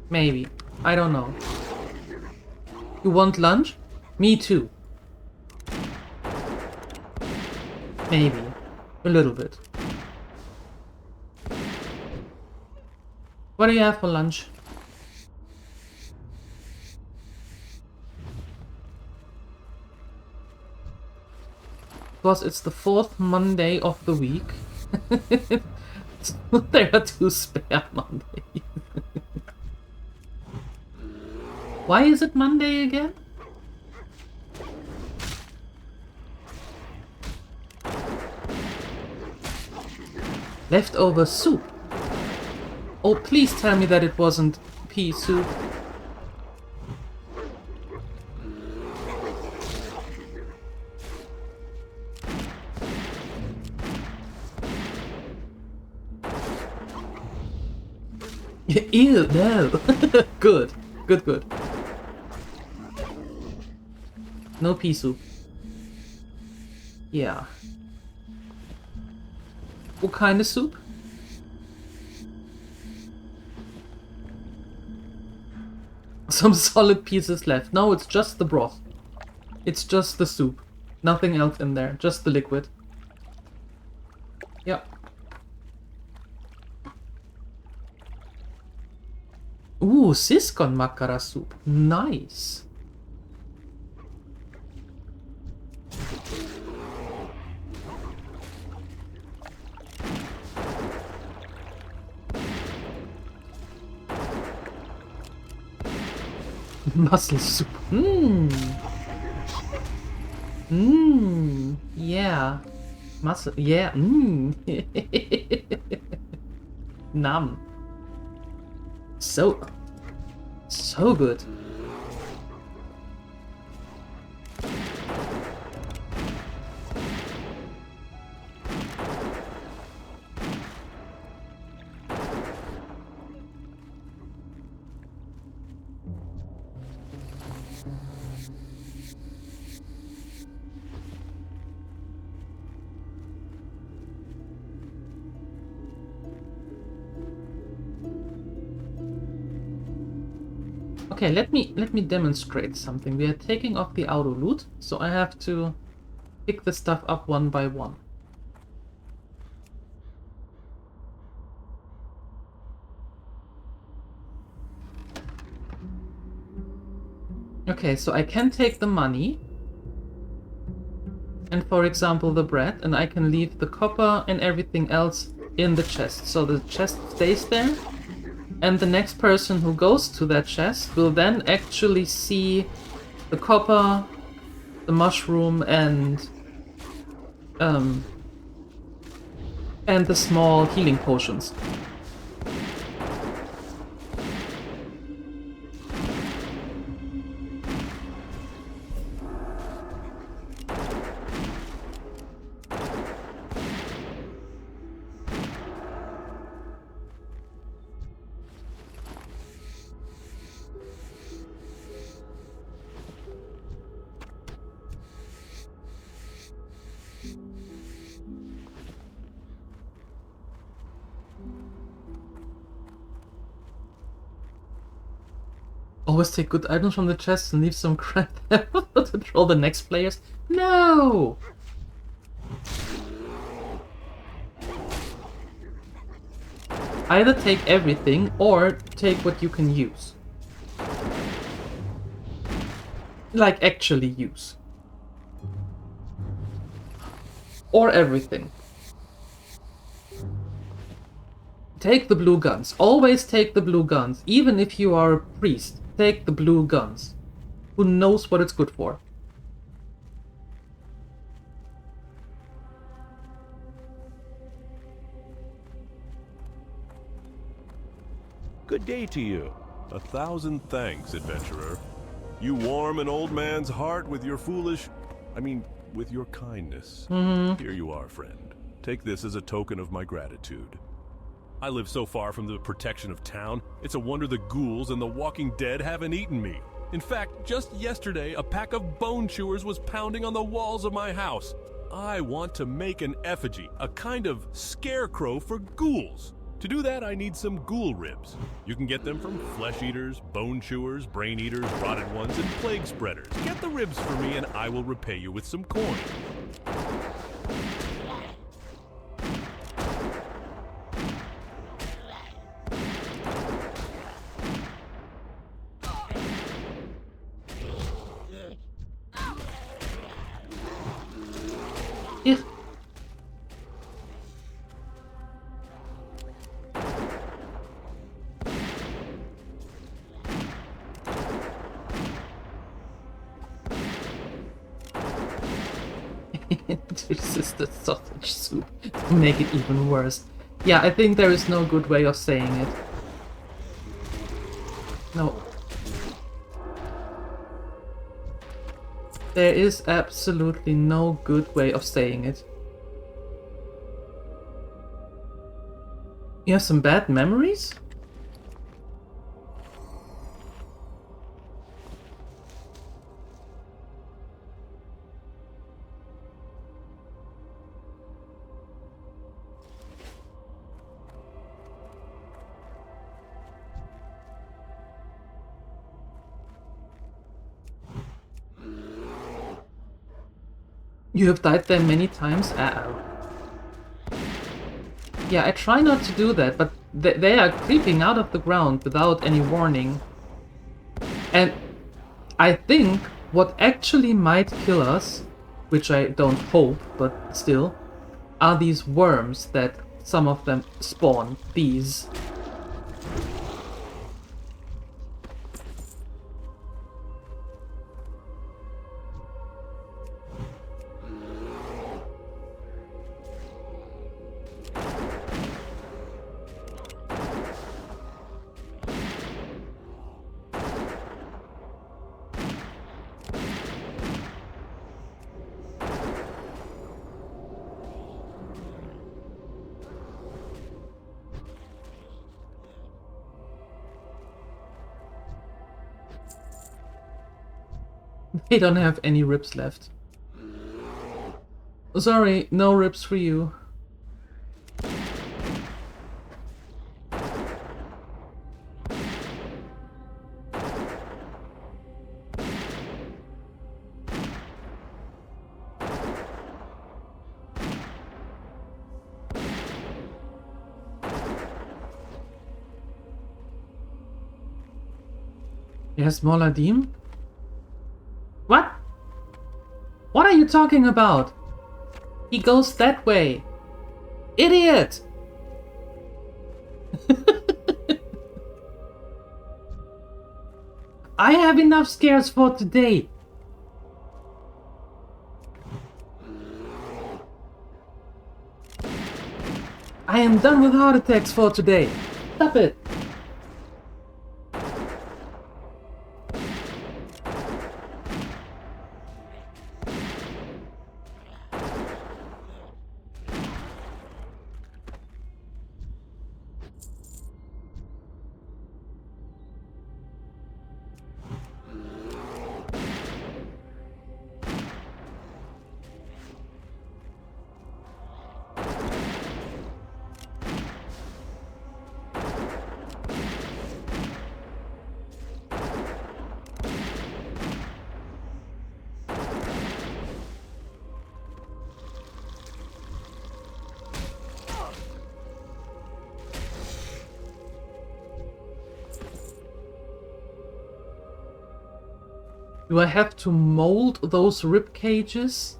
Maybe. I don't know. You want lunch? Me too. Maybe. A little bit. What do you have for lunch? Because it's the 4th Monday of the week. There are 2 spare Mondays. Why is it Monday again? Leftover soup. Oh, please tell me that it wasn't pea soup. Ew, no. Good. Good. No pea soup. Yeah. What kind of soup? some solid pieces left. No, it's just the broth. It's just the soup. Nothing else in there. Just the liquid. Yep. Ooh, Siskon Makara soup. Nice. Mussel soup. Yeah. Mussel. Yeah. Nom. So good. Okay, let me demonstrate something. We are taking off the auto loot, so I have to pick the stuff up one by one. Okay, so I can take the money and, for example, the bread, and I can leave the copper and everything else in the chest. So the chest stays there. And the next person who goes to that chest will then actually see the copper, the mushroom, and the small healing potions. Always take good items from the chest and leave some crap there to troll the next players. No! Either take everything or take what you can use. Like actually use. Or everything. Take the blue guns. Always take the blue guns. Even if you are a priest, take the blue guns. Who knows what it's good for? Good day to you. 1,000 thanks, adventurer. You warm an old man's heart with your with your kindness. Here you are, friend. Take this as a token of my gratitude. I live so far from the protection of town, it's a wonder the ghouls and the walking dead haven't eaten me. In fact, just yesterday, a pack of bone chewers was pounding on the walls of my house. I want to make an effigy, a kind of scarecrow for ghouls. To do that, I need some ghoul ribs. You can get them from flesh eaters, bone chewers, brain eaters, rotted ones, and plague spreaders. Get the ribs for me and I will repay you with some coin. If this is the sausage soup to make it even worse. Yeah, I think there is no good way of saying it. No. There is absolutely no good way of saying it. You have some bad memories? You have died there many times? Yeah, I try not to do that, but they are creeping out of the ground without any warning. And I think what actually might kill us, which I don't hope, but still, are these worms that some of them spawn. These. They don't have any ribs left. Sorry, no ribs for you. Yes, Moladim? What? What are you talking about? He goes that way. Idiot! I have enough scares for today. I am done with heart attacks for today. Stop it. Do I have to mold those rib cages?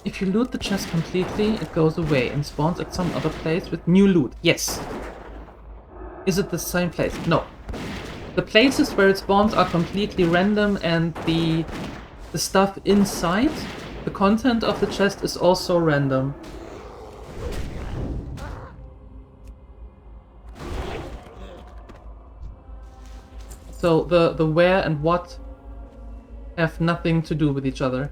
If you loot the chest completely, it goes away and spawns at some other place with new loot. Yes. Is it the same place? No. The places where it spawns are completely random, and the stuff inside, the content of the chest, is also random. So the where and what have nothing to do with each other.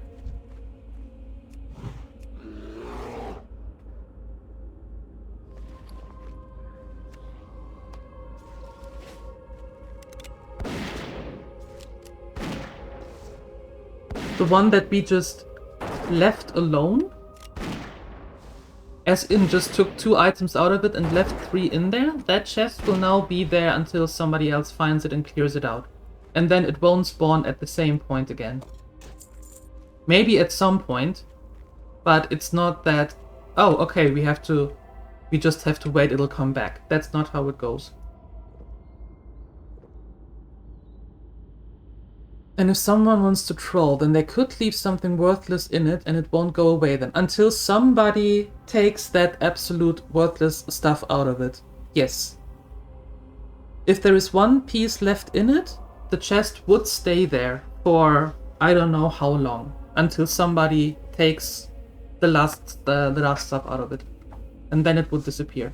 The one that we just left alone, as in just took 2 items out of it and left 3 in there, that chest will now be there until somebody else finds it and clears it out. And then it won't spawn at the same point again. Maybe at some point, but it's not that, oh, okay, we just have to wait, it'll come back. That's not how it goes. And if someone wants to troll, then they could leave something worthless in it and it won't go away then. Until somebody takes that absolute worthless stuff out of it. Yes. If there is 1 piece left in it, the chest would stay there for I don't know how long. Until somebody takes the last stuff out of it. And then it would disappear.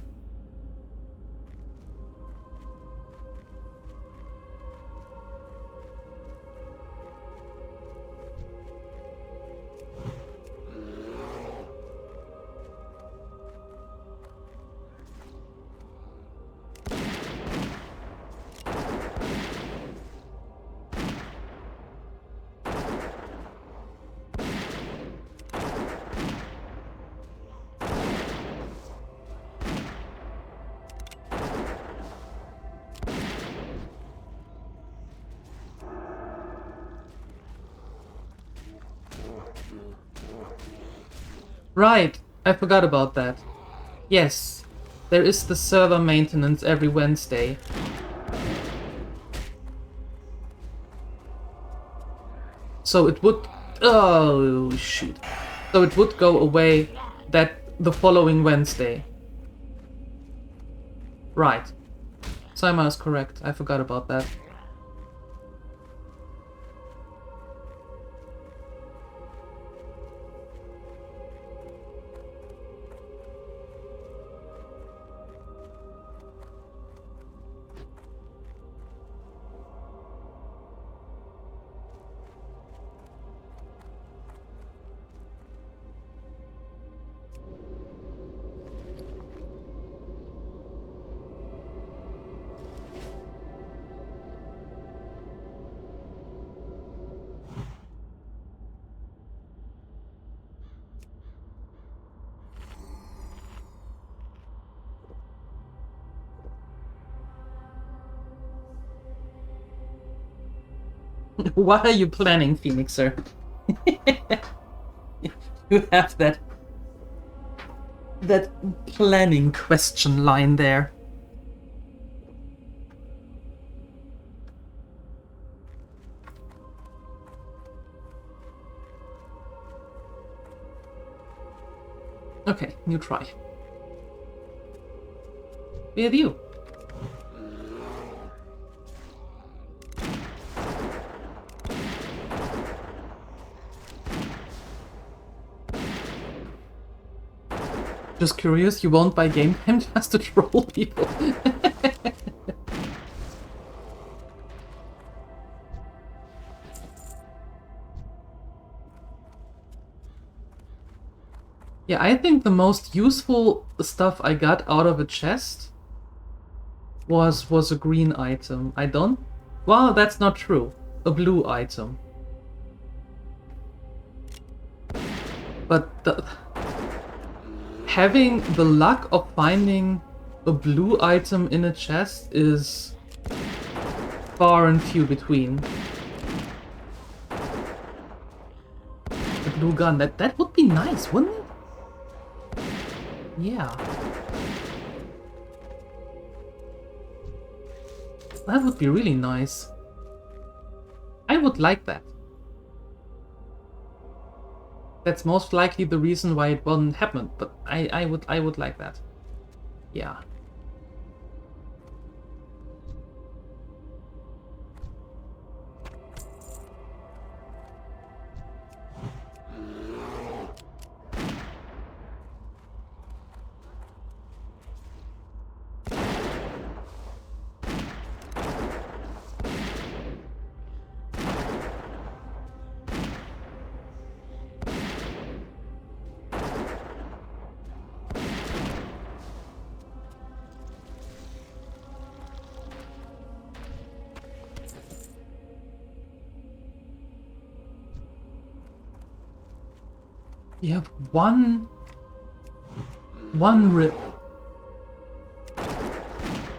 Right, I forgot about that. Yes, there is the server maintenance every Wednesday. So it would... Oh, shoot. So it would go away the following Wednesday. Right. Saima is correct. I forgot about that. What are you planning, Phoenixer? You have that planning question line there. Okay, new try. With you. Just curious, you won't buy game time just to troll people. Yeah, I think the most useful stuff I got out of a chest was a green item. I don't... Well, that's not true. A blue item. But having the luck of finding a blue item in a chest is far and few between. The blue gun, that would be nice, wouldn't it? Yeah. That would be really nice. I would like that. That's most likely the reason why it won't happen, but I would like that. Yeah. You have one rip.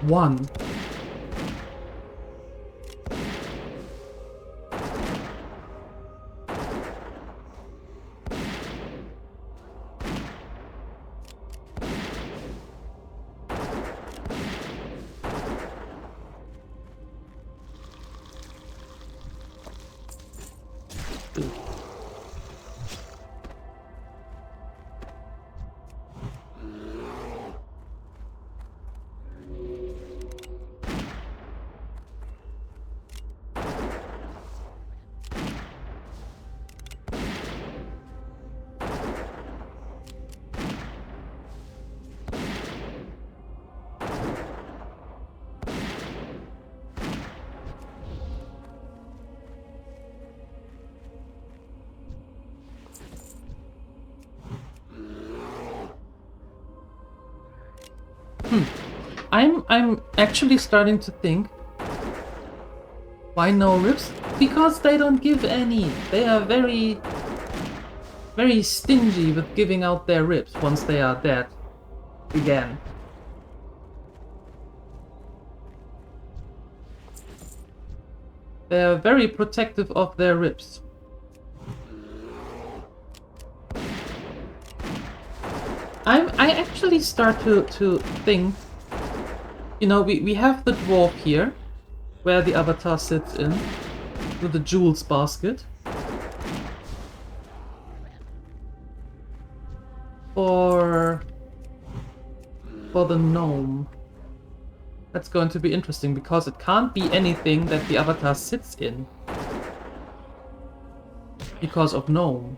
One. I'm actually starting to think, why no rips? Because they don't give any. They are very stingy with giving out their rips once they are dead again. They are very protective of their rips. I actually start to think, you know, we have the dwarf here, where the avatar sits in, with the jewels basket. For the gnome. That's going to be interesting, because it can't be anything that the avatar sits in. Because of gnome.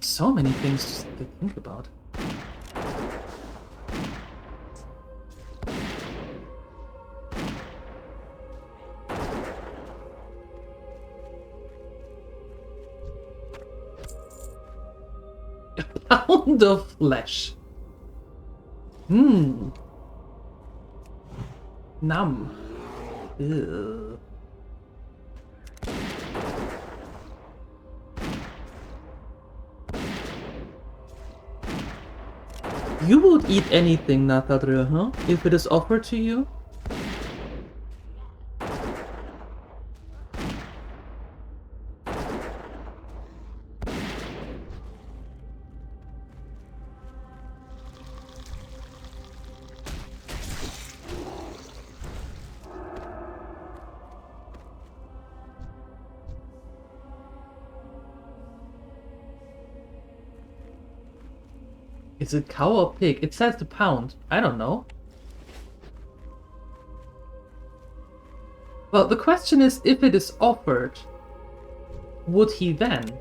So many things to think about. A pound of flesh. Nom. Ew. You would eat anything, Nathadre, huh? If it is offered to you? Is it cow or pig? It says the pound. I don't know. Well, the question is, if it is offered, would he then?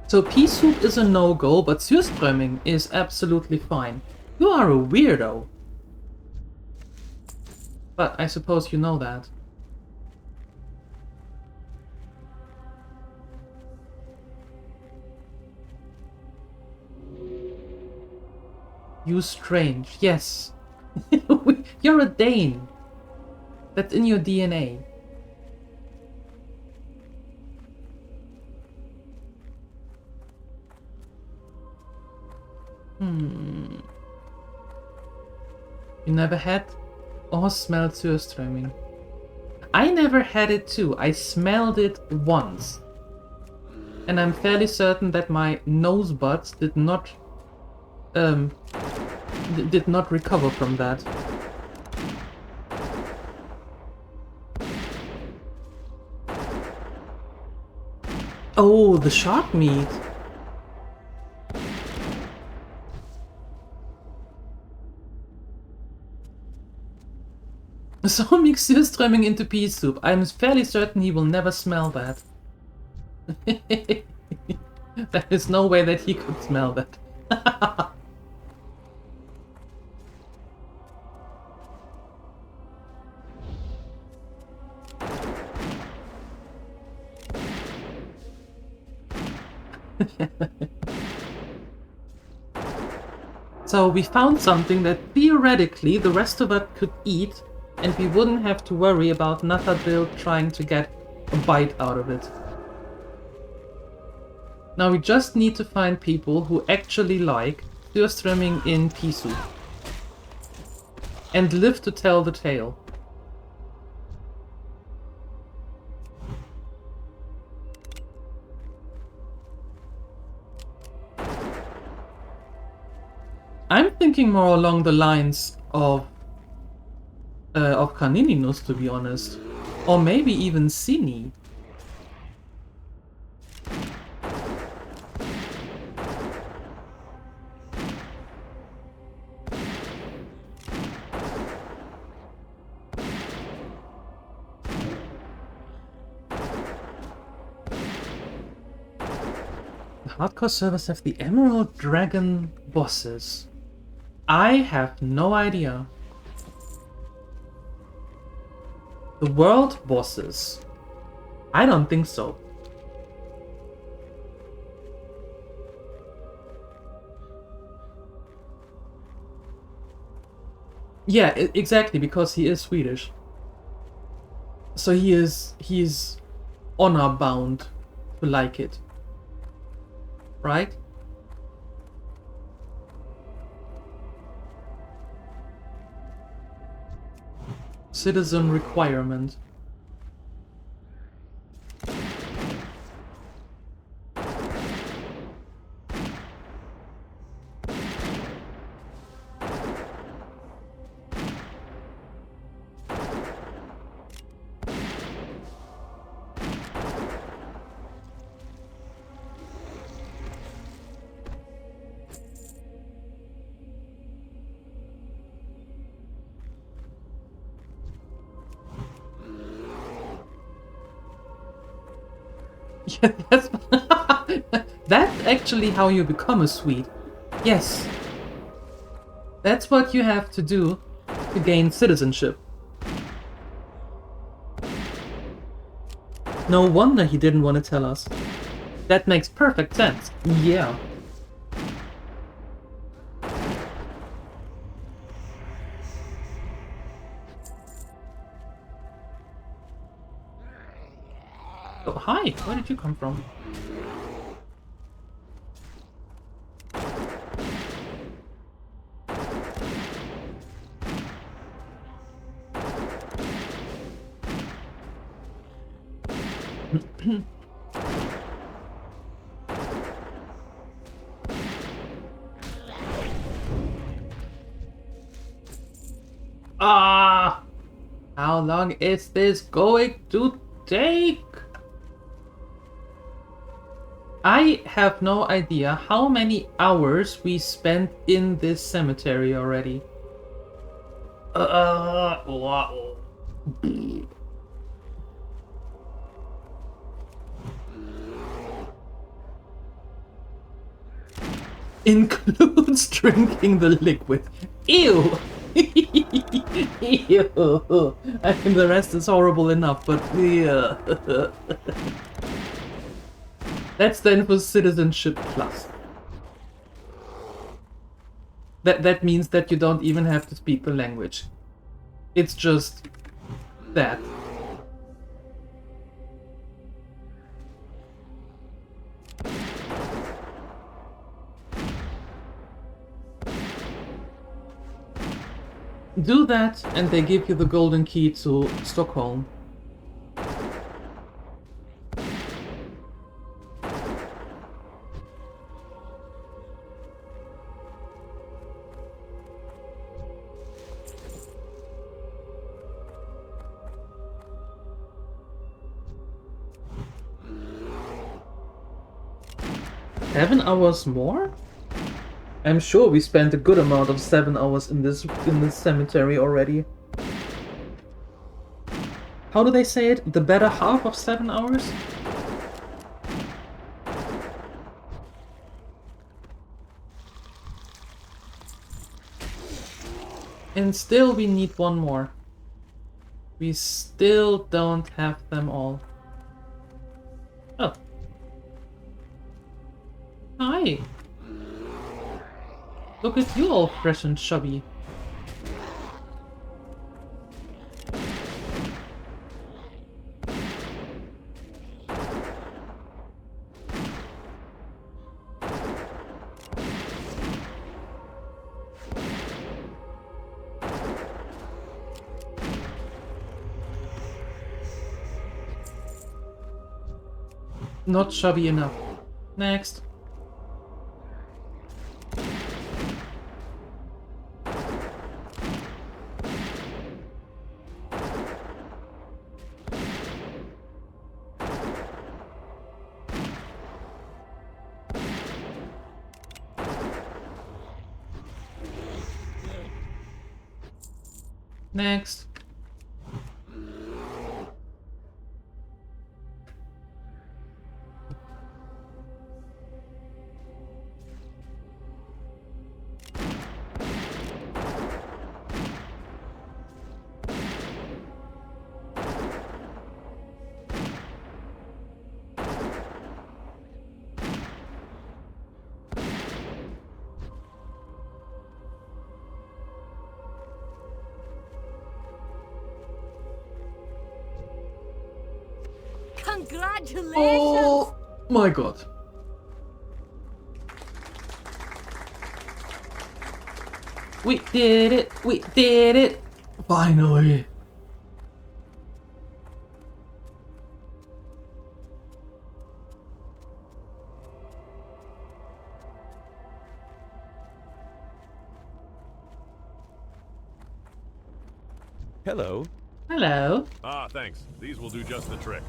So pea soup is a no-go, but surströmming is absolutely fine. You are a weirdo. But I suppose you know that. You strange, yes. You're a Dane. That's in your DNA. You never had or smelled surströmming? I never had it too. I smelled it once. And I'm fairly certain that my nose buds did not recover from that. Oh, the shark meat. So mix surströmming into pea soup. I'm fairly certain he will never smell that. There is no way that he could smell that. So we found something that theoretically the rest of us could eat, and we wouldn't have to worry about Nathadril trying to get a bite out of it. Now we just need to find people who actually like surströmming in pea soup. And live to tell the tale. I'm thinking more along the lines of Canininus, to be honest. Or maybe even Cini. The hardcore servers have the Emerald Dragon bosses. I have no idea. The world bosses? I don't think so. Yeah, exactly, because he is Swedish. So he's honor bound to like it. Right? Citizen requirement. Yes. That's actually how you become a Swede. Yes. That's what you have to do to gain citizenship. No wonder he didn't want to tell us. That makes perfect sense. Yeah. Oh, hi! Where did you come from? Ah! How long is this going to take? I have no idea how many hours we spent in this cemetery already. Wow. Includes drinking the liquid. Ew! Ew! I think the rest is horrible enough, but yeah. That's then for Citizenship Plus. That means that you don't even have to speak the language. It's just that. Do that, and they give you the golden key to Stockholm. Seven hours more? I'm sure we spent a good amount of 7 hours in this cemetery already. How do they say it? The better half of 7 hours? And still we need one more. We still don't have them all. Oh. Hi. Look at you all fresh and chubby. Not chubby enough. Next. Next. Congratulations! Oh my god. We did it! We did it! Finally! Hello. Hello. Ah, thanks. These will do just the trick.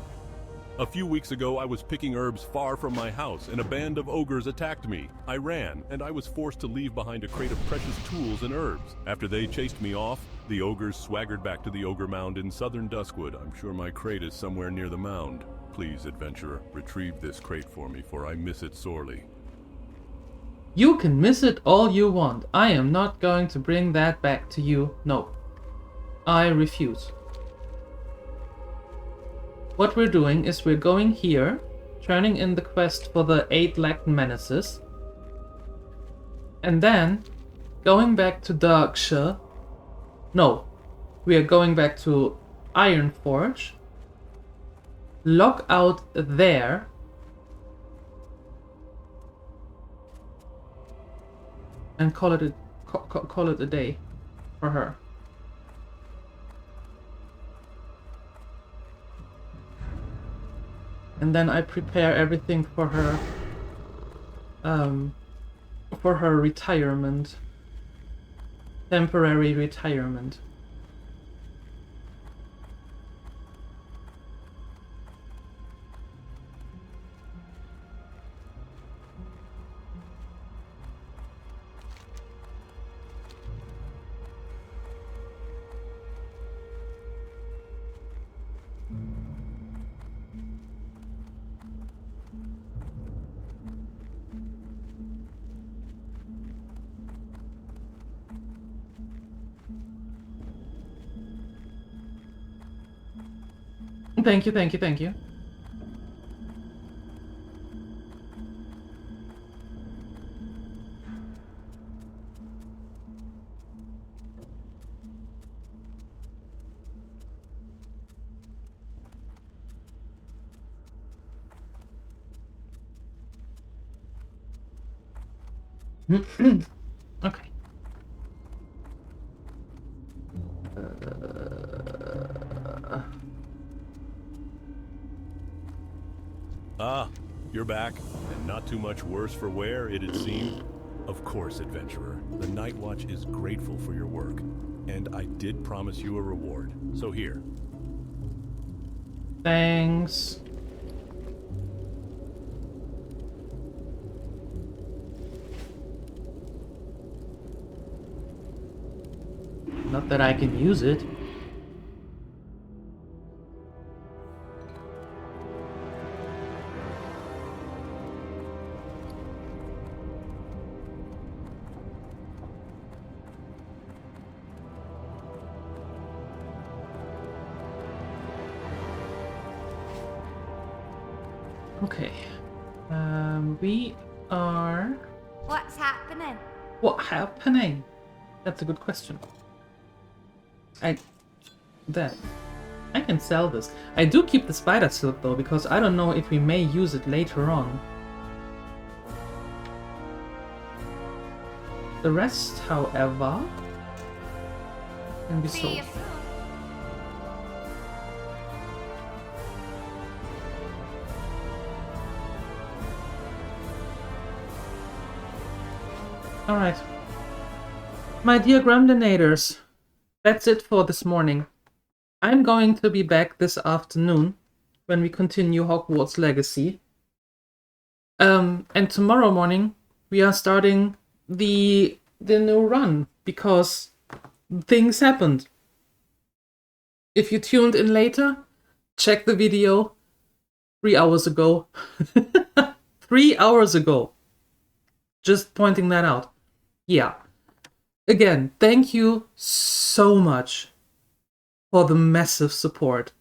A few weeks ago, I was picking herbs far from my house, and a band of ogres attacked me. I ran, and I was forced to leave behind a crate of precious tools and herbs. After they chased me off, the ogres swaggered back to the ogre mound in southern Duskwood. I'm sure my crate is somewhere near the mound. Please, adventurer, retrieve this crate for me, for I miss it sorely. You can miss it all you want. I am not going to bring that back to you. No. I refuse. What we're doing is we're going here, turning in the quest for the 8 menaces, and then going back to Darkshire. No, we are going back to Ironforge, log out there, and call it a day for her. And then I prepare everything for her retirement. Temporary retirement. Thank you, thank you, thank you. Okay. Ah, you're back, and not too much worse for wear, it'd seem. Of course, adventurer. The Night Watch is grateful for your work, and I did promise you a reward. So here. Thanks. Not that I can use it. Okay. We are... What's happening? What happening? That's a good question. I can sell this. I do keep the spider silk though, because I don't know if we may use it later on. The rest, however, can be sold. Alright. My dear Gremlinators, that's it for this morning. I'm going to be back this afternoon when we continue Hogwarts Legacy. And tomorrow morning we are starting the new run because things happened. If you tuned in later, check the video 3 hours ago. 3 hours ago. Just pointing that out. Yeah. Again, thank you so much for the massive support.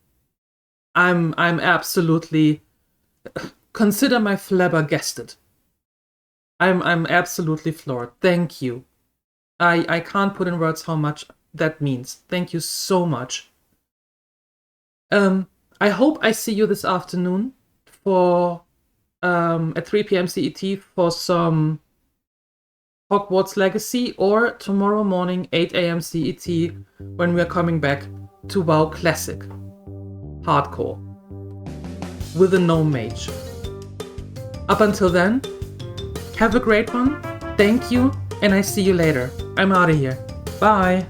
I'm absolutely... Consider my flabbergasted. I'm absolutely floored. Thank you. I can't put in words how much that means. Thank you so much. I hope I see you this afternoon for at 3 p.m. CET for some Hogwarts Legacy, or tomorrow morning 8 a.m. CET when we're coming back to WoW Classic Hardcore with a no mage. Up until then, have a great one, thank you, and I see you later. I'm out of here. Bye!